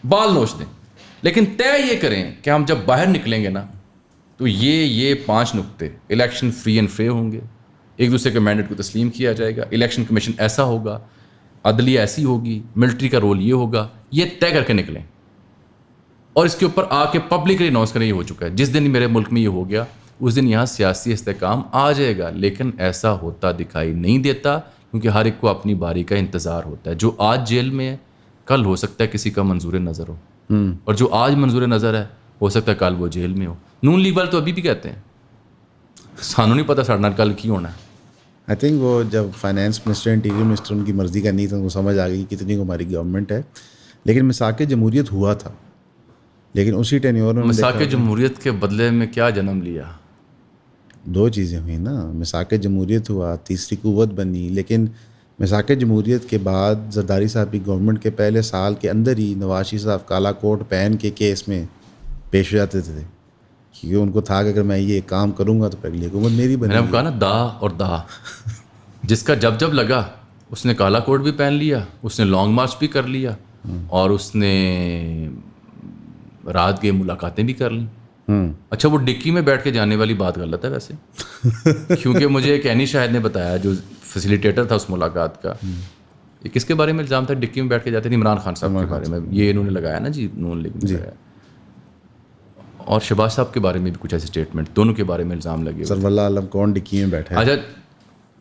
[SPEAKER 1] بال نوچ دیں, لیکن طے یہ کریں کہ ہم جب باہر نکلیں گے نا تو یہ 5 نقطے, الیکشن فری اینڈ فیئر ہوں گے, ایک دوسرے کے مینڈیٹ کو تسلیم کیا جائے گا, الیکشن کمیشن ایسا ہوگا, عدلیہ ایسی ہوگی, ملٹری کا رول یہ ہوگا, یہ طے کر کے نکلیں. اور اس کے اوپر آ کے پبلکلی اناؤنس کریں یہ ہو چکا ہے. جس دن میرے ملک میں یہ ہو گیا اس دن یہاں سیاسی استحکام آ جائے گا. لیکن ایسا ہوتا دکھائی نہیں دیتا کیونکہ ہر ایک کو اپنی باری کا انتظار ہوتا ہے. جو آج جیل میں ہے کل ہو سکتا ہے کسی کا منظور نظر ہو, اور جو آج منظور نظر ہے ہو سکتا ہے کل وہ جیل میں ہو. نون لیگ والے تو ابھی بھی کہتے ہیں سانو نہیں پتا ساڑھے کل کی ہونا ہے.
[SPEAKER 2] آئی تھنک وہ جب فائنانس منسٹر انٹیریئر منسٹر ان کی مرضی کا نہیں تھا, ان کو سمجھ آ گئی کتنی کو ہماری گورنمنٹ ہے. لیکن مساق جمہوریت ہوا تھا, لیکن اسی ٹینیور میں
[SPEAKER 1] مساق جمہوریت کے بدلے میں کیا جنم لیا؟
[SPEAKER 2] 2 چیزیں ہوئیں نا. مساق جمہوریت ہوا, تیسری قوت بنی, لیکن مساق جمہوریت کے بعد زرداری صاحب کی گورنمنٹ کے پہلے سال کے اندر ہی نواز شریف صاحب کالا کوٹ پہن کے کیس میں پیش ہو جاتے تھے, کیونکہ ان کو تھا کہ اگر میں یہ کام کروں گا تو اگلی حکومت میری بنے.
[SPEAKER 1] میں نے کہا نا دا اور دا, جس کا جب لگا اس نے کالا کوٹ بھی پہن لیا, اس نے لانگ مارچ بھی کر لیا, اور اس نے رات کی ملاقاتیں بھی کر لیں. اچھا وہ ڈکی میں بیٹھ کے جانے والی بات غلط ہے ویسے, کیونکہ مجھے ایک اینی شاہد نے بتایا جو فیسیلیٹیٹر تھا اس ملاقات کا, یہ کس کے بارے میں الزام تھا ڈکی میں بیٹھ کے جاتے تھے؟ عمران خان صاحب کے بارے میں. یہ انہوں نے لگایا نا جی, نون لیگ نے لگایا. اور شہباز صاحب کے بارے میں بھی کچھ ایسے اسٹیٹمنٹ, دونوں کے بارے میں الزام لگے.
[SPEAKER 2] سر واللہ عالم کون ڈکی میں بیٹھا ہے؟
[SPEAKER 1] آجا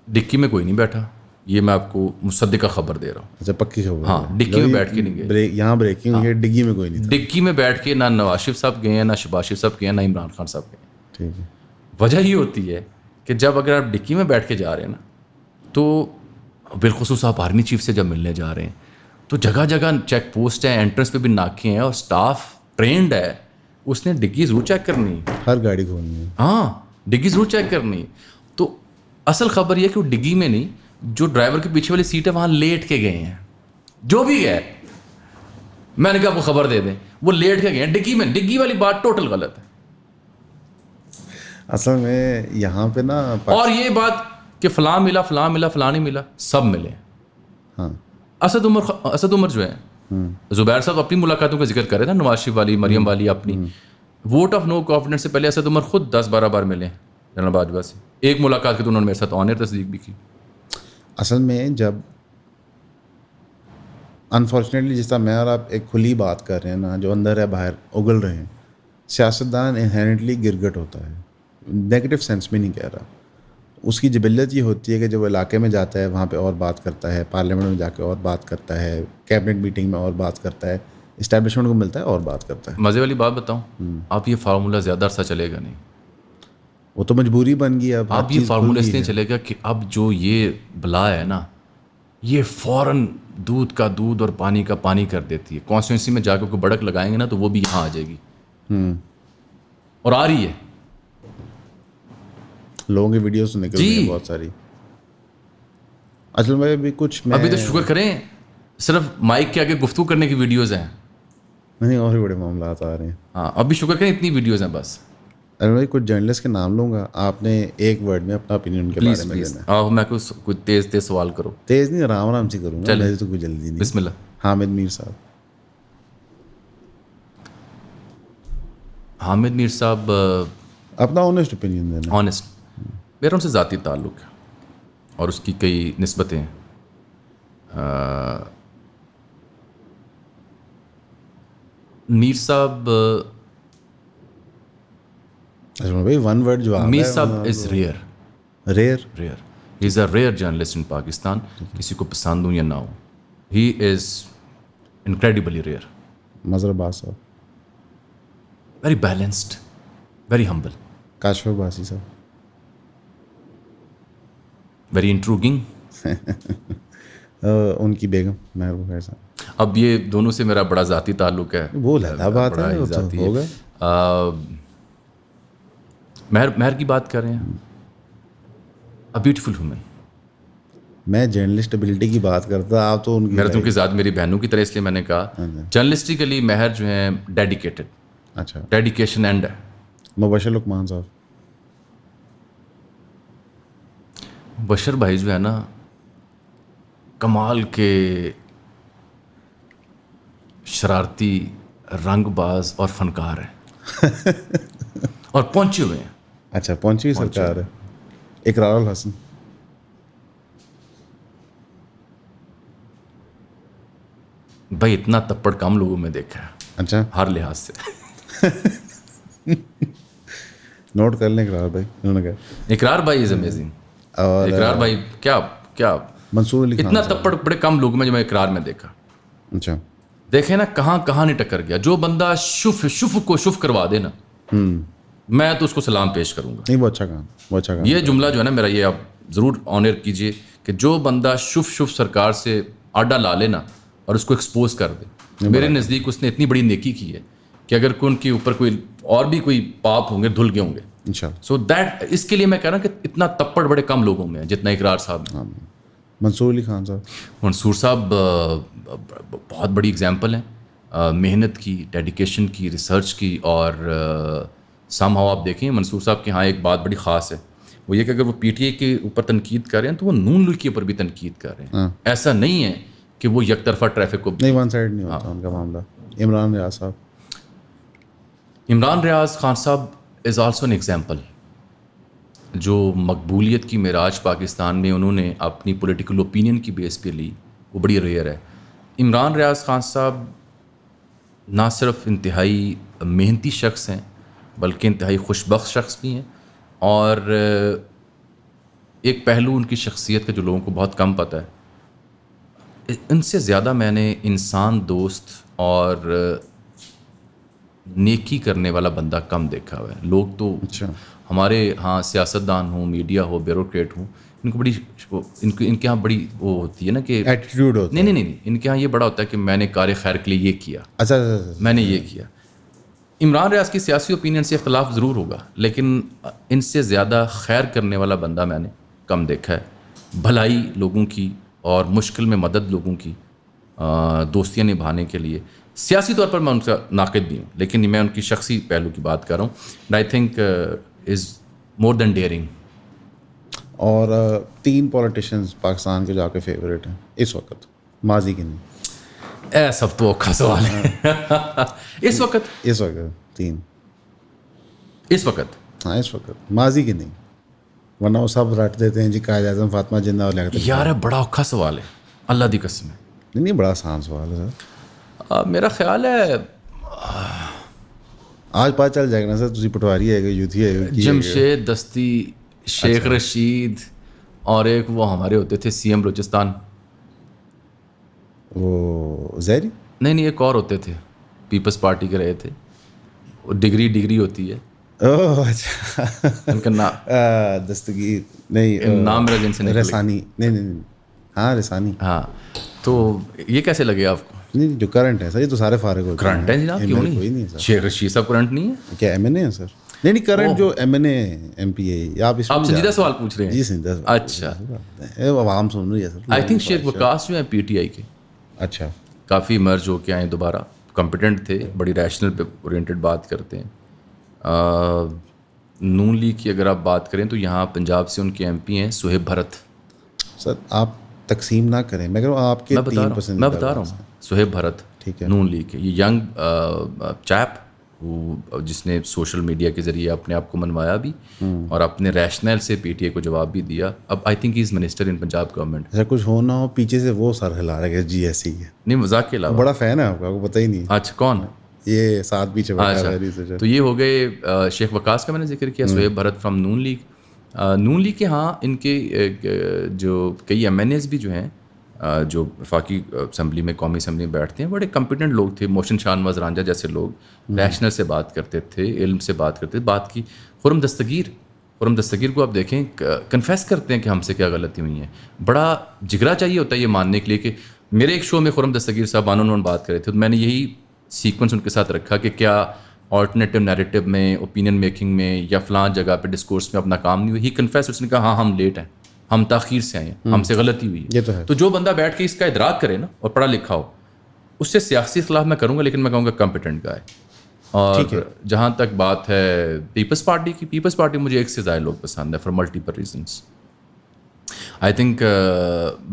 [SPEAKER 1] ڈکی میں کوئی نہیں بیٹھا, یہ میں آپ کو مصدقہ خبر دے رہا ہوں.
[SPEAKER 2] اچھا پکی خبر.
[SPEAKER 1] ہاں ڈکی میں بیٹھ کے نہیں گئے,
[SPEAKER 2] یہاں بریکنگ ہوئی ہے, ڈگی میں کوئی نہیں تھا.
[SPEAKER 1] ڈکی میں بیٹھ کے نہ نواز شریف صاحب گئے ہیں, نہ شہباز شریف صاحب گئے ہیں, نہ عمران خان صاحب گئے ہیں.
[SPEAKER 2] ٹھیک ہے.
[SPEAKER 1] وجہ یہ ہوتی ہے کہ جب اگر آپ ڈکی میں بیٹھ کے جا رہے ہیں نا تو بالخصوص آپ آرمی چیف سے جب ملنے جا رہے ہیں تو جگہ جگہ چیک پوسٹ ہیں, انٹرنس پہ بھی ناکے ہیں اور اسٹاف ٹرینڈ ہے, اس نے ڈگی ضرور چیک کرنی ہے,
[SPEAKER 2] ہر گاڑی کھولنی ہے.
[SPEAKER 1] ہاں ڈگی ضرور چیک کرنی ہے. تو اصل خبر یہ کہ وہ ڈگی میں نہیں, جو ڈرائیور کے پیچھے والی سیٹ ہے وہاں لیٹ کے گئے ہیں, جو بھی ہے میں نے کہا آپ کو خبر دے دیں وہ لیٹ کے گئے ہیں ڈگی میں. ڈگی والی بات ٹوٹل غلط ہے.
[SPEAKER 2] اصل میں یہاں پہ نا
[SPEAKER 1] اور یہ بات کہ فلاں ملا فلاں ملا فلاں نہیں ملا, سب ملے.
[SPEAKER 2] ہاں
[SPEAKER 1] اسد عمر جو ہے, زبیر صاحب اپنی ملاقاتوں کا ذکر کرے نا, نواز شریف والی, مریم والی اپنی, ووٹ آف نو کانفیڈنس سے پہلے اسد عمر خود 10-12 بار ملے جنرل باجوہ سے. ایک ملاقات کی تو انہوں نے میرے ساتھ آن ایئر تصدیق بھی کی.
[SPEAKER 2] اصل میں جب انفارچونیٹلی جس طرح میں اور آپ ایک کھلی بات کر رہے ہیں نا, جو اندر ہے باہر اگل رہے ہیں, سیاستدان انہیرنٹلی گرگٹ ہوتا ہے, نیگیٹو سینس میں نہیں کہہ رہا. اس کی جبلت یہ ہوتی ہے کہ جب وہ علاقے میں جاتا ہے وہاں پہ اور بات کرتا ہے, پارلیمنٹ میں جا کے اور بات کرتا ہے, کیبنٹ میٹنگ میں اور بات کرتا ہے, اسٹیبلشمنٹ کو ملتا ہے اور بات کرتا ہے.
[SPEAKER 1] مزے والی بات بتاؤں, آپ یہ فارمولہ زیادہ عرصہ چلے گا نہیں,
[SPEAKER 2] وہ تو مجبوری بن گئی.
[SPEAKER 1] اب یہ فارمولہ اس لیے چلے گا کہ اب جو یہ بلا ہے نا, یہ فوراً دودھ کا دودھ اور پانی کا پانی کر دیتی ہے. کانسٹیٹوئنسی میں جا کے کوئی بڑک لگائیں گے نا تو وہ بھی یہاں آ جائے گی, اور آ رہی ہے.
[SPEAKER 2] لوگوں کی ویڈیوز نکل رہی ہیں بہت ساری. اصل میں بھی کچھ
[SPEAKER 1] ابھی تو شکر کریں صرف مائک کے آگے گفتگو کرنے کی ویڈیوز ہیں,
[SPEAKER 2] نہیں اور بھی بڑے معاملات آ رہے ہیں.
[SPEAKER 1] ہاں ابھی شکر کریں اتنی ویڈیوز ہیں بس.
[SPEAKER 2] اصل میں کچھ جرنلسٹ کے نام لوں گا, آپ نے ایک ورڈ میں اپنا اوپینین کے بارے میں دینا ہے.
[SPEAKER 1] ہاں میں کوئی تیز سوال کرو.
[SPEAKER 2] تیز نہیں, آرام آرام سے کروں گا, میری تو کوئی جلدی نہیں.
[SPEAKER 1] بسم اللہ.
[SPEAKER 2] حامد میر صاحب.
[SPEAKER 1] حامد میر صاحب
[SPEAKER 2] اپنا آنیسٹ اوپینین دینا.
[SPEAKER 1] آنیسٹ, میرا ان سے ذاتی تعلق ہے اور اس کی کئی نسبتیں ہیں. میر صاحب
[SPEAKER 2] بھائی ون ورڈ جو
[SPEAKER 1] میر صاحب is rare
[SPEAKER 2] rare
[SPEAKER 1] he is a rare journalist in Pakistan. کسی کو پسند ہوں یا نہ ہو, ہی از انکریڈیبلی ریئر.
[SPEAKER 2] مظہر عباس صاحب.
[SPEAKER 1] Very balanced, very humble.
[SPEAKER 2] Kashif Abbasi صاحب.
[SPEAKER 1] ویری انٹروگنگ.
[SPEAKER 2] ان کی بیگم مہر بخیر صاحب.
[SPEAKER 1] اب یہ دونوں سے میرا بڑا ذاتی تعلق ہے,
[SPEAKER 2] وہ لہدا بات ہے, وہ تو ہوگا.
[SPEAKER 1] مہر کی بات کر رہے ہیں, اے بیوٹیفل وومن.
[SPEAKER 2] میں جرنلسٹیبلٹی کی بات کرتا, آپ تو ان کی,
[SPEAKER 1] میرا تو ان کی ذات میری بہنوں کی طرح, اس لیے میں نے کہا جرنلسٹیکلی مہر جو ہیں ڈیڈیکیٹڈ.
[SPEAKER 2] اچھا,
[SPEAKER 1] ڈیڈیکیشن اینڈ ہے.
[SPEAKER 2] مبشر لقمان صاحب.
[SPEAKER 1] بشر بھائی جو ہے نا کمال کے شرارتی, رنگ باز اور فنکار ہیں اور پہنچے ہوئے ہیں.
[SPEAKER 2] اچھا پہنچی سرکار ہے. اقرار الحسن.
[SPEAKER 1] بھائی اتنا تپڑ کم لوگوں میں دیکھا ہے.
[SPEAKER 2] اچھا,
[SPEAKER 1] ہر لحاظ سے.
[SPEAKER 2] نوٹ کر لیں اقرار بھائی, انہوں نے کہا.
[SPEAKER 1] اقرار بھائی از امیزنگ.
[SPEAKER 2] اور
[SPEAKER 1] اقرار بھائی کیا
[SPEAKER 2] منصور علی خان
[SPEAKER 1] اتنا تپڑ بڑے کم لوگوں میں جو میں اقرار میں دیکھا.
[SPEAKER 2] اچھا,
[SPEAKER 1] دیکھیں نا کہاں نہیں ٹکر گیا. جو بندہ شف کو شف کروا دے نا, میں تو اس کو سلام پیش کروں گا.
[SPEAKER 2] نہیں وہ اچھا کام.
[SPEAKER 1] یہ جملہ جو ہے نا میرا, یہ آپ ضرور آنر کیجئے کہ جو بندہ شف سرکار سے آڈا لا لے نا اور اس کو ایکسپوز کر دے, میرے نزدیک اس نے اتنی بڑی نیکی کی ہے کہ اگر ان کے اوپر کوئی اور بھی کوئی پاپ ہوں گے دھل گئے ہوں گے
[SPEAKER 2] انشاءاللہ.
[SPEAKER 1] سو دیٹ, اس کے لیے میں کہہ رہا ہوں کہ اتنا تپڑ بڑے کم لوگوں میں ہے جتنا اقرار صاحب میں.
[SPEAKER 2] منصور علی خان صاحب.
[SPEAKER 1] منصور صاحب بہت بڑی اگزامپل ہیں محنت کی, ڈیڈیکیشن کی, ریسرچ کی. اور سم ہاؤ آپ دیکھیں منصور صاحب کے ہاں ایک بات بڑی خاص ہے, وہ یہ کہ اگر وہ پی ٹی اے کے اوپر تنقید کر رہے ہیں تو وہ نون لیگ کے اوپر بھی تنقید کر رہے ہیں. ایسا نہیں ہے کہ وہ یک طرفہ ٹریفک کو,
[SPEAKER 2] نہیں ون سائڈ نہیں ہوتا ان کا معاملہ. عمران ریاض صاحب.
[SPEAKER 1] عمران ریاض خان صاحب از آلسو این ایگزامپل. جو مقبولیت کی معراج پاکستان میں انہوں نے اپنی پولیٹیکل اوپینین کی بیس پہ لی, وہ بڑی ریئر ہے. عمران ریاض خان صاحب نہ صرف انتہائی محنتی شخص ہیں بلکہ انتہائی خوش بخت شخص بھی ہیں. اور ایک پہلو ان کی شخصیت کا جو لوگوں کو بہت کم پتہ ہے, ان سے زیادہ میں نے انسان دوست اور نیکی کرنے والا بندہ کم دیکھا ہوا ہے. لوگ تو ہمارے ہاں سیاستدان ہوں, میڈیا ہو, بیوروکریٹ ہوں, ان کو بڑی ان کے یہاں بڑی وہ ہوتی ہے نا کہ
[SPEAKER 2] ایٹیٹیوڈ ہوتا ہے.
[SPEAKER 1] نہیں, ان کے یہاں یہ بڑا ہوتا ہے کہ میں نے کار خیر کے لیے یہ کیا,
[SPEAKER 2] اچھا
[SPEAKER 1] میں نے یہ کیا. عمران ریاض کی سیاسی اوپینین سے اختلاف ضرور ہوگا, لیکن ان سے زیادہ خیر کرنے والا بندہ میں نے کم دیکھا ہے. بھلائی لوگوں کی اور مشکل میں مدد لوگوں کی, دوستیاں نبھانے کے لیے. سیاسی طور پر میں ان کا ناقد بھی ہوں, لیکن میں ان کی شخصی پہلو کی بات کر رہا ہوں. آئی تھنک از مور دین ڈیئرنگ.
[SPEAKER 2] اور 3 پولیٹیشینز پاکستان کے جو آپ کے فیوریٹ ہیں اس وقت, ماضی کے نہیں؟
[SPEAKER 1] اے سب تو اوکھا سوال ہے. اس وقت
[SPEAKER 2] 3
[SPEAKER 1] اس وقت
[SPEAKER 2] ہاں اس وقت, ماضی کے نہیں, ورنہ وہ سب رٹ دیتے ہیں جی قائد اعظم فاطمہ جناح اور لیاقت.
[SPEAKER 1] یار بڑا اوکھا سوال ہے, اللہ دی قسم ہے.
[SPEAKER 2] نہیں بڑا آسان سوال ہے سر.
[SPEAKER 1] میرا خیال ہے
[SPEAKER 2] آج پتہ چل جائے گا نا سر, تسی پٹواری ہے گا, یوتھی ہے,
[SPEAKER 1] جمشید دستی, شیخ رشید, اور ایک وہ ہمارے ہوتے تھے سی ایم بلوچستان,
[SPEAKER 2] وہ زہری,
[SPEAKER 1] نہیں ایک اور ہوتے تھے پیپلز پارٹی کے رہے تھے. وہ ڈگری ہوتی ہے
[SPEAKER 2] اوہ اچھا,
[SPEAKER 1] ان کا نام
[SPEAKER 2] دستگیر نہیں,
[SPEAKER 1] نام میرا جن سے نہیں,
[SPEAKER 2] رسانی, نہیں ہاں رسانی.
[SPEAKER 1] ہاں تو یہ کیسے لگے آپ کو؟
[SPEAKER 2] نہیں جو کرنٹ ہے سر, یہ تو سارے فارغ ہوتے ہیں.
[SPEAKER 1] کرنٹ ہے جناب, کیوں
[SPEAKER 2] کوئی نہیں
[SPEAKER 1] نہیں؟
[SPEAKER 2] سر.
[SPEAKER 1] شیخ رشید صاحب کرنٹ نہیں ہے
[SPEAKER 2] کیا ایم این اے ہے سر؟ نہیں کرنٹ جو M N A M P A, آپ اس
[SPEAKER 1] آپ سنجیدہ سوال پوچھ رہے ہیں؟
[SPEAKER 2] جی سنجیدہ.
[SPEAKER 1] اچھا,
[SPEAKER 2] عوام سن رہی ہے سر.
[SPEAKER 1] آئی تھنک شیخ وقاص جو ہیں پی ٹی آئی کے,
[SPEAKER 2] اچھا
[SPEAKER 1] کافی مرج ہو کے آئے دوبارہ, کمپیٹنٹ تھے, بڑی ریشنل پہ اورینٹڈ بات کرتے ہیں. نون لیگ کی اگر آپ بات کریں تو یہاں پنجاب سے ان کے ایم پی ہیں صہیب بھرت.
[SPEAKER 2] سر آپ تقسیم نہ کریں, میں کہہ رہا ہوں آپ کے 3 پسند.
[SPEAKER 1] میں بتا رہا ہوں صہیب بھرت,
[SPEAKER 2] ٹھیک ہے,
[SPEAKER 1] نون لیگ کے, یہ ینگ چیپ جس نے سوشل میڈیا کے ذریعے اپنے آپ کو منوایا بھی اور اپنے ریشنل سے پی ٹی آئی کو جواب بھی دیا. اب I think he is minister in Punjab government.
[SPEAKER 2] ایسا کچھ ہو نہ ہو پیچھے سے وہ سر ہلا رہا ہے جی ایسی ہے.
[SPEAKER 1] نہیں مذاق کے علاوہ
[SPEAKER 2] بڑا فین ہے آپ کا, پتہ ہی نہیں.
[SPEAKER 1] اچھا کون؟
[SPEAKER 2] یہ ساتھ پیچھے بیٹھا ہے.
[SPEAKER 1] اچھا تو یہ ہو گئے شیخ وقاص کا میں نے ذکر کیا, Sohaib Bharat from Noon League. Noon League کے ہاں ان کے جو کئی ایم این ایز بھی جو ہیں جو وفاقی اسمبلی میں, قومی اسمبلی میں بیٹھتے ہیں, بڑے کمپیٹنٹ لوگ تھے. محسن شاہ نواز رانجھا جیسے لوگ ریشنل سے بات کرتے تھے, علم سے بات کرتے تھے. بات کی خرم دستگیر کو آپ دیکھیں, کنفیس کرتے ہیں کہ ہم سے کیا غلطی ہوئی ہیں. بڑا جگرا چاہیے ہوتا ہے یہ ماننے کے لیے کہ میرے ایک شو میں خرم دستگیر صاحب آن بات کر رہے تھے, تو میں نے یہی سیکوینس ان کے ساتھ رکھا کہ کیا آلٹرنیٹیو نیریٹو میں, اوپینین میکنگ میں یا فلاں جگہ پہ ڈسکورس میں اپنا کام نہیں ہوئی. ہی کنفیس, اس نے کہا ہاں ہم لیٹ ہیں, ہم تاخیر سے آئے ہیں, ہم سے غلطی ہوئی ہے. تو جو بندہ بیٹھ کے اس کا ادراک کرے نا اور پڑھا لکھا ہو, اس سے سیاسی اختلاف میں کروں گا, لیکن میں کہوں گا کمپیٹنٹ کا ہے. اور جہاں تک بات ہے پیپلز پارٹی کی, پیپلز پارٹی مجھے ایک سے زائد لوگ پسند ہے for multiple reasons. I think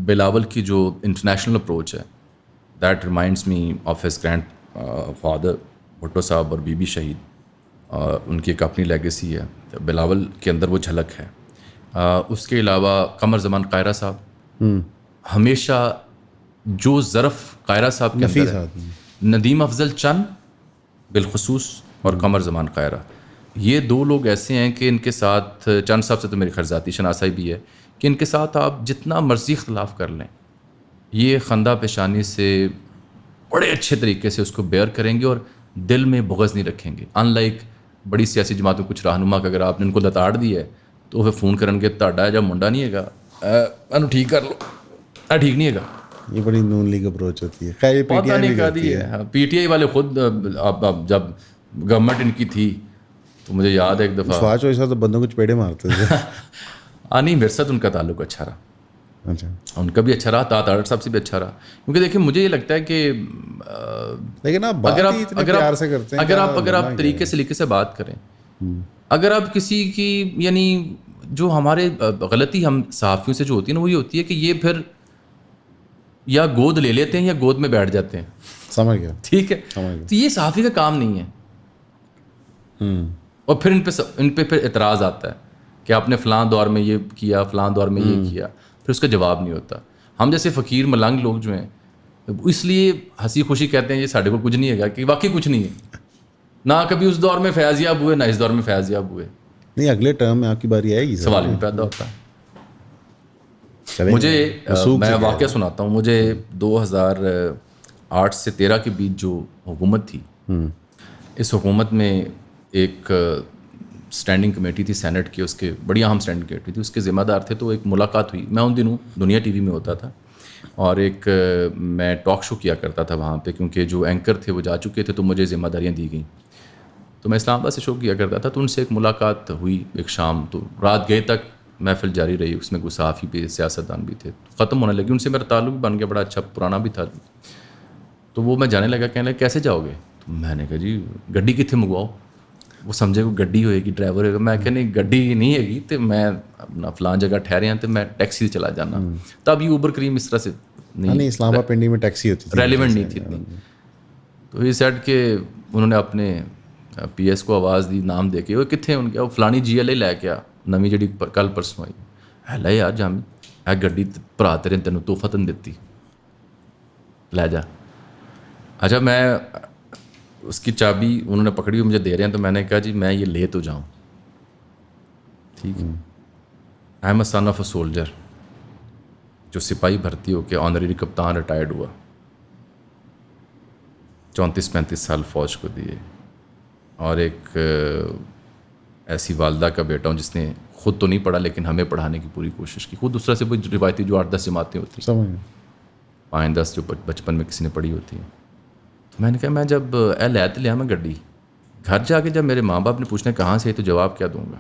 [SPEAKER 1] Bilawal کی جو انٹرنیشنل اپروچ ہے, that reminds me of his grand father Bhutto صاحب اور بی بی شہید. ان کی ایک اپنی لیگیسی ہے, بلاول کے اندر وہ جھلک ہے. اس کے علاوہ قمر زمان قاہرہ صاحب, ہمیشہ جو ظرف قاہرہ صاحب کے اندر ہے, ندیم افضل چند بالخصوص اور قمر زمان قاہرہ, یہ 2 لوگ ایسے ہیں کہ ان کے ساتھ, چند صاحب سے تو میری خیر ذاتی شناسائی بھی ہے, کہ ان کے ساتھ آپ جتنا مرضی اختلاف کر لیں, یہ خندہ پیشانی سے بڑے اچھے طریقے سے اس کو بیئر کریں گے اور دل میں بغض نہیں رکھیں گے. ان لائک بڑی سیاسی جماعتوں کچھ رہنما کہ اگر آپ نے ان کو لتاڑ دی ہے تو پھر فون کرن گے تاڈا جب منڈا نہیں ہے گا ٹھیک کر لو, ٹھیک نہیں ہے گا.
[SPEAKER 2] یہ بڑی نون لیگ اپروچ ہوتی ہے. خیر پی ٹی آئی
[SPEAKER 1] کرتی ہے. پی ٹی آئی والے خود اب جب گورنمنٹ ان کی تھی تو مجھے یاد ہے ایک دفعہ
[SPEAKER 2] فواز چوہدری صاحب تو بندوں کو چپیڑے مارتے تھے.
[SPEAKER 1] نہیں میرے ساتھ ان کا تعلق اچھا رہا,
[SPEAKER 2] اچھا
[SPEAKER 1] ان کا بھی اچھا رہا, طارق صاحب سے بھی اچھا رہا. کیونکہ دیکھیں مجھے یہ لگتا ہے کہ
[SPEAKER 2] لیکن
[SPEAKER 1] اگر آپ طریقے سے لکھے سے بات کریں, اگر آپ کسی کی یعنی جو ہمارے غلطی ہم صحافیوں سے جو ہوتی ہے نا, وہ یہ ہوتی ہے کہ یہ پھر یا گود لے لیتے ہیں یا گود میں بیٹھ جاتے ہیں.
[SPEAKER 2] سمجھ گیا,
[SPEAKER 1] ٹھیک ہے, تو یہ صحافی کا کام نہیں ہے. اور پھر ان پہ پھر اعتراض آتا ہے کہ آپ نے فلاں دور میں یہ کیا, فلاں دور میں یہ کیا, پھر اس کا جواب نہیں ہوتا. ہم جیسے فقیر ملنگ لوگ جو ہیں اس لیے ہنسی خوشی کہتے ہیں یہ ساڑھے کو کچھ نہیں ہے گا, کہ واقعی کچھ نہیں ہے. نہ کبھی اس دور میں فیض یاب ہوئے, نہ اس دور میں فیض یاب ہوئے.
[SPEAKER 2] نہیں اگلے ٹرم میں آپ کی باری آئے گی,
[SPEAKER 1] سوال نہیں پیدا ہوتا. مجھے میں واقعہ سناتا ہوں. مجھے 2008 سے 13 کے بیچ جو حکومت تھی, اس حکومت میں ایک اسٹینڈنگ کمیٹی تھی سینٹ کی, اس کے بڑی اہم اسٹینڈنگ کمیٹی تھی, اس کے ذمہ دار تھے. تو ایک ملاقات ہوئی, میں ان دنوں دنیا ٹی وی میں ہوتا تھا اور ایک میں ٹاک شو کیا کرتا تھا وہاں پہ, کیونکہ جو اینکر تھے وہ جا چکے تھے تو مجھے ذمہ داریاں دی گئیں. تو میں اسلام آباد سے شو کیا کرتا تھا, تو ان سے ایک ملاقات ہوئی ایک شام. تو رات گئے تک محفل جاری رہی, اس میں کوئی صحافی بھی سیاستدان بھی تھے. ختم ہونے لگی, ان سے میرا تعلق بھی بن گیا, بڑا اچھا پرانا بھی تھا. تو وہ میں جانے لگا, کہنے لگا کیسے جاؤ گے؟ تو میں نے کہا جی گڈی کتنے منگواؤ. وہ سمجھے وہ گڈی ہوئے گی, ڈرائیور ہوئے گا. میں کہ نہیں گڈی نہیں ہے گی, تو میں اپنا فلاں جگہ ٹھہرے ہیں تو میں ٹیکسی سے چلا جانا. تب یہ اوبر کریم اس طرح سے
[SPEAKER 2] نہیں, اسلام آباد پنڈی میں ٹیکسی ہوتی تھی,
[SPEAKER 1] ریلیونٹ نہیں تھی اتنی. تو یہ سیٹ کہ انہوں نے اپنے پی ایس کو آواز دی, نام دے کے, وہ کتنے ان کے, وہ فلانی جی ایل اے لے کے آ نویں جڑی کل پرسوں آئی. ہے یار جامی ہے گڈی بھرا تیرے تینوں توحفہ تن دیتی, لے جا. اچھا میں اس کی چابی انہوں نے پکڑی ہوئی مجھے دے رہے ہیں, تو میں نے کہا جی میں یہ لے تو جاؤں, ٹھیک ہے. I am a son of a soldier, جو سپاہی بھرتی ہو کے آنریری کپتان ریٹائرڈ ہوا, 34-35 سال فوج کو دیے, اور ایک ایسی والدہ کا بیٹا ہوں جس نے خود تو نہیں پڑھا لیکن ہمیں پڑھانے کی پوری کوشش کی. خود دوسرا سے وہ روایتی جو 8-10 جماعتیں ہوتی ہیں, 5-10 جو بچپن میں کسی نے پڑھی ہوتی ہیں. تو میں نے کہا میں جب لے تو لیا میں گڈی, گھر جا کے جب میرے ماں باپ نے پوچھنا کہاں سے, تو جواب کیا دوں گا؟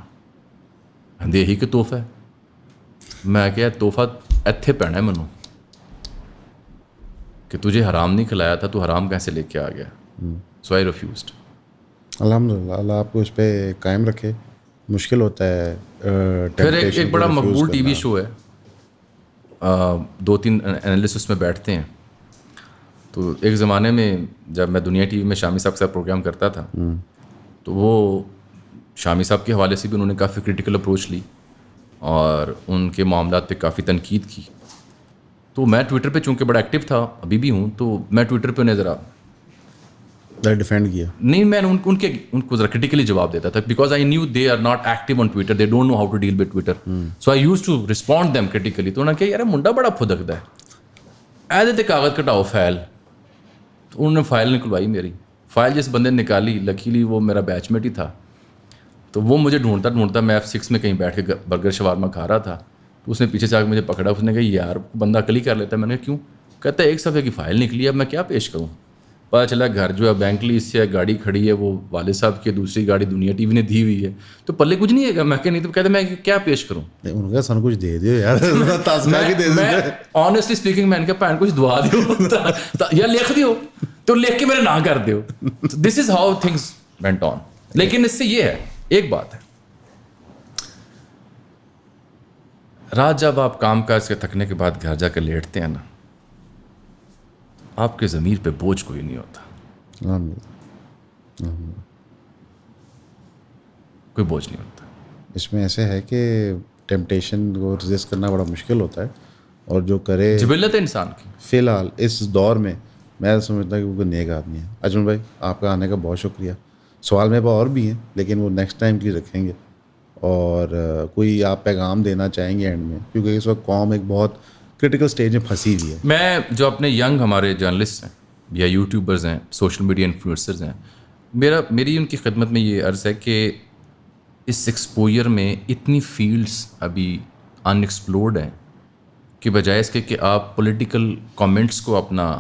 [SPEAKER 1] ہندی یہی کہ تحفہ ہے. میں کہا تحفہ ایتھے پینا ہے منوں, کہ تجھے حرام نہیں کھلایا تھا, تو حرام کیسے لے کے آ گیا. سو آئی ریفیوزڈ.
[SPEAKER 2] الحمد للہ, اللہ آپ کو اس پہ قائم رکھے. مشکل ہوتا ہے.
[SPEAKER 1] پھر ایک بڑا مقبول ٹی وی شو ہے, 2-3 اینالسٹ اس میں بیٹھتے ہیں. تو ایک زمانے میں جب میں دنیا ٹی وی میں شامی صاحب کے ساتھ پروگرام کرتا تھا, تو وہ شامی صاحب کے حوالے سے بھی انہوں نے کافی کرٹیکل اپروچ لی اور ان کے معاملات پہ کافی تنقید کی. تو میں ٹویٹر پہ چونکہ بڑا ایکٹیو تھا, ابھی بھی ہوں, تو میں ٹویٹر پہ انہیں ذرا
[SPEAKER 2] ڈیفینڈ کیا.
[SPEAKER 1] نہیں, میں ان کو ذرا کرٹیکلی جواب دیتا تھا, because I knew they are not active on Twitter, they don't know how to deal with Twitter. So I use to respond them critically. تو انہوں نے کہا یار منڈا بڑا پھدکدا ہے, ایسے تے کاغذ کٹاؤ فائل. تو انہوں نے فائل نکلوائی میری. فائل جس بندے نے نکالی, لکیلی وہ میرا بیچ میٹ ہی تھا. تو وہ مجھے ڈھونڈتا میں F6 میں کہیں بیٹھ کے برگر شوارما کھا رہا تھا. تو اس نے پیچھے سے آ کے مجھے پکڑا, اس نے کہا یار بندہ عقلی کر لیتا ہے. میں نے کہا کیوں؟ کہتا ہے 1 صفحے کی فائل نکلی ہے, اب میں کیا پیش کروں. پتہ چلا گھر جو ہے بینک لیز سے گاڑی کھڑی ہے, وہ والد صاحب کی, دوسری گاڑی دنیا ٹی وی نے دی ہوئی ہے, تو پلے کچھ نہیں ہے گا. میں کہ نہیں, تو کہتے میں کیا پیش کروں.
[SPEAKER 2] ان کا سن کچھ دے دیو یار,
[SPEAKER 1] میں آنیسٹلی اسپیکنگ میں نے کہا پہن کچھ دعا دیو یا لکھ دیو, تو لکھ کے میرے نہ کر دیو. This is how things went on. لیکن اس سے یہ ہے, ایک بات ہے, رات جب آپ کام کاج کے تھکنے کے بعد گھر جا کے لیٹتے ہیں نا, آپ کے ضمیر پہ بوجھ کوئی نہیں ہوتا, کوئی بوجھ نہیں ہوتا.
[SPEAKER 2] اس میں ایسے ہے کہ ٹیمپٹیشن کو ریزسٹ کرنا بڑا مشکل ہوتا ہے, اور جو کرے
[SPEAKER 1] جبلت ہے انسان کی.
[SPEAKER 2] فی الحال اس دور میں میں سمجھتا ہوں کہ وہ کوئی نیک آدمی ہے. اجمل بھائی آپ کا آنے کا بہت شکریہ. سوال میرے پاس اور بھی ہیں لیکن وہ نیکسٹ ٹائم کے لیے رکھیں گے. اور کوئی آپ پیغام دینا چاہیں گے اینڈ میں, کیونکہ اس وقت قوم ایک بہت کرٹیکل سٹیج میں پھنسی ہوئی ہے.
[SPEAKER 1] میں جو اپنے ینگ ہمارے جرنلسٹ ہیں یا یوٹیوبرز ہیں, سوشل میڈیا انفلوئنسرز ہیں, میری ان کی خدمت میں یہ عرض ہے کہ اس ایکسپوجر میں اتنی فیلڈس ابھی ان ایکسپلورڈ ہیں کہ بجائے اس کے کہ آپ پولیٹیکل کامنٹس کو اپنا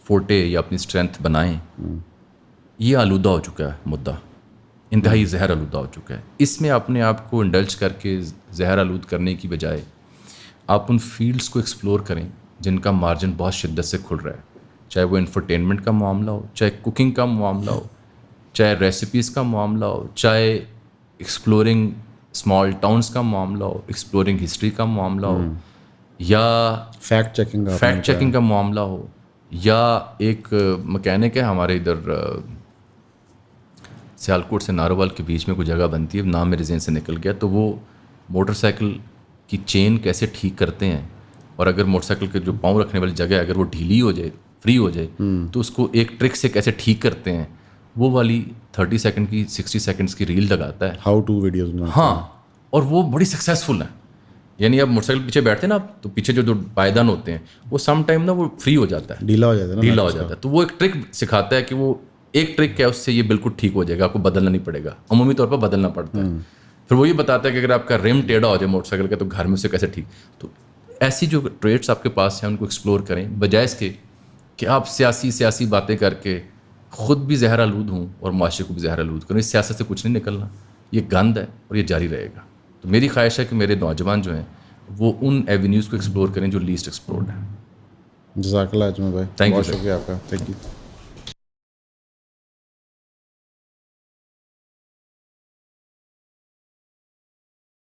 [SPEAKER 1] فورٹے یا اپنی اسٹرینتھ بنائیں, یہ آلودہ ہو چکا ہے مدعا, انتہائی زہر آلودہ ہو چکا ہے. اس میں اپنے آپ کو انڈلج کر کے زہر آلود کرنے کی بجائے آپ ان فیلڈس کو ایکسپلور کریں جن کا مارجن بہت شدت سے کھل رہا ہے, چاہے وہ انفرٹینمنٹ کا معاملہ ہو, چاہے کوکنگ کا معاملہ ہو, چاہے ریسیپیز کا معاملہ ہو, چاہے ایکسپلورنگ اسمال ٹاؤنس کا معاملہ ہو, ایکسپلورنگ ہسٹری کا معاملہ ہو, یا
[SPEAKER 2] فیکٹ چیکنگ
[SPEAKER 1] کا معاملہ ہو, یا ایک مکینک ہے ہمارے ادھر سیالکوٹ سے ناروال کے بیچ میں کوئی جگہ بنتی ہے, نام میرے ذہن سے نکل گیا, تو وہ موٹر سائیکل کی چین کیسے ٹھیک کرتے ہیں, اور اگر موٹر سائیکل کے جو پاؤں رکھنے والی جگہ ہے اگر وہ ڈھیلی ہو جائے, فری ہو جائے, تو اس کو ایک ٹرک سے کیسے ٹھیک کرتے ہیں, وہ والی 30 سیکنڈ کی 60 سیکنڈس کی ریل لگاتا ہے.
[SPEAKER 2] ہاؤ ٹو ویڈیوز میں.
[SPEAKER 1] ہاں, اور وہ بڑی سکسیزفل ہیں. یعنی اب موٹر سائیکل پیچھے بیٹھتے ہیں نا, تو پیچھے جو پائیدان ہوتے ہیں وہ سم ٹائم نا وہ فری ہو جاتا ہے,
[SPEAKER 2] ڈھیلا ہو جاتا ہے.
[SPEAKER 1] تو وہ ایک ٹرک سکھاتا ہے کہ وہ ایک ٹرک ہے، اس سے یہ بالکل ٹھیک ہو جائے گا، آپ کو بدلنا نہیں پڑے گا، عمومی طور پر بدلنا پڑتا ہے. پھر وہ یہ بتاتا ہے کہ اگر آپ کا ریم ٹیڑھا ہو جائے موٹر سائیکل کا تو گھر میں اسے کیسے ٹھیک. تو ایسی جو ٹریٹس آپ کے پاس ہیں ان کو ایکسپلور کریں، بجائے اس کے کہ آپ سیاسی باتیں کر کے خود بھی زہر آلود ہوں اور معاشرے کو بھی زہر آلود کریں. اس سیاست سے کچھ نہیں نکلنا، یہ گند ہے اور یہ جاری رہے گا. تو میری خواہش ہے کہ میرے نوجوان جو ہیں وہ ان ایونیوز کو ایکسپلور کریں جو لیسٹ ایکسپلورڈ ہیں.
[SPEAKER 2] جزاک اللہ اجمل بھائی،
[SPEAKER 1] Thank you,
[SPEAKER 2] بہت
[SPEAKER 1] sir.
[SPEAKER 2] شکریہ آپ کا. Thank you.